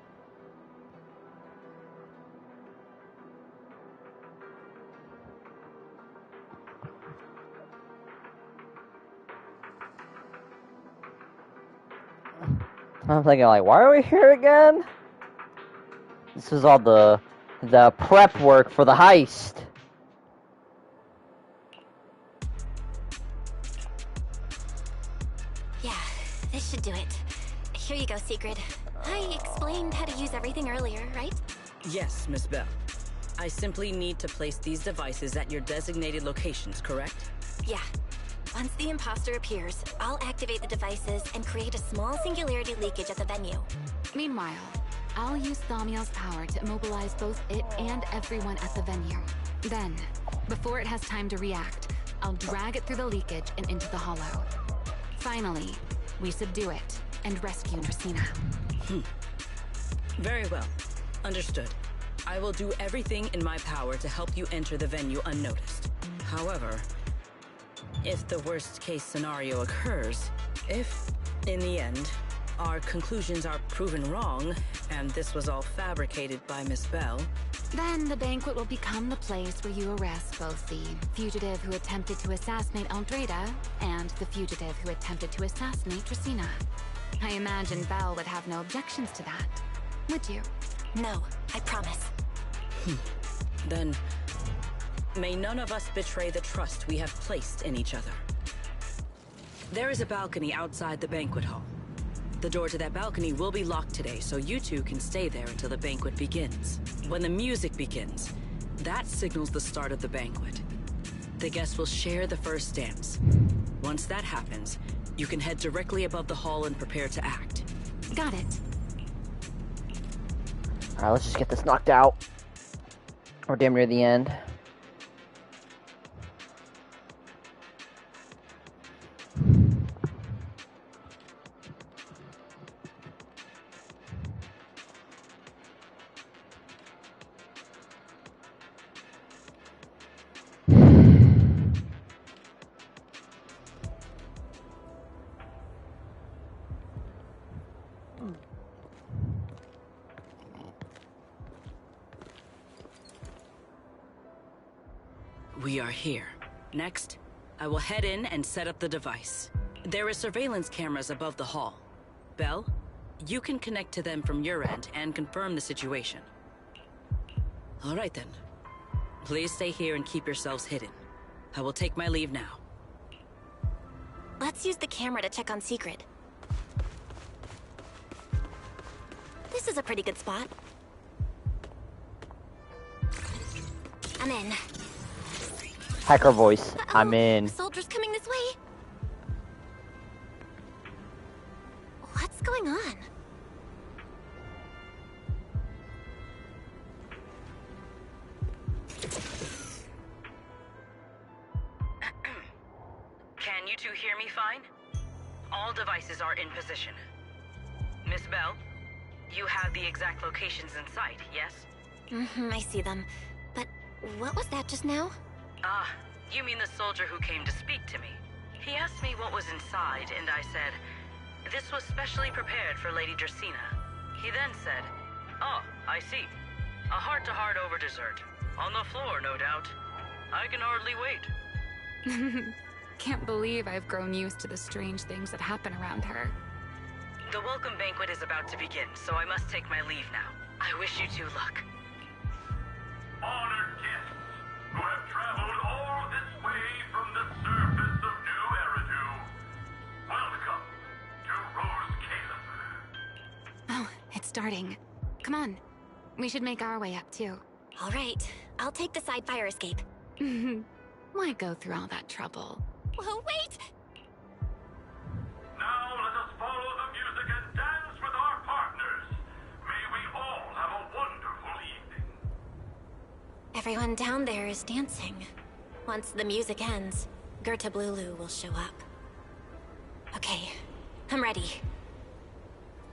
I'm thinking like, why are we here again? This is all the prep work for the heist. Yeah, this should do it. Here you go, Secret. I explained how to use everything earlier, right? Yes, Miss Bell. I simply need to place these devices at your designated locations, correct? Yeah. Once the imposter appears, I'll activate the devices and create a small singularity leakage at the venue. Meanwhile, I'll use Thaumiel's power to immobilize both it and everyone at the venue. Then, before it has time to react, I'll drag it through the leakage and into the hollow. Finally, we subdue it and rescue Dracena. Very well. Understood. I will do everything in my power to help you enter the venue unnoticed. However, if the worst case scenario occurs, if, in the end, our conclusions are proven wrong, and this was all fabricated by Miss Bell, then the banquet will become the place where you arrest both the fugitive who attempted to assassinate Aldreda and the fugitive who attempted to assassinate Dracena. I imagine Belle would have no objections to that. Would you? No, I promise. Then may none of us betray the trust we have placed in each other. There is a balcony outside the banquet hall. The door to that balcony will be locked today, so you two can stay there until the banquet begins. When the music begins, that signals the start of the banquet. The guests will share the first dance. Once that happens, you can head directly above the hall and prepare to act. Got it. Alright, let's just get this knocked out. We're damn near the end. We are here. Next, I will head in and set up the device. There are surveillance cameras above the hall. Belle, you can connect to them from your end and confirm the situation. All right then. Please stay here and keep yourselves hidden. I will take my leave now. Let's use the camera to check on Secret. This is a pretty good spot. I'm in. Hacker voice. I'm in. Soldiers coming this way. What's going on? Can you two hear me fine? All devices are in position. Miss Bell, you have the exact locations in sight, yes? I see them. But what was that just now? Ah, you mean the soldier who came to speak to me. He asked me what was inside, and I said, this was specially prepared for Lady Dracena. He then said, oh, I see. A heart-to-heart over dessert. On the floor, no doubt. I can hardly wait. Can't believe I've grown used to the strange things that happen around her. The welcome banquet is about to begin, so I must take my leave now. I wish you two luck. Honored guests who have traveled all this way from the surface of New Eridu, starting. Come on. We should make our way up, too. All right. I'll take the side fire escape. Why go through all that trouble? Oh, wait! Now let us follow the music and dance with our partners. May we all have a wonderful evening. Everyone down there is dancing. Once the music ends, Gerta Blulu will show up. Okay, I'm ready.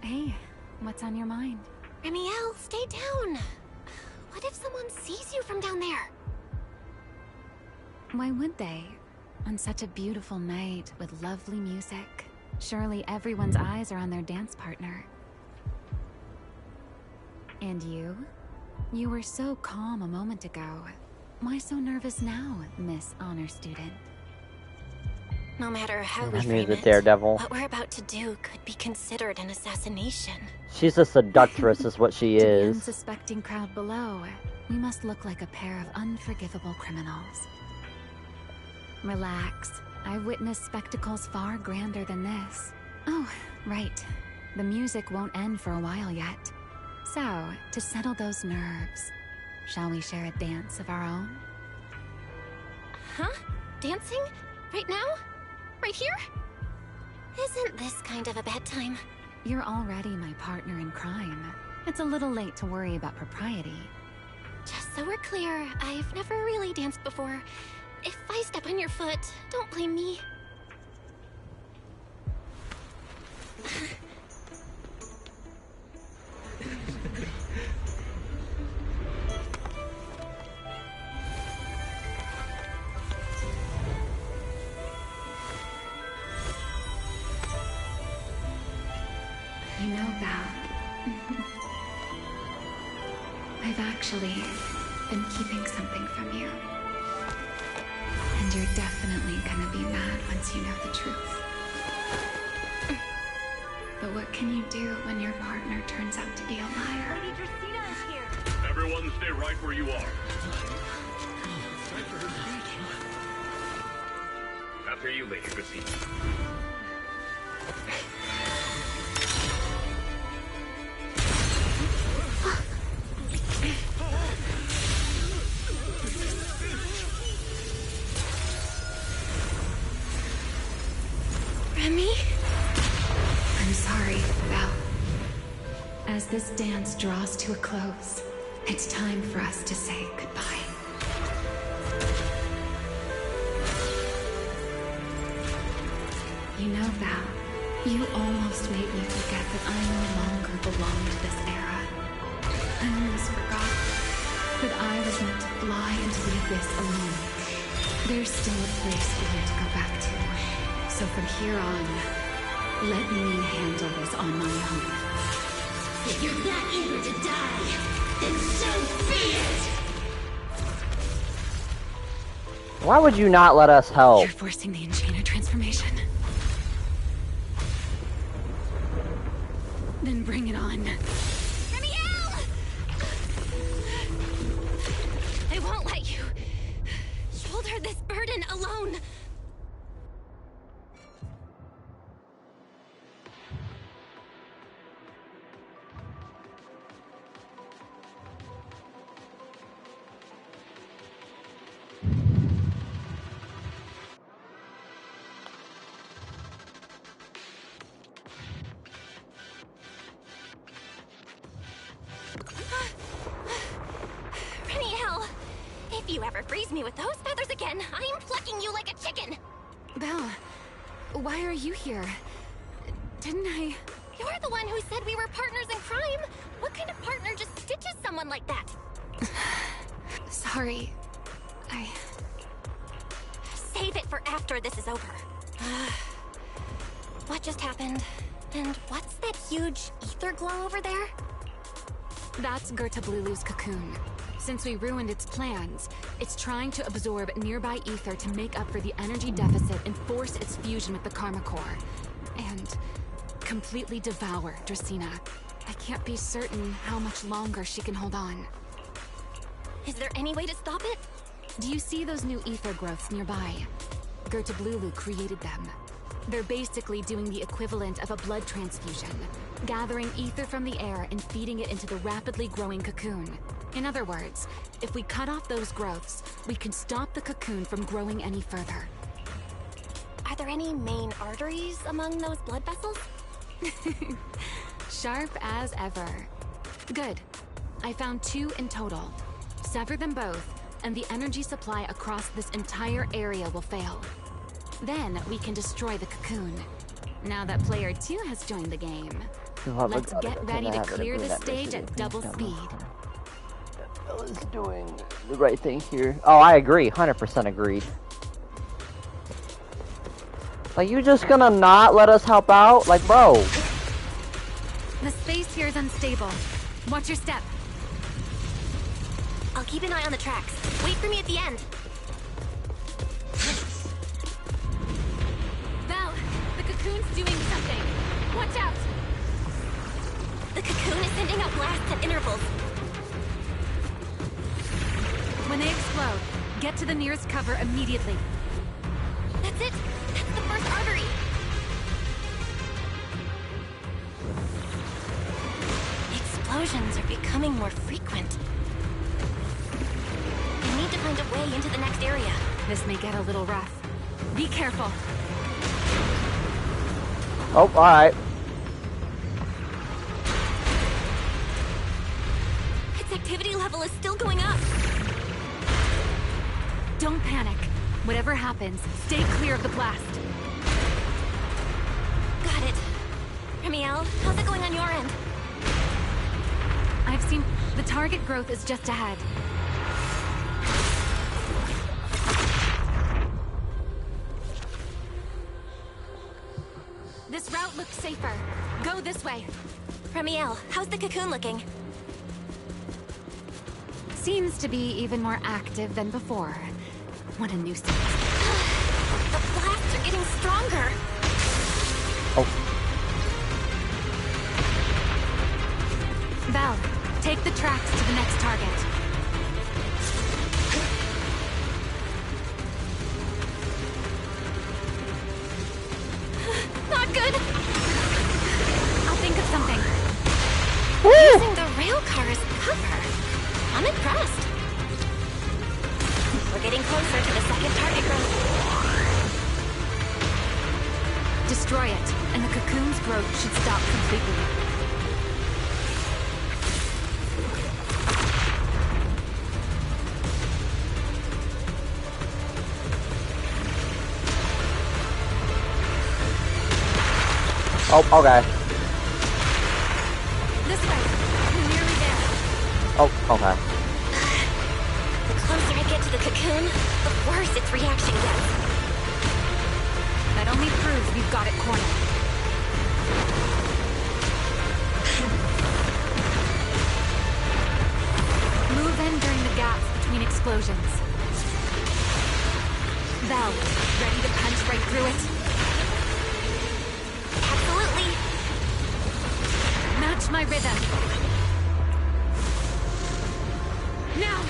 Hey, what's on your mind? Remiel, stay down. What if someone sees you from down there? Why would they? On such a beautiful night with lovely music. Surely everyone's eyes are on their dance partner. And you? You were so calm a moment ago. Why so nervous now, Miss Honor Student? No matter how we I mean, frame the it, Daredevil. what we're about to do could be considered an assassination. She's a seductress, is what she To the is. unsuspecting crowd below, we must look like a pair of unforgivable criminals. Relax. I've witnessed spectacles far grander than this. Oh, right. The music won't end for a while yet. So, to settle those nerves, shall we share a dance of our own? Huh? Dancing? Right now? Right here? Isn't this kind of a bad time? You're already my partner in crime. It's a little late to worry about propriety. Just so we're clear, I've never really danced before. If I step on your foot, don't blame me. You know, Val, I've actually been keeping something from you. And you're definitely gonna be mad once you know the truth. But what can you do when your partner turns out to be a liar? Lady Dracena is here. Everyone stay right where you are. After you, Lady Dracena. Remy? I'm sorry, Val. As this dance draws to a close, it's time for us to say goodbye. You know, Val, you almost made me forget that I no longer belong to this era. I almost forgot that I was meant to fly into the abyss alone. There's still a place for you to go back to. So from here on, let me handle this on my own. If you're that eager to die, then so be it! Why would you not let us help? You're forcing the Enchanter transformation. Then bring it on. Remiel! I won't let you shoulder this burden alone. Remiel, if you ever freeze me with those feathers again, I'm plucking you like a chicken. Belle, why are you here? Didn't I... You're the one who said we were partners in crime. What kind of partner just stitches someone like that? Sorry. Save it for after this is over. What just happened? And what's that huge ether glow over there? That's Gerta Blulu's cocoon. Since we ruined its plans, it's trying to absorb nearby ether to make up for the energy deficit and force its fusion with the Karma Core. And completely devour Dracena. I can't be certain how much longer she can hold on. Is there any way to stop it? Do you see those new ether growths nearby? Gerta Blulu created them. They're basically doing the equivalent of a blood transfusion, gathering ether from the air and feeding it into the rapidly growing cocoon. In other words, if we cut off those growths, we can stop the cocoon from growing any further. Are there any main arteries among those blood vessels? Sharp as ever. Good. I found 2 in total. Sever them both, and the energy supply across this entire area will fail. Then we can destroy the cocoon. Now that player 2 has joined the game, let's get ready to clear the stage at double speed. Is doing the right thing here. Oh, I agree. 100% agreed. Like, you just gonna not let us help out? Like, bro. The space here is unstable. Watch your step. I'll keep an eye on the tracks. Wait for me at the end. Val, the cocoon's doing something. Watch out! The cocoon is sending out blasts at intervals. When they explode, get to the nearest cover immediately. That's it! That's the first artery! Explosions are becoming more frequent. I need to find a way into the next area. This may get a little rough. Be careful. Oh, alright. Its activity level is still going up. Don't panic. Whatever happens, stay clear of the blast. Got it. Ramiel, how's it going on your end? I've seen the target growth is just ahead. This route looks safer. Go this way. Ramiel, how's the cocoon looking? Seems to be even more active than before. What a nuisance. The blasts are getting stronger. Oh. Val, take the tracks to the next target. Not good. I'll think of something. Using the rail car as cover. I'm impressed. We're getting closer to the second target growth. Destroy it, and the cocoon's growth should stop completely. Oh, okay. This way. We're nearly there. Oh, okay. The closer I get to the cocoon, the worse its reaction gets. That only proves we've got it cornered. Move in during the gaps between explosions. Val, ready to punch right through it? Absolutely. Match my rhythm. Now!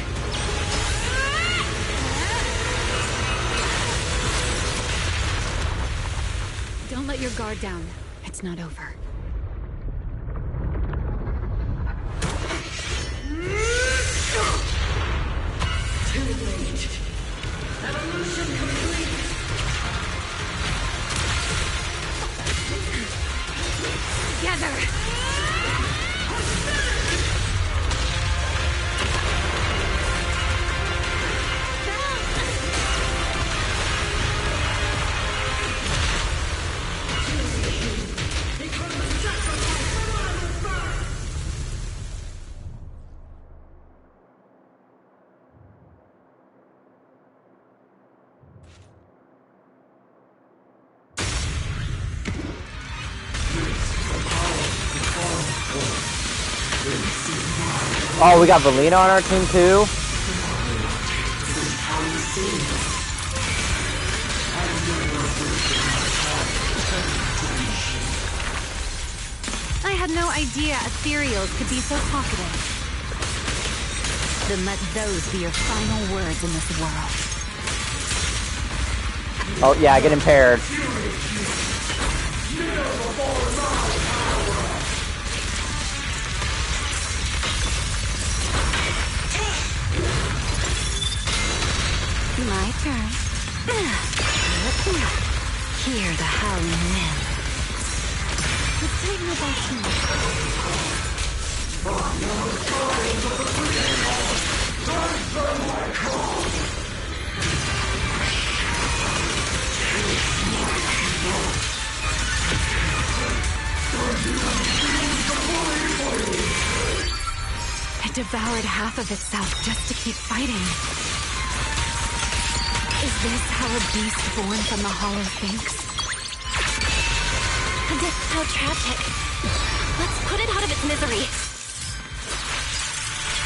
Don't let your guard down. It's not over. Too late. Evolution complete. Together! Oh, we got Valina on our team too? I had no idea ethereals could be so talkative. Then let those be your final words in this world. Oh yeah, get impaired. devoured half of itself just to keep fighting. Is this how a beast born from the hollow thinks? How tragic. Let's put it out of its misery.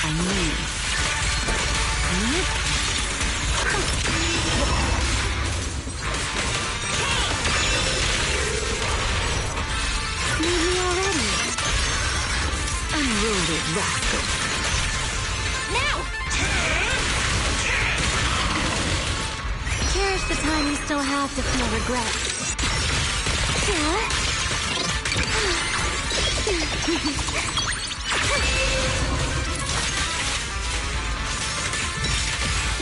I mean... Need me already? Unruly rascal. Now! Cherish the time you still have to feel regret.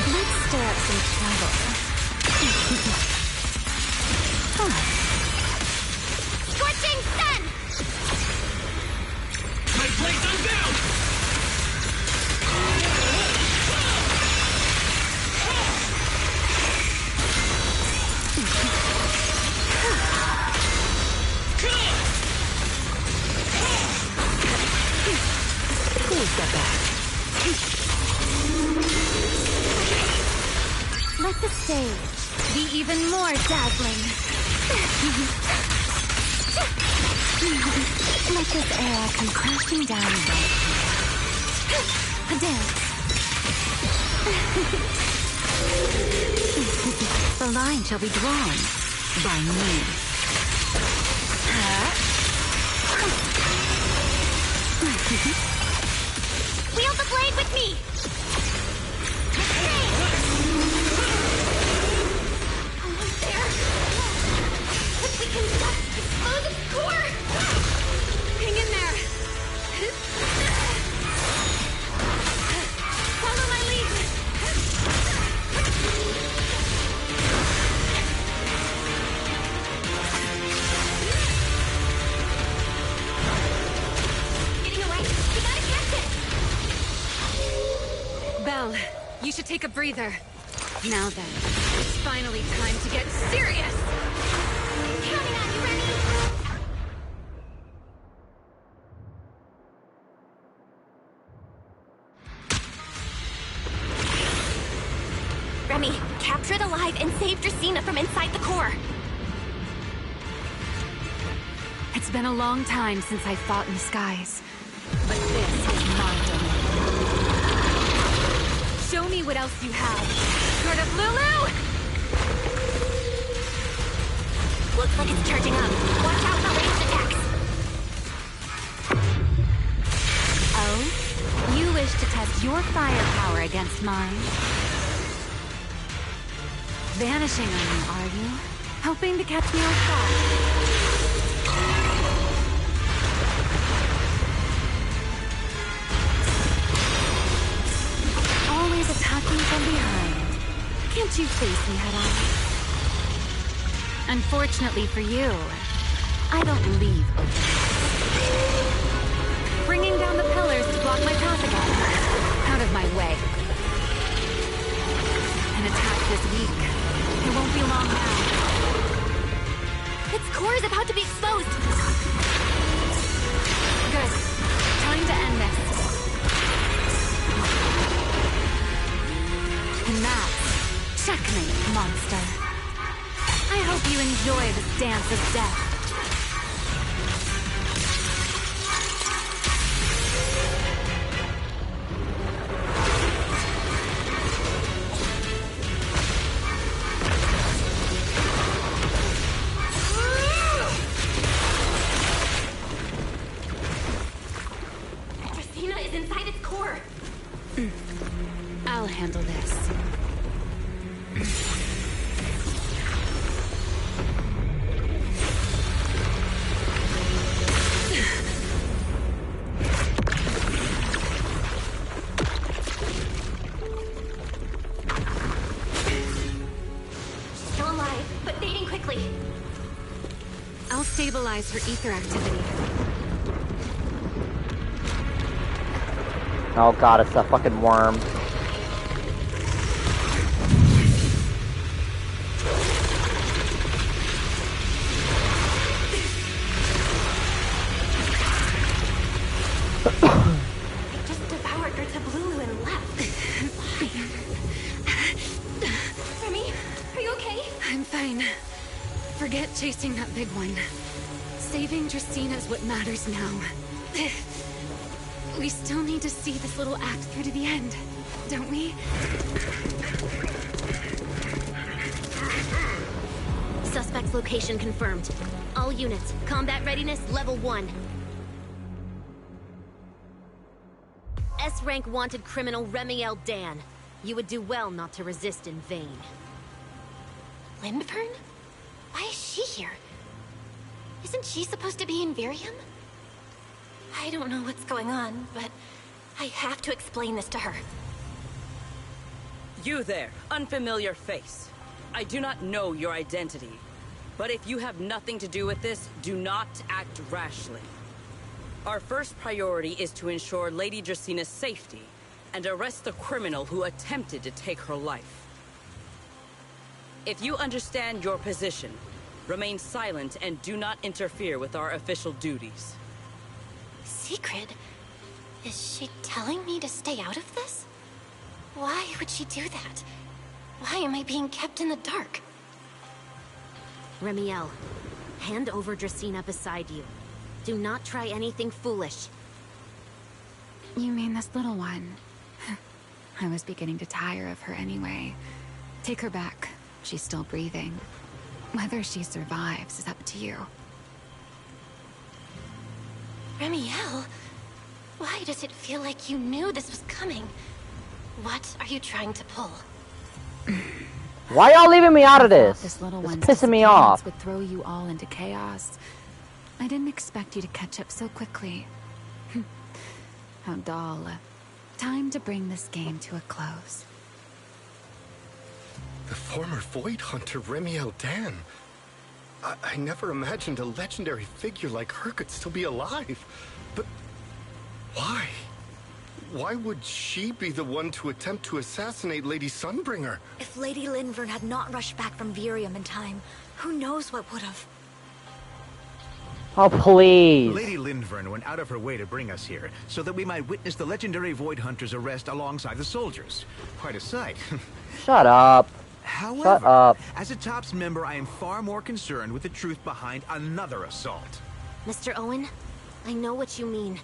Let's stir up some trouble. Scorching sun! My blades unbound! Please step back. Let the stage be even more dazzling. Let this era come crashing down right here. A dance. The line shall be drawn by me. Wield the blade with me! Almost there. If we can just expose its core! Hang in there! Follow my lead! Getting away! We gotta catch it! Belle, you should take a breather. Now then, it's finally time to get serious! Counting on you, Remy! Remy, capture it alive and save Dracena from inside the core. It's been a long time since I fought in the skies, but this is my domain. Show me what else you have. Sort of Lulu! Looks like it's charging up. Watch out for ranged attacks. Oh? You wish to test your firepower against mine? Vanishing on me, are you? Hoping to catch me off guard? Always attacking from behind. Can't you face me head on? Unfortunately for you, I don't leave open. Bringing down the pillars to block my path again. Out of my way. An attack this week. It won't be long now. Its core is about to be exposed. Good. Time to end this. And that's checkmate, monster. I hope you enjoy this dance of death. Dracena is inside its core. I'll handle this. Still alive, but fading quickly. I'll stabilize her ether activity. Oh god, it's a fucking worm. It just devoured Gerta Blulu and left. Remy, are you okay? I'm fine. Forget chasing that big one. Saving Dracina's what matters now. We still need to see this little act through to the end, don't we? Suspect's location confirmed. All units, combat readiness level 1. S-rank wanted criminal Remiel Dan. You would do well not to resist in vain. Lindvern? Why is she here? Isn't she supposed to be in Virium? I don't know what's going on, but I have to explain this to her. You there, unfamiliar face. I do not know your identity. But if you have nothing to do with this, do not act rashly. Our first priority is to ensure Lady Dracina's safety and arrest the criminal who attempted to take her life. If you understand your position, remain silent and do not interfere with our official duties. Secret? Is she telling me to stay out of this? Why would she do that? Why am I being kept in the dark? Remiel, hand over Dracina beside you. Do not try anything foolish. You mean this little one? I was beginning to tire of her anyway. Take her back. She's still breathing. Whether she survives is up to you. Remiel? Why does it feel like you knew this was coming? What are you trying to pull? Why y'all leaving me out of this? This little It's one's pissing me off. would throw you all into chaos. I didn't expect you to catch up so quickly. How dull. Time to bring this game to a close. The former Void Hunter Remiel Dan. I never imagined a legendary figure like her could still be alive. But why? Why would she be the one to attempt to assassinate Lady Sunbringer? If Lady Lindvern had not rushed back from Virium in time, who knows what would have. Oh, please. Lady Lindvern went out of her way to bring us here, so that we might witness the legendary Void Hunter's arrest alongside the soldiers. Quite a sight. Shut up. However, Shut up. as a TOPS member, I am far more concerned with the truth behind another assault. Mr. Owen, I know what you mean,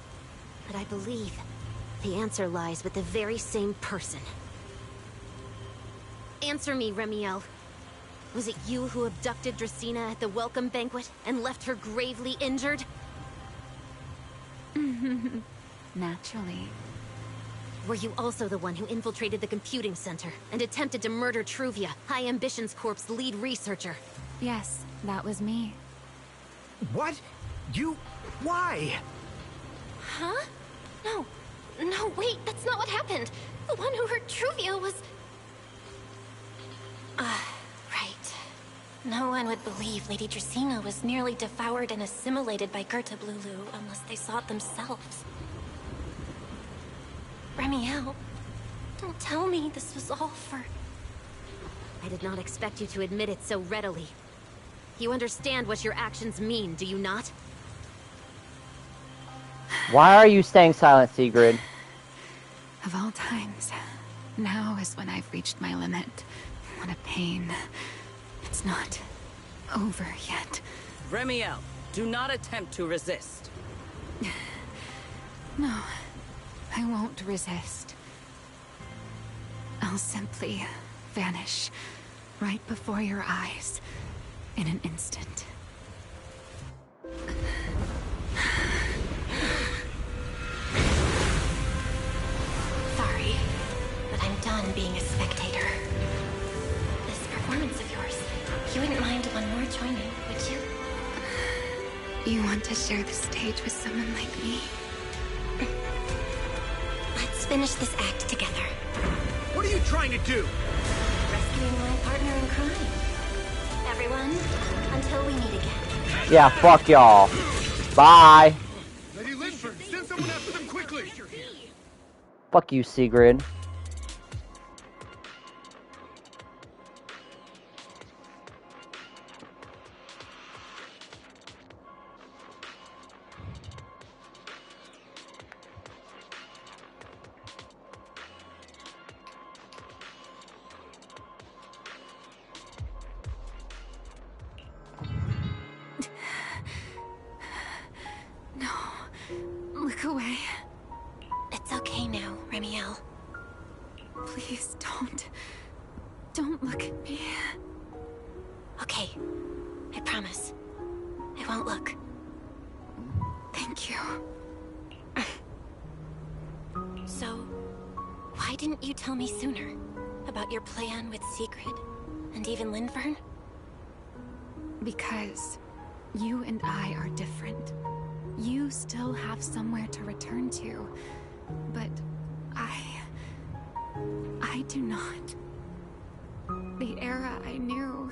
but I believe the answer lies with the very same person. Answer me, Remiel. Was it you who abducted Dracina at the welcome banquet and left her gravely injured? Naturally. Were you also the one who infiltrated the computing center and attempted to murder Truvia, High Ambitions Corp's lead researcher? Yes, that was me. What? You... why? Huh? No, wait, that's not what happened. The one who hurt Truvia was... right. No one would believe Lady Dracina was nearly devoured and assimilated by Gerta Blulu unless they saw it themselves. Remiel, don't tell me this was all for... I did not expect you to admit it so readily. You understand what your actions mean, do you not? Why are you staying silent, Sigrid? Of all times, now is when I've reached my limit. What a pain. It's not over yet. Remiel, do not attempt to resist. No, I won't resist. I'll simply vanish right before your eyes in an instant. Sorry, but I'm done being a spectator. This performance of yours, you wouldn't mind one more joining, would you? You want to share the stage with someone like me? Let's finish this act together. What are you trying to do? Rescuing my partner in crime. Everyone, until we meet again. Yeah, fuck y'all. Bye. Lady Lindford, send someone after them quickly! Fuck you, Sigrid. Look away. It's okay now, Remiel. Please don't. Don't look at me. Okay. I promise. I won't look. Thank you. So, why didn't you tell me sooner about your plan with Secret and even Lindvern? Because you and I are different. You still have somewhere to return to, but I do not. The era I knew,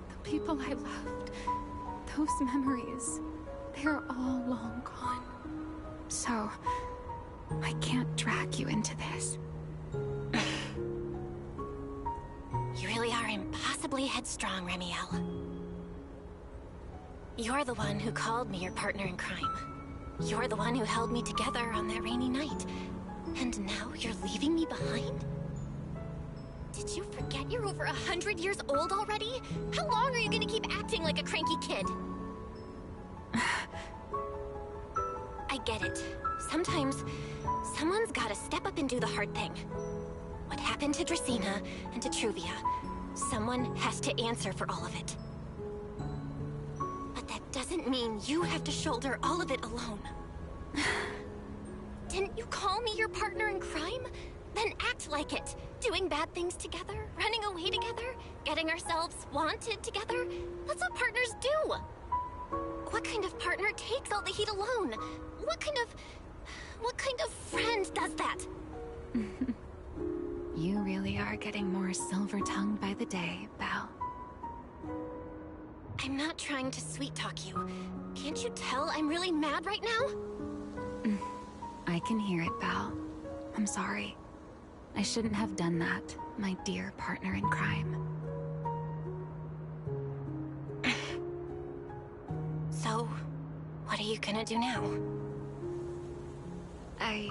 the people I loved, those memories, they're all long gone. So, I can't drag you into this. You really are impossibly headstrong, Remiel. You're the one who called me your partner in crime. You're the one who held me together on that rainy night. And now you're leaving me behind? Did you forget you're over 100 years old already? How long are you gonna keep acting like a cranky kid? I get it. Sometimes, someone's gotta step up and do the hard thing. What happened to Dracaena and to Truvia? Someone has to answer for all of it. But that doesn't mean you have to shoulder all of it alone. Didn't you call me your partner in crime? Then act like it. Doing bad things together, running away together, getting ourselves wanted together. That's what partners do. What kind of partner takes all the heat alone? What kind of friend does that? You really are getting more silver-tongued by the day, Belle. I'm not trying to sweet-talk you. Can't you tell I'm really mad right now? I can hear it, Belle. I'm sorry. I shouldn't have done that, my dear partner in crime. So, what are you gonna do now? I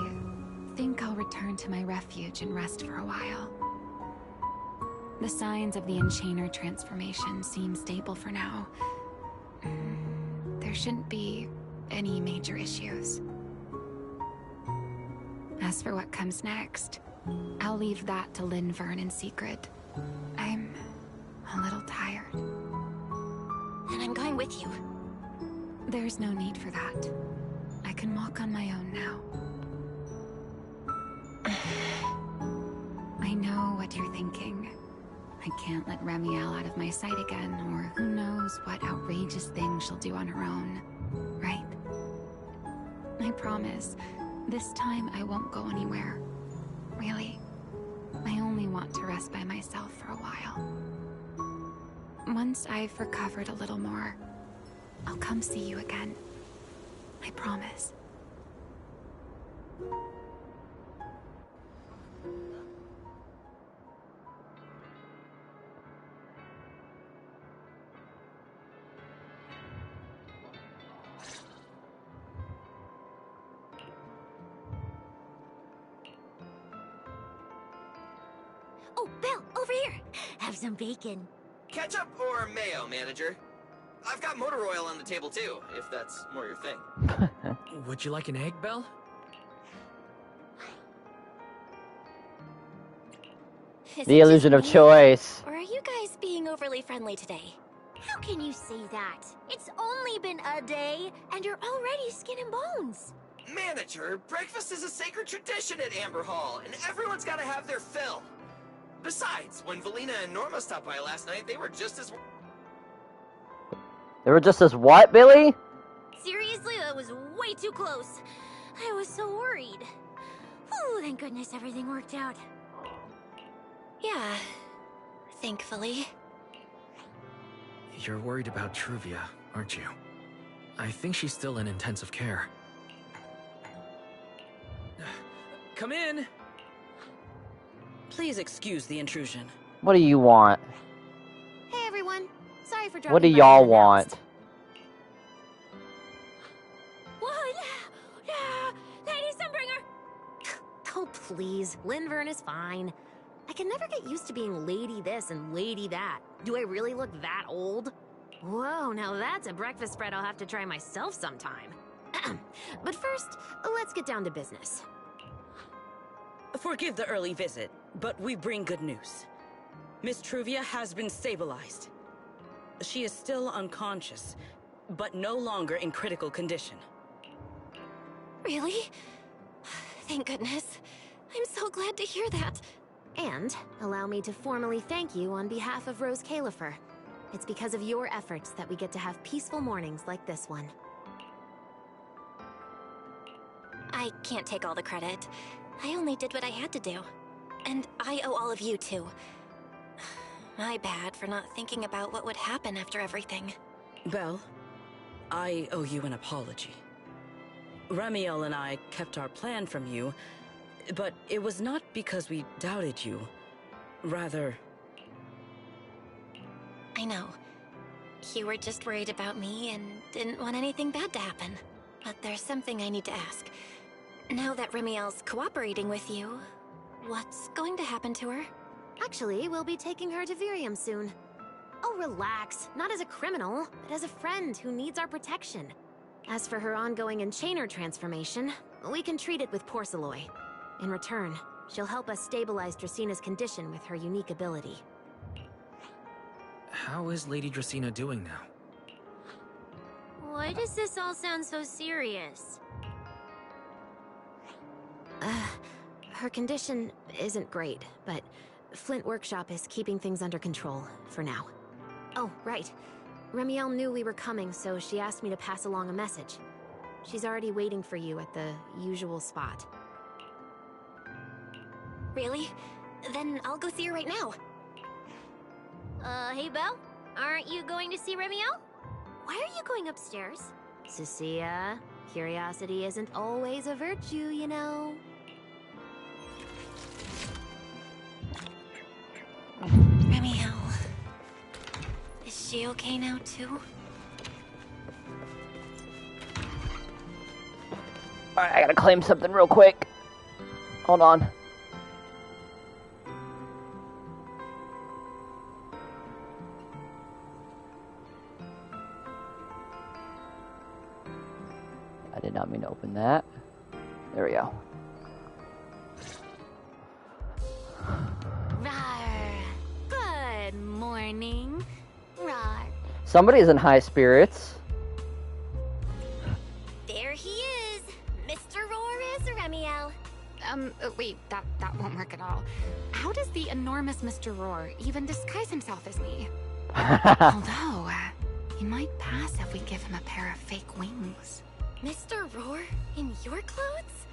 think I'll return to my refuge and rest for a while. The signs of the Enchainer transformation seem stable for now. There shouldn't be any major issues. As for what comes next, I'll leave that to Lindvern and Secret. I'm a little tired. And I'm going with you. There's no need for that. I can walk on my own now. I know what you're thinking. I can't let Remiel out of my sight again, or who knows what outrageous thing she'll do on her own, right? I promise, this time I won't go anywhere. Really, I only want to rest by myself for a while. Once I've recovered a little more, I'll come see you again. I promise. Oh, Belle, over here. Have some bacon. Ketchup or mayo, manager? I've got motor oil on the table too, if that's more your thing. Would you like an egg, Belle? The illusion of choice. Or are you guys being overly friendly today? How can you say that? It's only been a day, and you're already skin and bones. Manager, breakfast is a sacred tradition at Amber Hall, and everyone's gotta have their fill. Besides, when Valina and Norma stopped by last night, they were just as... They were just as what, Billy? Seriously, that was way too close. I was so worried. Ooh, thank goodness everything worked out. Yeah, thankfully. You're worried about Truvia, aren't you? I think she's still in intensive care. Come in! Please excuse the intrusion. What do you want? Hey everyone, sorry for dropping What do by y'all unannounced. want? What? Lady Sunbringer! Oh, please. Lindvern is fine. I can never get used to being lady this and lady that. Do I really look that old? Whoa, now that's a breakfast spread I'll have to try myself sometime. But first, let's get down to business. Forgive the early visit, but we bring good news. Miss Truvia has been stabilized. She is still unconscious, but no longer in critical condition. Really? Thank goodness. I'm so glad to hear that. And allow me to formally thank you on behalf of Rose Califer. It's because of your efforts that we get to have peaceful mornings like this one. I can't take all the credit. I only did what I had to do. And I owe all of you too. My bad for not thinking about what would happen after everything. Belle, I owe you an apology. Remiel and I kept our plan from you, but it was not because we doubted you. Rather... I know. You were just worried about me and didn't want anything bad to happen. But there's something I need to ask. Now that Remiel's cooperating with you, what's going to happen to her? Actually, we'll be taking her to Virium soon. Oh, relax. Not as a criminal, but as a friend who needs our protection. As for her ongoing enchainer transformation, we can treat it with Porceloy. In return, she'll help us stabilize Dracina's condition with her unique ability. How is Lady Dracina doing now? Why does this all sound so serious? Her condition isn't great, but Flint Workshop is keeping things under control, for now. Oh, right. Remiel knew we were coming, so she asked me to pass along a message. She's already waiting for you at the usual spot. Really? Then I'll go see her right now. Hey Belle? Aren't you going to see Remiel? Why are you going upstairs? Cecilia, curiosity isn't always a virtue, you know. Remiel. Is she okay now too? Alright, I gotta claim something real quick. Hold on. I did not mean to open that. There we go. Rawr. Good morning. Rawr. Somebody's in high spirits. There he is! Mr. Roar Remiel. Wait, that won't work at all. How does the enormous Mr. Roar even disguise himself as me? Although, he might pass if we give him a pair of fake wings. Mr. Roar? In your clothes?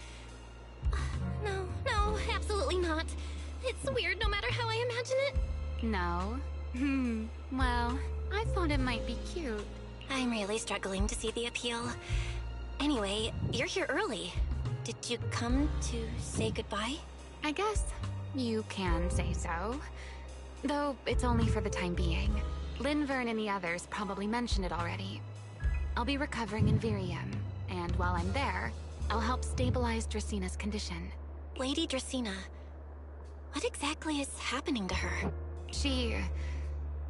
No, absolutely not. It's weird no matter how I imagine it. No? Well, I thought it might be cute. I'm really struggling to see the appeal. Anyway, you're here early. Did you come to say goodbye? I guess you can say so. Though it's only for the time being. Linvern and the others probably mentioned it already. I'll be recovering in Virium, and while I'm there, I'll help stabilize Dracina's condition. Lady Dracina, what exactly is happening to her? She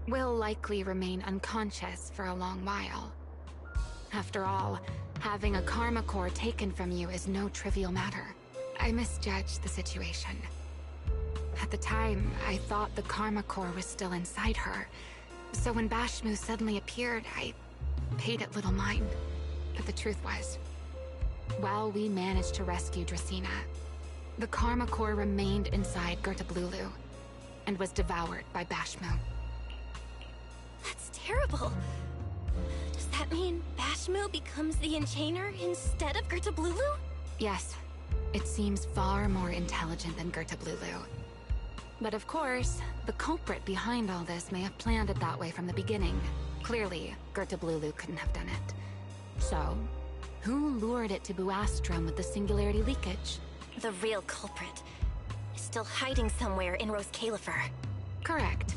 will likely remain unconscious for a long while. After all, having a karma core taken from you is no trivial matter. I misjudged the situation. At the time, I thought the karma core was still inside her. So when Bashmu suddenly appeared, I paid it little mind. But the truth was, while we managed to rescue Dracina, the karma core remained inside Gertablulu and was devoured by Bashmu. That's terrible. Does that mean Bashmu becomes the Enchainer instead of Gertablulu? Yes, it seems far more intelligent than Gertablulu. But of course, the culprit behind all this may have planned it that way from the beginning. Clearly, Gertablulu couldn't have done it. So, who lured it to Buastrum with the singularity leakage? The real culprit is still hiding somewhere in Rose Califer. Correct.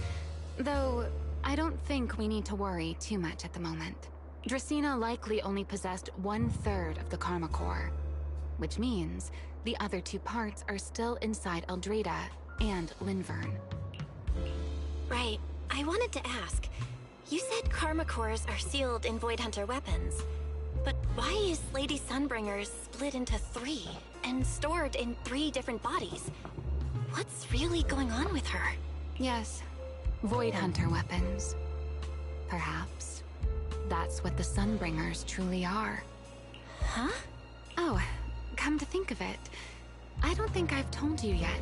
Though, I don't think we need to worry too much at the moment. Dracina likely only possessed 1/3 of the karma core, which means the other 2 parts are still inside Eldreda and Linvern. Right. I wanted to ask. You said karma cores are sealed in Void Hunter weapons. But why is Lady Sunbringer split into 3 and stored in 3 different bodies? What's really going on with her? Yes, Void Hunter weapons. Perhaps. That's what the Sunbringers truly are. Huh? Oh, come to think of it, I don't think I've told you yet.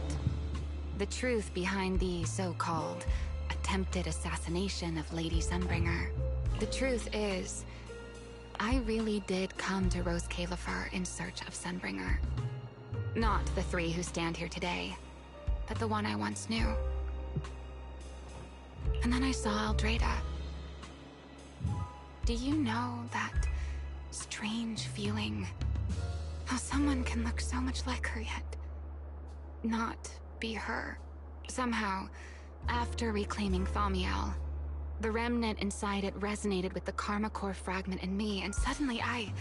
The truth behind the so-called attempted assassination of Lady Sunbringer. The truth is, I really did come to Rose Califer in search of Sunbringer. Not the 3 who stand here today, but the one I once knew. And then I saw Aldrada. Do you know that strange feeling? How someone can look so much like her yet not be her. Somehow, after reclaiming Thaumiel, the remnant inside it resonated with the Karma Core fragment in me, and suddenly I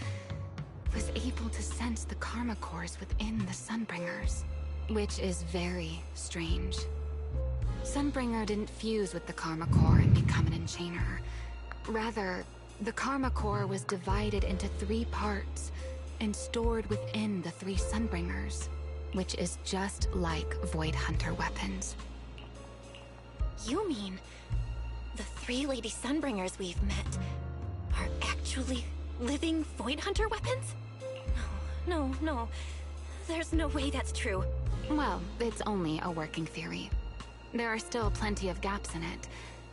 was able to sense the Karma Cores within the Sunbringers, which is very strange. Sunbringer didn't fuse with the Karma Core and become an enchainer. Rather, the Karma Core was divided into 3 parts and stored within the 3 Sunbringers, which is just like Void Hunter weapons. You mean the 3 Lady Sunbringers we've met are actually living Void Hunter weapons? No. There's no way that's true. Well, it's only a working theory. There are still plenty of gaps in it,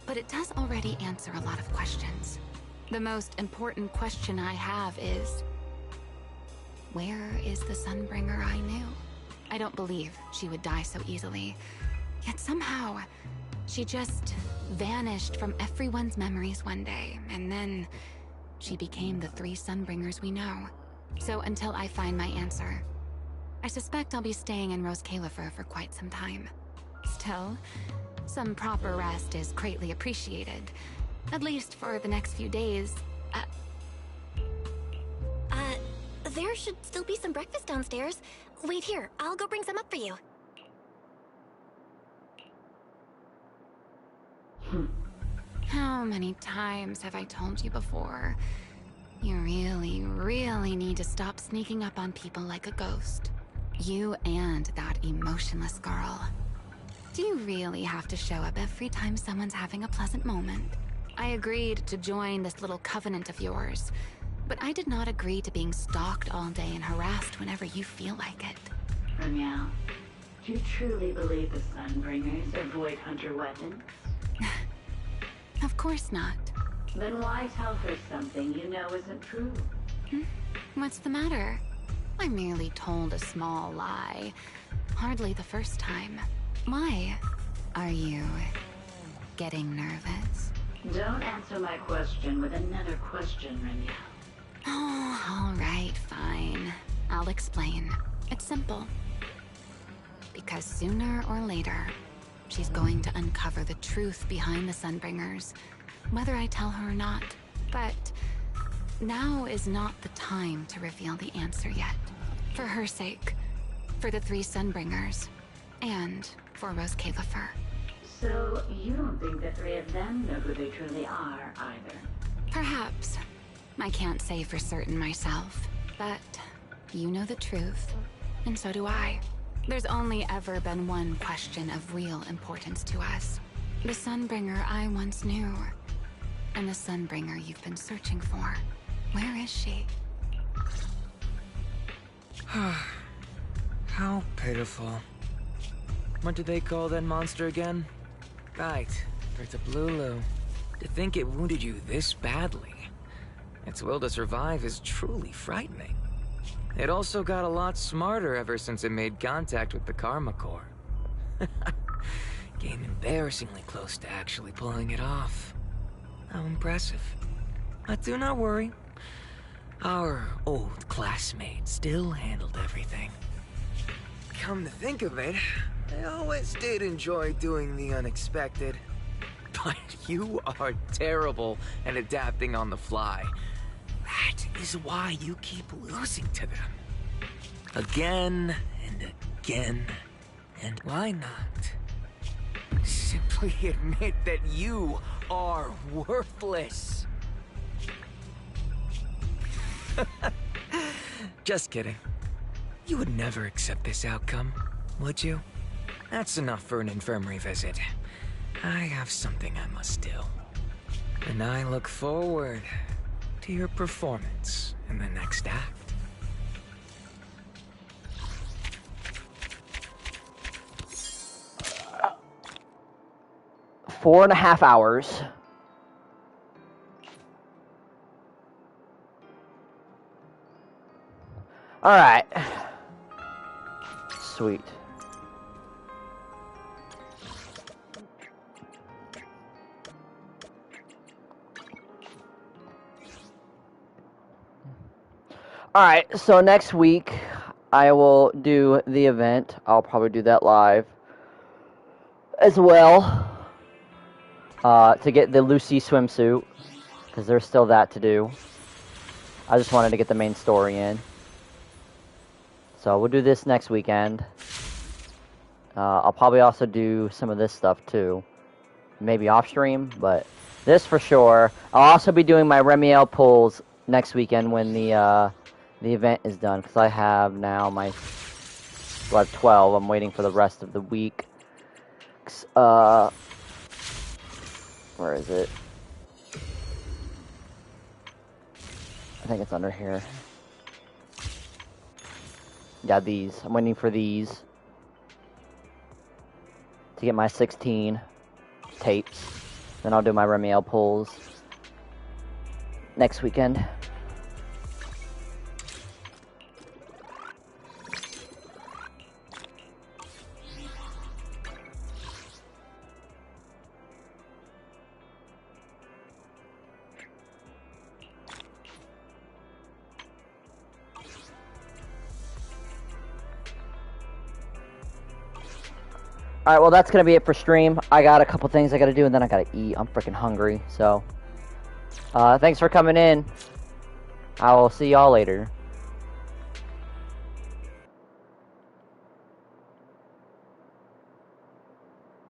but it does already answer a lot of questions. The most important question I have is, where is the Sunbringer I knew? I don't believe she would die so easily. Yet somehow, she just vanished from everyone's memories one day, and then she became the 3 Sunbringers we know. So until I find my answer, I suspect I'll be staying in Rose Califer for quite some time. Still, some proper rest is greatly appreciated. At least for the next few days. There should still be some breakfast downstairs. Wait here, I'll go bring some up for you. How many times have I told you before? You really need to stop sneaking up on people like a ghost. You and that emotionless girl. Do you really have to show up every time someone's having a pleasant moment? I agreed to join this little covenant of yours, but I did not agree to being stalked all day and harassed whenever you feel like it. Remiel, do you truly believe the Sunbringers are Void Hunter weapons? Of course not. Then why tell her something you know isn't true? What's the matter? I merely told a small lie. Hardly the first time. Why? Are you getting nervous? Don't answer my question with another question, Remiel. Oh, all right, fine. I'll explain. It's simple. Because sooner or later, she's going to uncover the truth behind the Sunbringers, whether I tell her or not. But now is not the time to reveal the answer yet. For her sake, for the 3 Sunbringers, and for Rose Califer. So, you don't think the 3 of them know who they truly are, either? Perhaps. I can't say for certain myself, but you know the truth, and so do I. There's only ever been one question of real importance to us. The Sunbringer I once knew, and the Sunbringer you've been searching for. Where is she? How pitiful. What do they call that monster again? Right, Bertablulu. To think it wounded you this badly. Its will to survive is truly frightening. It also got a lot smarter ever since it made contact with the Karma Core. Came embarrassingly close to actually pulling it off. How impressive. But do not worry. Our old classmate still handled everything. Come to think of it, I always did enjoy doing the unexpected. But you are terrible at adapting on the fly. That is why you keep losing to them. Again and again. And why not? Simply admit that you are worthless. Just kidding. You would never accept this outcome, would you? That's enough for an infirmary visit. I have something I must do. And I look forward to your performance in the next act. 4.5 hours. Alright. Sweet. Alright, so next week I will do the event. I'll probably do that live as well. To get the Lucy swimsuit, because there's still that to do. I just wanted to get the main story in. So we'll do this next weekend. I'll probably also do some of this stuff too. Maybe off stream, but this for sure. I'll also be doing my Remiel pulls next weekend when the event is done, because I have now I have 12. I'm waiting for the rest of the week. Where is it? I think it's under here. Yeah, these. I'm waiting for these to get my 16 tapes. Then I'll do my Remiel pulls next weekend. Alright, well that's gonna be it for stream. I got a couple things I gotta do and then I gotta eat. I'm freaking hungry, so thanks for coming in. I will see y'all later.